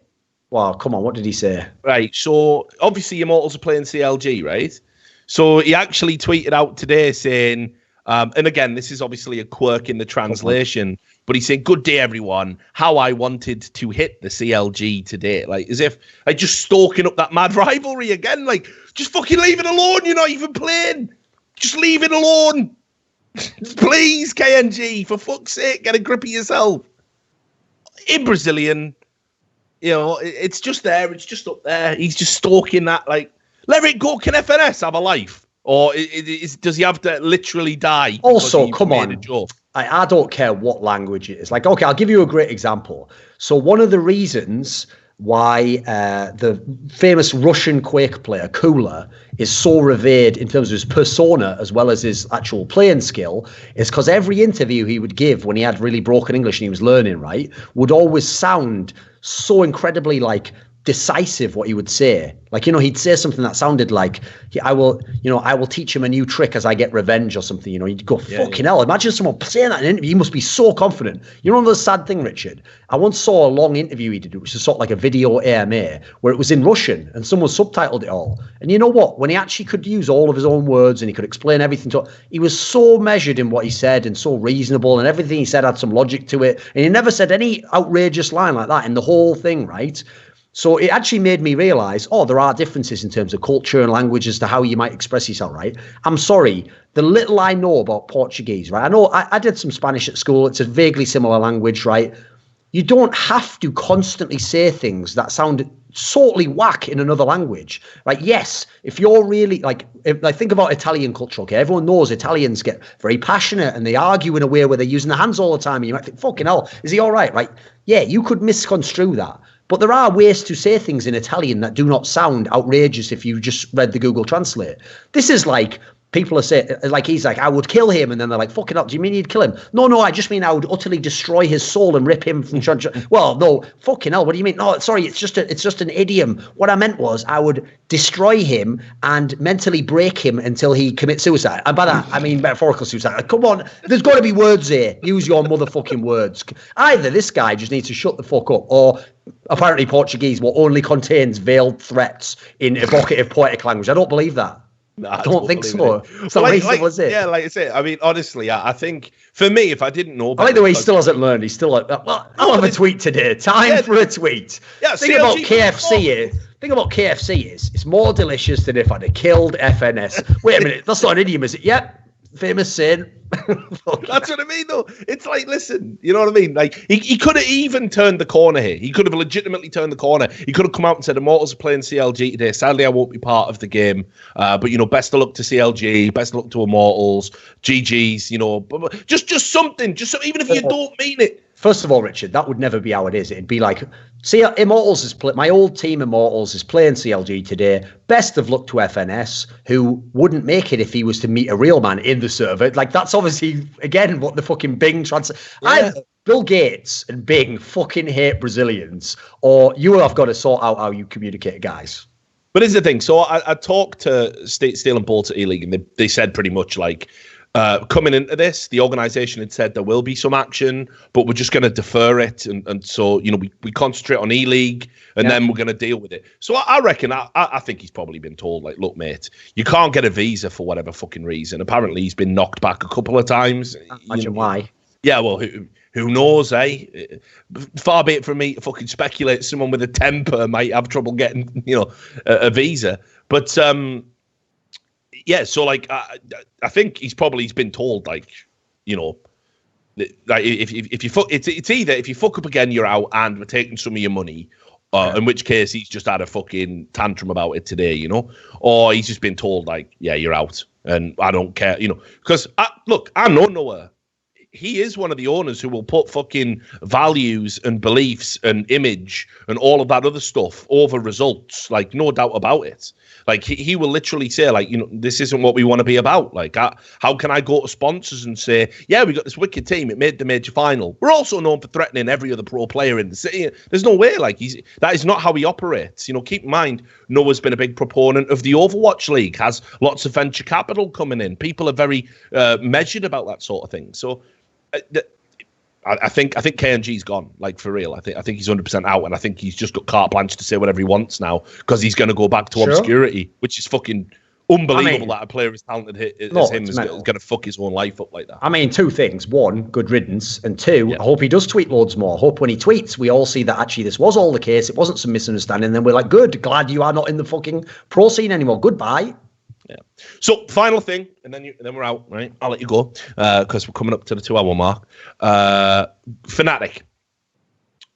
Well, come on, what did he say? Right, so obviously Immortals are playing CLG, right? So he actually tweeted out today saying, and again, this is obviously a quirk in the translation, but he said, good day, everyone. How I wanted to hit the CLG today. Like, as if, like, just stalking up that mad rivalry again. Like, just fucking leave it alone. You're not even playing. Just leave it alone. Please, KNG, for fuck's sake, get a grip of yourself. In Brazilian, you know, it's just there. It's just up there. He's just stalking that. Like, let it go. Can FNS have a life? Or does he have to literally die? Also, come on. I don't care what language it is. Like, okay, I'll give you a great example. So one of the reasons why the famous Russian Quake player, Kula, is so revered in terms of his persona as well as his actual playing skill is because every interview he would give when he had really broken English and he was learning, right, would always sound so incredibly, like, decisive what he would say. Like, you know, he'd say something that sounded like, I will teach him a new trick as I get revenge or something. You know, he'd go, fucking hell. Imagine someone saying that in an interview. He must be so confident. You know, the sad thing, Richard, I once saw a long interview he did, which was sort of like a video AMA, where it was in Russian and someone subtitled it all. And you know what? When he actually could use all of his own words and he could explain everything to it, he was so measured in what he said and so reasonable, and everything he said had some logic to it. And he never said any outrageous line like that in the whole thing, right? So it actually made me realise, there are differences in terms of culture and language as to how you might express yourself, right? I'm sorry, the little I know about Portuguese, right? I know I did some Spanish at school. It's a vaguely similar language, right? You don't have to constantly say things that sound totally whack in another language. Like, yes, if you're really, think about Italian culture, okay? Everyone knows Italians get very passionate and they argue in a way where they're using their hands all the time. And you might think, fucking hell, is he all right? Right? Yeah, you could misconstrue that. But there are ways to say things in Italian that do not sound outrageous if you just read the Google Translate. This is like, people are saying, like, he's like, I would kill him. And then they're like, fucking hell, do you mean you'd kill him? No, I just mean I would utterly destroy his soul and rip him from... Well, no, fucking hell, what do you mean? No, sorry, it's just an idiom. What I meant was I would destroy him and mentally break him until he commits suicide. And by that, I mean metaphorical suicide. Like, come on, there's got to be words here. Use your motherfucking words. Either this guy just needs to shut the fuck up, or apparently Portuguese only contains veiled threats in evocative poetic language. I don't believe that. No, I don't think so. So reasonable as it. Yeah, like I say, I mean, honestly, I think for me, if I didn't know, I like the way he still hasn't learned. He's still like, well, I'll have a tweet today. Time for a tweet. Yeah, Think about KFC. Thing about KFC is it's more delicious than if I'd have killed FNS. Wait a minute, that's not an idiom, is it? Yep. Famous saying. That's what I mean, though. It's like, listen, you know what I mean? Like, he could have even turned the corner here. He could have legitimately turned the corner. He could have come out and said, Immortals are playing CLG today. Sadly, I won't be part of the game. But, you know, best of luck to CLG. Best of luck to Immortals. GG's, you know. Just something. Even if you don't mean it. First of all, Richard, that would never be how it is. It'd be like, see, Immortals is my old team. Immortals is playing CLG today. Best of luck to FNS, who wouldn't make it if he was to meet a real man in the server. Like, that's obviously again what the fucking Bing Either Bill Gates and Bing fucking hate Brazilians, or you have got to sort out how you communicate, guys. But here's the thing. So I talked to Steel and Bolter E-League, and they said pretty much like, coming into this, the organisation had said there will be some action, but we're just going to defer it. And so, you know, we concentrate on E-League and then we're going to deal with it. So I reckon, I think he's probably been told, like, look, mate, you can't get a visa for whatever fucking reason. Apparently he's been knocked back a couple of times. Imagine why. Yeah, well, who knows, eh? Far be it from me to fucking speculate someone with a temper might have trouble getting, you know, a visa. But, yeah, so like I think he's been told, like, you know, like if you fuck, it's either if you fuck up again you're out and we're taking some of your money, in which case he's just had a fucking tantrum about it today, you know, or he's just been told like, yeah, you're out and I don't care, you know, because look, I know Noah. He is one of the owners who will put fucking values and beliefs and image and all of that other stuff over results. Like, no doubt about it. Like, he will literally say, like, you know, this isn't what we want to be about. Like, how can I go to sponsors and say, yeah, we got this wicked team. It made the major final. We're also known for threatening every other pro player in the city. There's no way. Like, that is not how he operates. You know, keep in mind, Noah's been a big proponent of the Overwatch League, has lots of venture capital coming in. People are very measured about that sort of thing. So, I think KNG's gone, like, for real. I think he's 100% out, and I think he's just got carte blanche to say whatever he wants now because he's going to go back to obscurity, which is fucking unbelievable. That a player as talented as him is going to fuck his own life up like that. I mean, two things: one, good riddance, and two, I hope he does tweet loads more. I hope when he tweets, we all see that actually this was all the case. It wasn't some misunderstanding. And then we're like, good, glad you are not in the fucking pro scene anymore. Goodbye. Yeah. So final thing, and then we're out, right? I'll let you go because we're coming up to the 2 hour mark. Fnatic.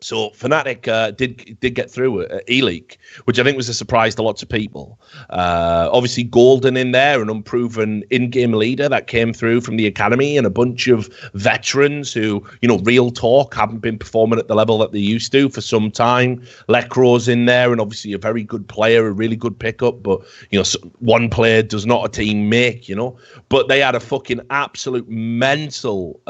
So Fnatic did get through E-League, which I think was a surprise to lots of people. Obviously, Golden in there, an unproven in-game leader that came through from the academy, and a bunch of veterans who, you know, real talk, haven't been performing at the level that they used to for some time. Lekro's in there, and obviously a very good player, a really good pickup. But, you know, one player does not a team make, you know. But they had a fucking absolute mental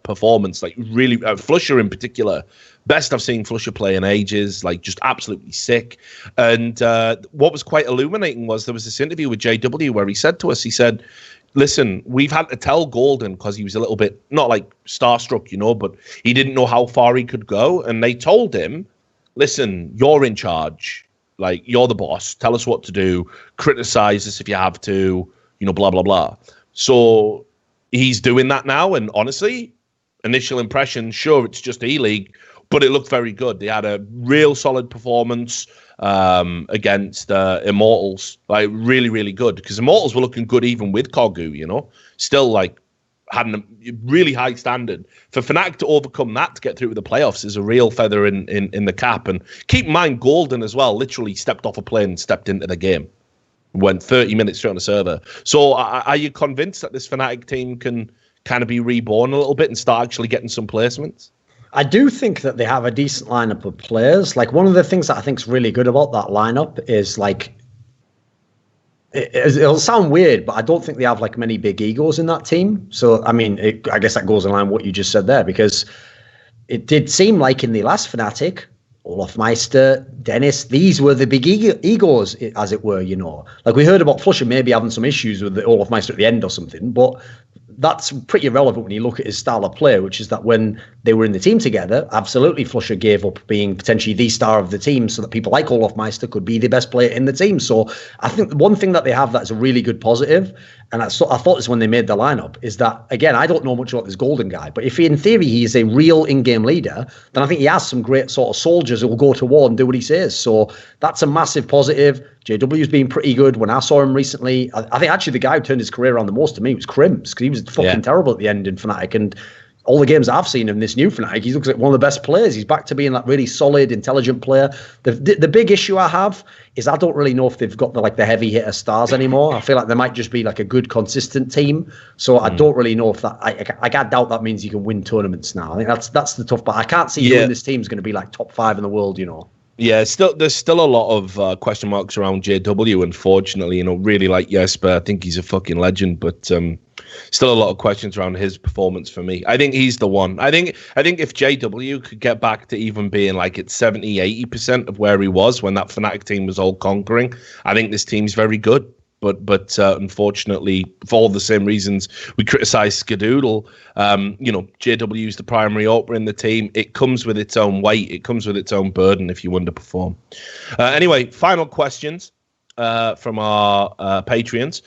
performance, like really, Flusher in particular. Best I've seen Flusher play in ages, like just absolutely sick. And what was quite illuminating was there was this interview with JW where he said to us, he said, listen, we've had to tell Golden because he was a little bit, not like starstruck, you know, but he didn't know how far he could go. And they told him, listen, you're in charge. Like, you're the boss. Tell us what to do. Criticize us if you have to, you know, blah, blah, blah. So he's doing that now. And honestly, initial impression, sure, it's just E-League, but it looked very good. They had a real solid performance against Immortals, like really, really good. Because Immortals were looking good even with Kogu, you know, still like had a really high standard. For Fnatic to overcome that to get through to the playoffs is a real feather in the cap. And keep in mind, Golden as well literally stepped off a plane and stepped into the game. Went 30 minutes straight on the server. So are you convinced that this Fnatic team can kind of be reborn a little bit and start actually getting some placements? I do think that they have a decent lineup of players. Like, one of the things that I think is really good about that lineup is, like, it'll sound weird, but I don't think they have like many big egos in that team. So, I mean, I guess that goes in line with what you just said there, because it did seem like in the last Fnatic, Olaf Meister, Dennis, these were the big egos, as it were, you know. Like, we heard about Flusher maybe having some issues with the Olaf Meister at the end or something, but that's pretty irrelevant when you look at his style of play, which is that when they were in the team together, absolutely Flusher gave up being potentially the star of the team so that people like Olaf Meister could be the best player in the team. So I think one thing that they have that's a really good positive, and I thought this when they made the lineup, is that, again, I don't know much about this Golden guy, but if in theory he is a real in-game leader, then I think he has some great sort of soldiers who will go to war and do what he says. So that's a massive positive. JW's been pretty good. When I saw him recently, I think actually the guy who turned his career around the most to me was Crims, because he was fucking terrible at the end in Fnatic. And all the games I've seen in this new Fnatic, he looks like one of the best players. He's back to being that really solid, intelligent player. The big issue I have is I don't really know if they've got the heavy hitter stars anymore. I feel like they might just be like a good, consistent team. So I don't really know if that. I doubt that means you can win tournaments now. I think that's the tough part. I can't see who in this team is going to be like top 5 in the world. Yeah, there's still a lot of question marks around JW. Unfortunately, really like Jesper. I think he's a fucking legend, but still a lot of questions around his performance for me. I think he's the one. I think if JW could get back to even being like at 70-80% of where he was when that Fnatic team was all conquering, I think this team's very good. But unfortunately, for all the same reasons we criticise Skadoodle, JW is the primary AWPer in the team. It comes with its own weight. It comes with its own burden if you underperform. Anyway, final questions from our Patreons.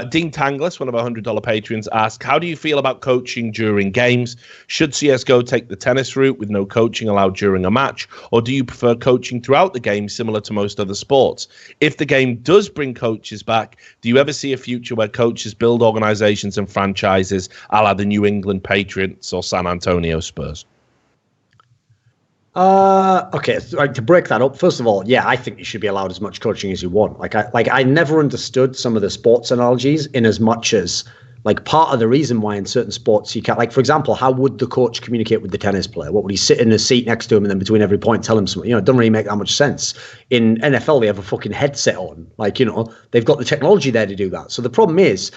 Dean Tanglis, one of our $100 patrons, asked, how do you feel about coaching during games? Should CSGO take the tennis route with no coaching allowed during a match? Or do you prefer coaching throughout the game similar to most other sports? If the game does bring coaches back, do you ever see a future where coaches build organizations and franchises a la the New England Patriots or San Antonio Spurs? Okay, so, to break that up, first of all, yeah, I think you should be allowed as much coaching as you want. I never understood some of the sports analogies in as much as part of the reason why in certain sports you can't, for example, how would the coach communicate with the tennis player? What would he sit in a seat next to him and then between every point tell him something? It doesn't really make that much sense. In NFL, they have a fucking headset on. They've got the technology there to do that. So the problem is,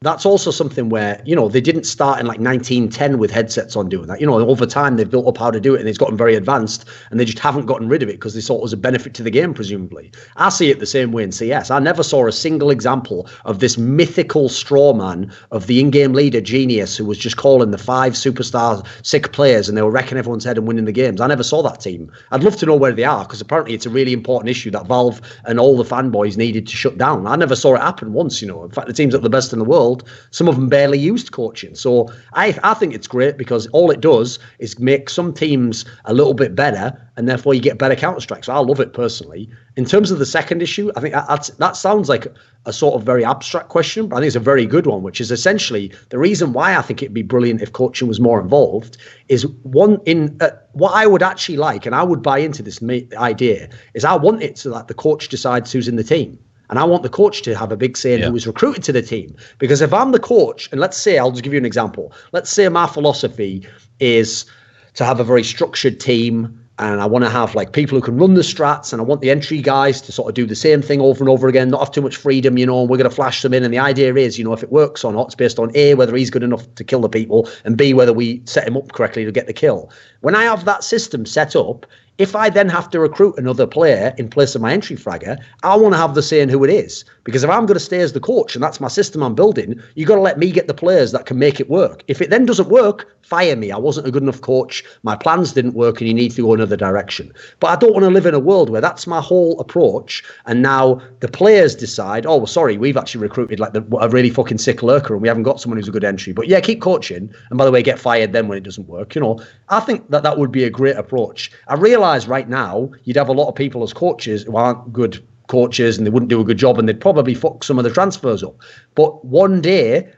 that's also something where, they didn't start in 1910 with headsets on doing that. Over time, they've built up how to do it and it's gotten very advanced and they just haven't gotten rid of it because they saw it was a benefit to the game, presumably. I see it the same way in CS. I never saw a single example of this mythical straw man of the in-game leader Genius who was just calling the 5 superstar sick players and they were wrecking everyone's head and winning the games. I never saw that team. I'd love to know where they are because apparently it's a really important issue that Valve and all the fanboys needed to shut down. I never saw it happen once, In fact, the teams that are the best in the world, some of them barely used coaching. So I think it's great because all it does is make some teams a little bit better and therefore you get better Counter-Strike. So I love it personally. In terms of the second issue, I think that sounds like a sort of very abstract question, but I think it's a very good one, which is essentially the reason why I think it'd be brilliant if coaching was more involved is what I would actually like, and I would buy into this idea, is I want it so that the coach decides who's in the team. And I want the coach to have a big say in who was recruited to the team. Because if I'm the coach, and let's say, I'll just give you an example. Let's say my philosophy is to have a very structured team and I want to have people who can run the strats and I want the entry guys to sort of do the same thing over and over again, not have too much freedom, and we're going to flash them in. And the idea is, if it works or not, it's based on A, whether he's good enough to kill the people, and B, whether we set him up correctly to get the kill. When I have that system set up, if I then have to recruit another player in place of my entry fragger, I want to have the say in who it is. Because if I'm going to stay as the coach and that's my system I'm building, you got to let me get the players that can make it work. If it then doesn't work, fire me. I wasn't a good enough coach. My plans didn't work and you need to go another direction. But I don't want to live in a world where that's my whole approach. And now the players decide, oh, well, sorry, we've actually recruited a really fucking sick lurker and we haven't got someone who's a good entry. But yeah, keep coaching. And by the way, get fired then when it doesn't work. I think that would be a great approach. I realise right now you'd have a lot of people as coaches who aren't good coaches and they wouldn't do a good job and they'd probably fuck some of the transfers up. But one day,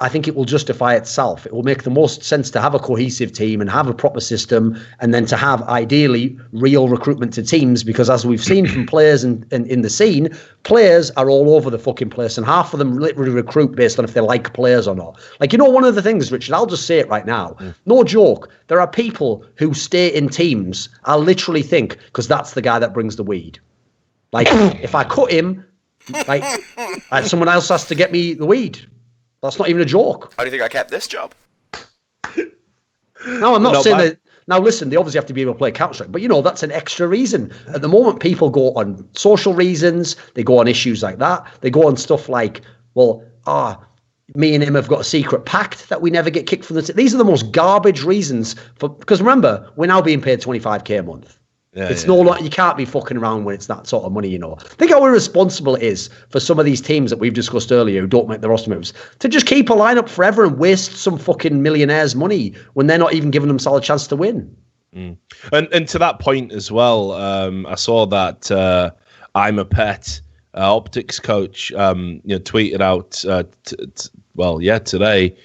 I think it will justify itself. It will make the most sense to have a cohesive team and have a proper system and then to have ideally real recruitment to teams, because as we've seen from players in the scene, players are all over the fucking place and half of them literally recruit based on if they like players or not. One of the things, Richard, I'll just say it right now. No joke. There are people who stay in teams, I literally think, because that's the guy that brings the weed. If I cut him, someone else has to get me the weed. That's not even a joke. How do you think I kept this job? No, I'm not saying that. Now, listen, they obviously have to be able to play Counter-Strike, but, that's an extra reason. At the moment, people go on social reasons. They go on issues like that. They go on stuff like, me and him have got a secret pact that we never get kicked from the team. These are the most garbage reasons. Because remember, we're now being paid $25,000 a month. You can't be fucking around when it's that sort of money, Think how irresponsible it is for some of these teams that we've discussed earlier who don't make the roster moves to just keep a lineup forever and waste some fucking millionaires' money when they're not even giving themselves a chance to win. And to that point as well, I saw that I'm a Pet optics coach, tweeted out, today,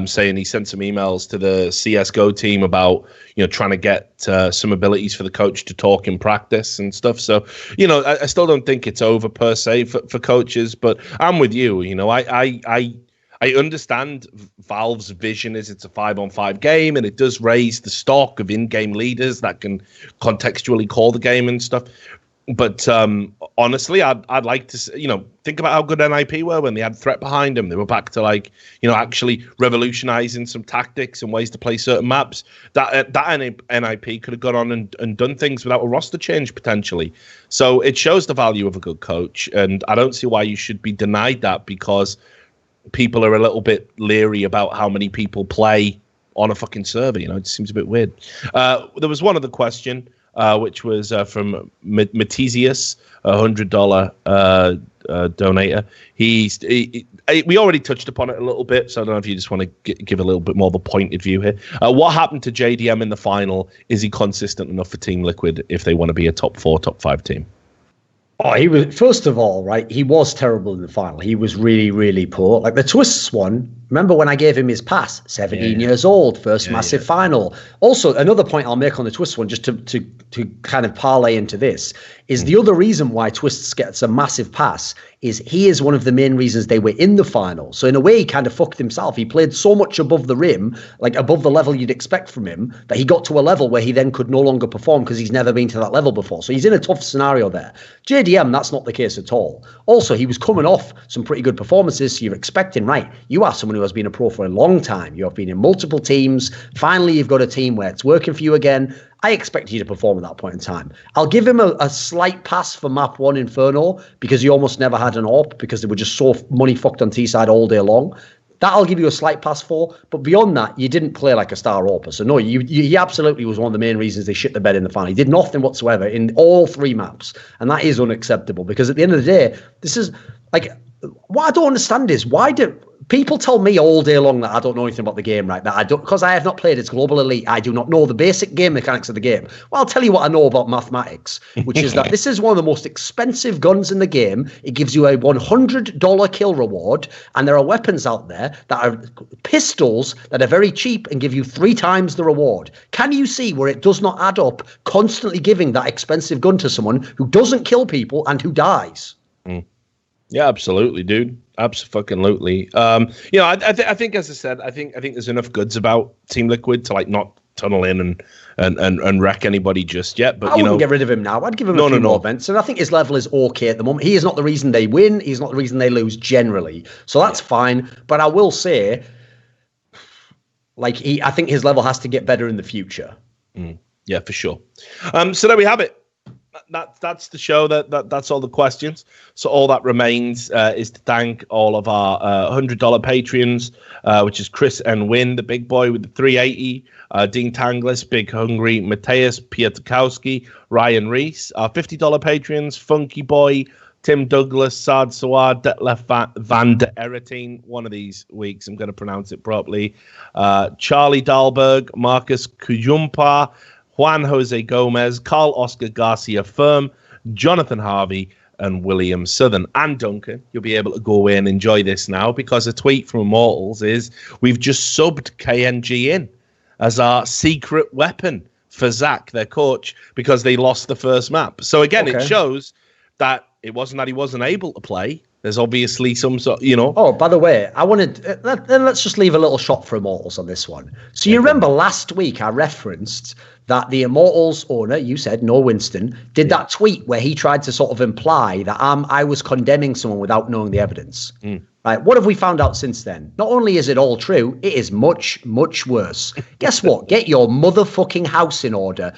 saying he sent some emails to the CSGO team about, trying to get some abilities for the coach to talk in practice and stuff. So, I still don't think it's over per se for coaches, but I'm with you. I understand Valve's vision is it's a 5-on-5 game, and it does raise the stock of in-game leaders that can contextually call the game and stuff. But honestly, I'd like to, think about how good NIP were when they had threat behind them. They were back to actually revolutionizing some tactics and ways to play certain maps. That NIP could have gone on and done things without a roster change potentially. So it shows the value of a good coach, and I don't see why you should be denied that because people are a little bit leery about how many people play on a fucking server. It seems a bit weird. There was one other question. Which was from Matesius, $100 donator. We already touched upon it a little bit, so I don't know if you just want to give a little bit more of a pointed view here. What happened to JDM in the final? Is he consistent enough for Team Liquid if they want to be a top 4, top 5 team? Oh, he was, first of all, right, he was terrible in the final. He was really, really poor. Like the Twists one, remember when I gave him his pass? 17 years old, first massive final. Also, another point I'll make on the Twists one, just to kind of parlay into this, is the other reason why Twists gets a massive pass is he is one of the main reasons they were in the final. So in a way, he kind of fucked himself. He played so much above the rim, like above the level you'd expect from him, that he got to a level where he then could no longer perform because he's never been to that level before. So he's in a tough scenario there. JDM, that's not the case at all. Also, he was coming off some pretty good performances. So you're expecting, right, you are someone who has been a pro for a long time. You have been in multiple teams. Finally, you've got a team where it's working for you again. I expect you to perform at that point in time. I'll give him a slight pass for map 1 Inferno because he almost never had an AWP because they were just so money fucked on T-side all day long. That I'll give you a slight pass for. But beyond that, you didn't play like a star AWPer. So no, he absolutely was one of the main reasons they shit the bed in the final. He did nothing whatsoever in all 3 maps. And that is unacceptable because at the end of the day, this is like, what I don't understand is why do people tell me all day long that I don't know anything about the game, right? That I don't, because I have not played its global elite. I do not know the basic game mechanics of the game. Well, I'll tell you what I know about mathematics, which is that this is one of the most expensive guns in the game. It gives you a $100 kill reward, and there are weapons out there that are pistols that are very cheap and give you 3 times the reward. Can you see where it does not add up constantly giving that expensive gun to someone who doesn't kill people and who dies? Yeah, absolutely, dude. Absolutely. I think, as I said, I think there's enough goods about Team Liquid to not tunnel in and wreck anybody just yet. But I wouldn't get rid of him now. I'd give him a few more events, and I think his level is okay at the moment. He is not the reason they win. He's not the reason they lose generally. So that's fine. But I will say, I think his level has to get better in the future. Yeah, for sure. So there we have it. That's the show. That's all the questions. So all that remains is to thank all of our $100 Patreons, which is Chris and Win, the big boy with the 380, Dean Tanglis, Big Hungry, Mateus Pietkowski, Ryan Reese, our $50 Patreons, Funky Boy, Tim Douglas, Saad Sawad, Detlef Van der Eretine. One of these weeks I'm going to pronounce it properly. Charlie Dahlberg, Marcus Kujumpa, Juan Jose Gomez, Carl Oscar Garcia Firm, Jonathan Harvey, and William Southern. And Duncan, you'll be able to go away and enjoy this now because a tweet from Immortals is we've just subbed KNG in as our secret weapon for Zach, their coach, because they lost the first map. So again, It shows that it wasn't that he wasn't able to play. There's obviously some sort, Oh, by the way, I wanted. Then let's just leave a little shot for Immortals on this one. So you remember last week I referenced that the Immortals owner, you said no Winston, did that tweet where he tried to sort of imply that I was condemning someone without knowing the evidence. Right? What have we found out since then? Not only is it all true, it is much, much worse. Guess what? Get your motherfucking house in order.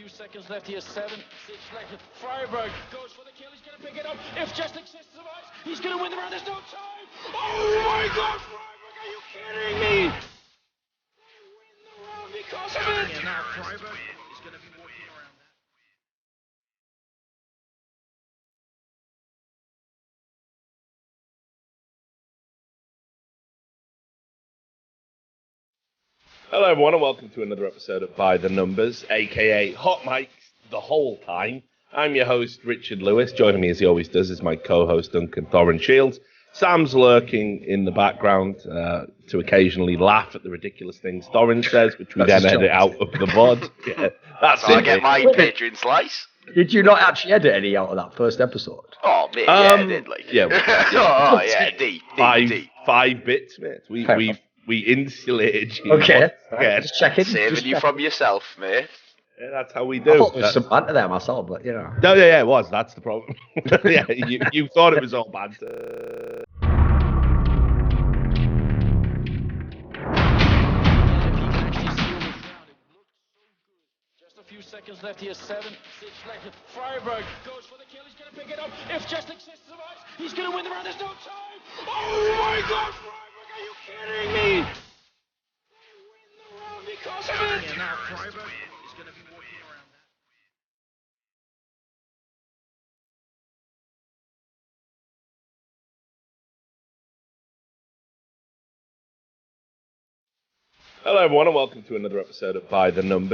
Seconds left here, 7, 6 left. Freiburg goes for the kill. He's going to pick it up. If Just Exists survives, he's going to win the round. There's no time. Oh my God, Freiburg! Are you kidding me? They win the round because of it. Yeah, now Freiburg is going to be walking around that. Hello, everyone, and welcome to another episode of By the Numbers, aka Hot Mics, the whole time. I'm your host, Richard Lewis. Joining me, as he always does, is my co-host, Duncan Thorin Shields. Sam's lurking in the background to occasionally laugh at the ridiculous things Thorin says, which we then edit out of the VOD. Yeah, that's So it. I get my Patreon slice. Did you not actually edit any out of that first episode? Oh, mate, yeah, I did, like. Yeah. Oh, yeah, deep. 5 bits, mate. Fair enough. We insulated you. Okay. Yeah, Just checking. Saving you from yourself, mate. yeah, that's how we I do. thought there was some banter there myself, but you know. No, yeah, it was. That's the problem. Yeah, you thought it was all banter. Just a few seconds left here, 7, 6 left. Freiburg goes for the kill, he's going to pick it up. If just exists survives, he's going to win the round, there's no time. Oh my God, Freiburg, are you kidding me? They win the round because of it. And now Freiburg is going to be walking around that. Hello, everyone, and welcome to another episode of By the Numbers.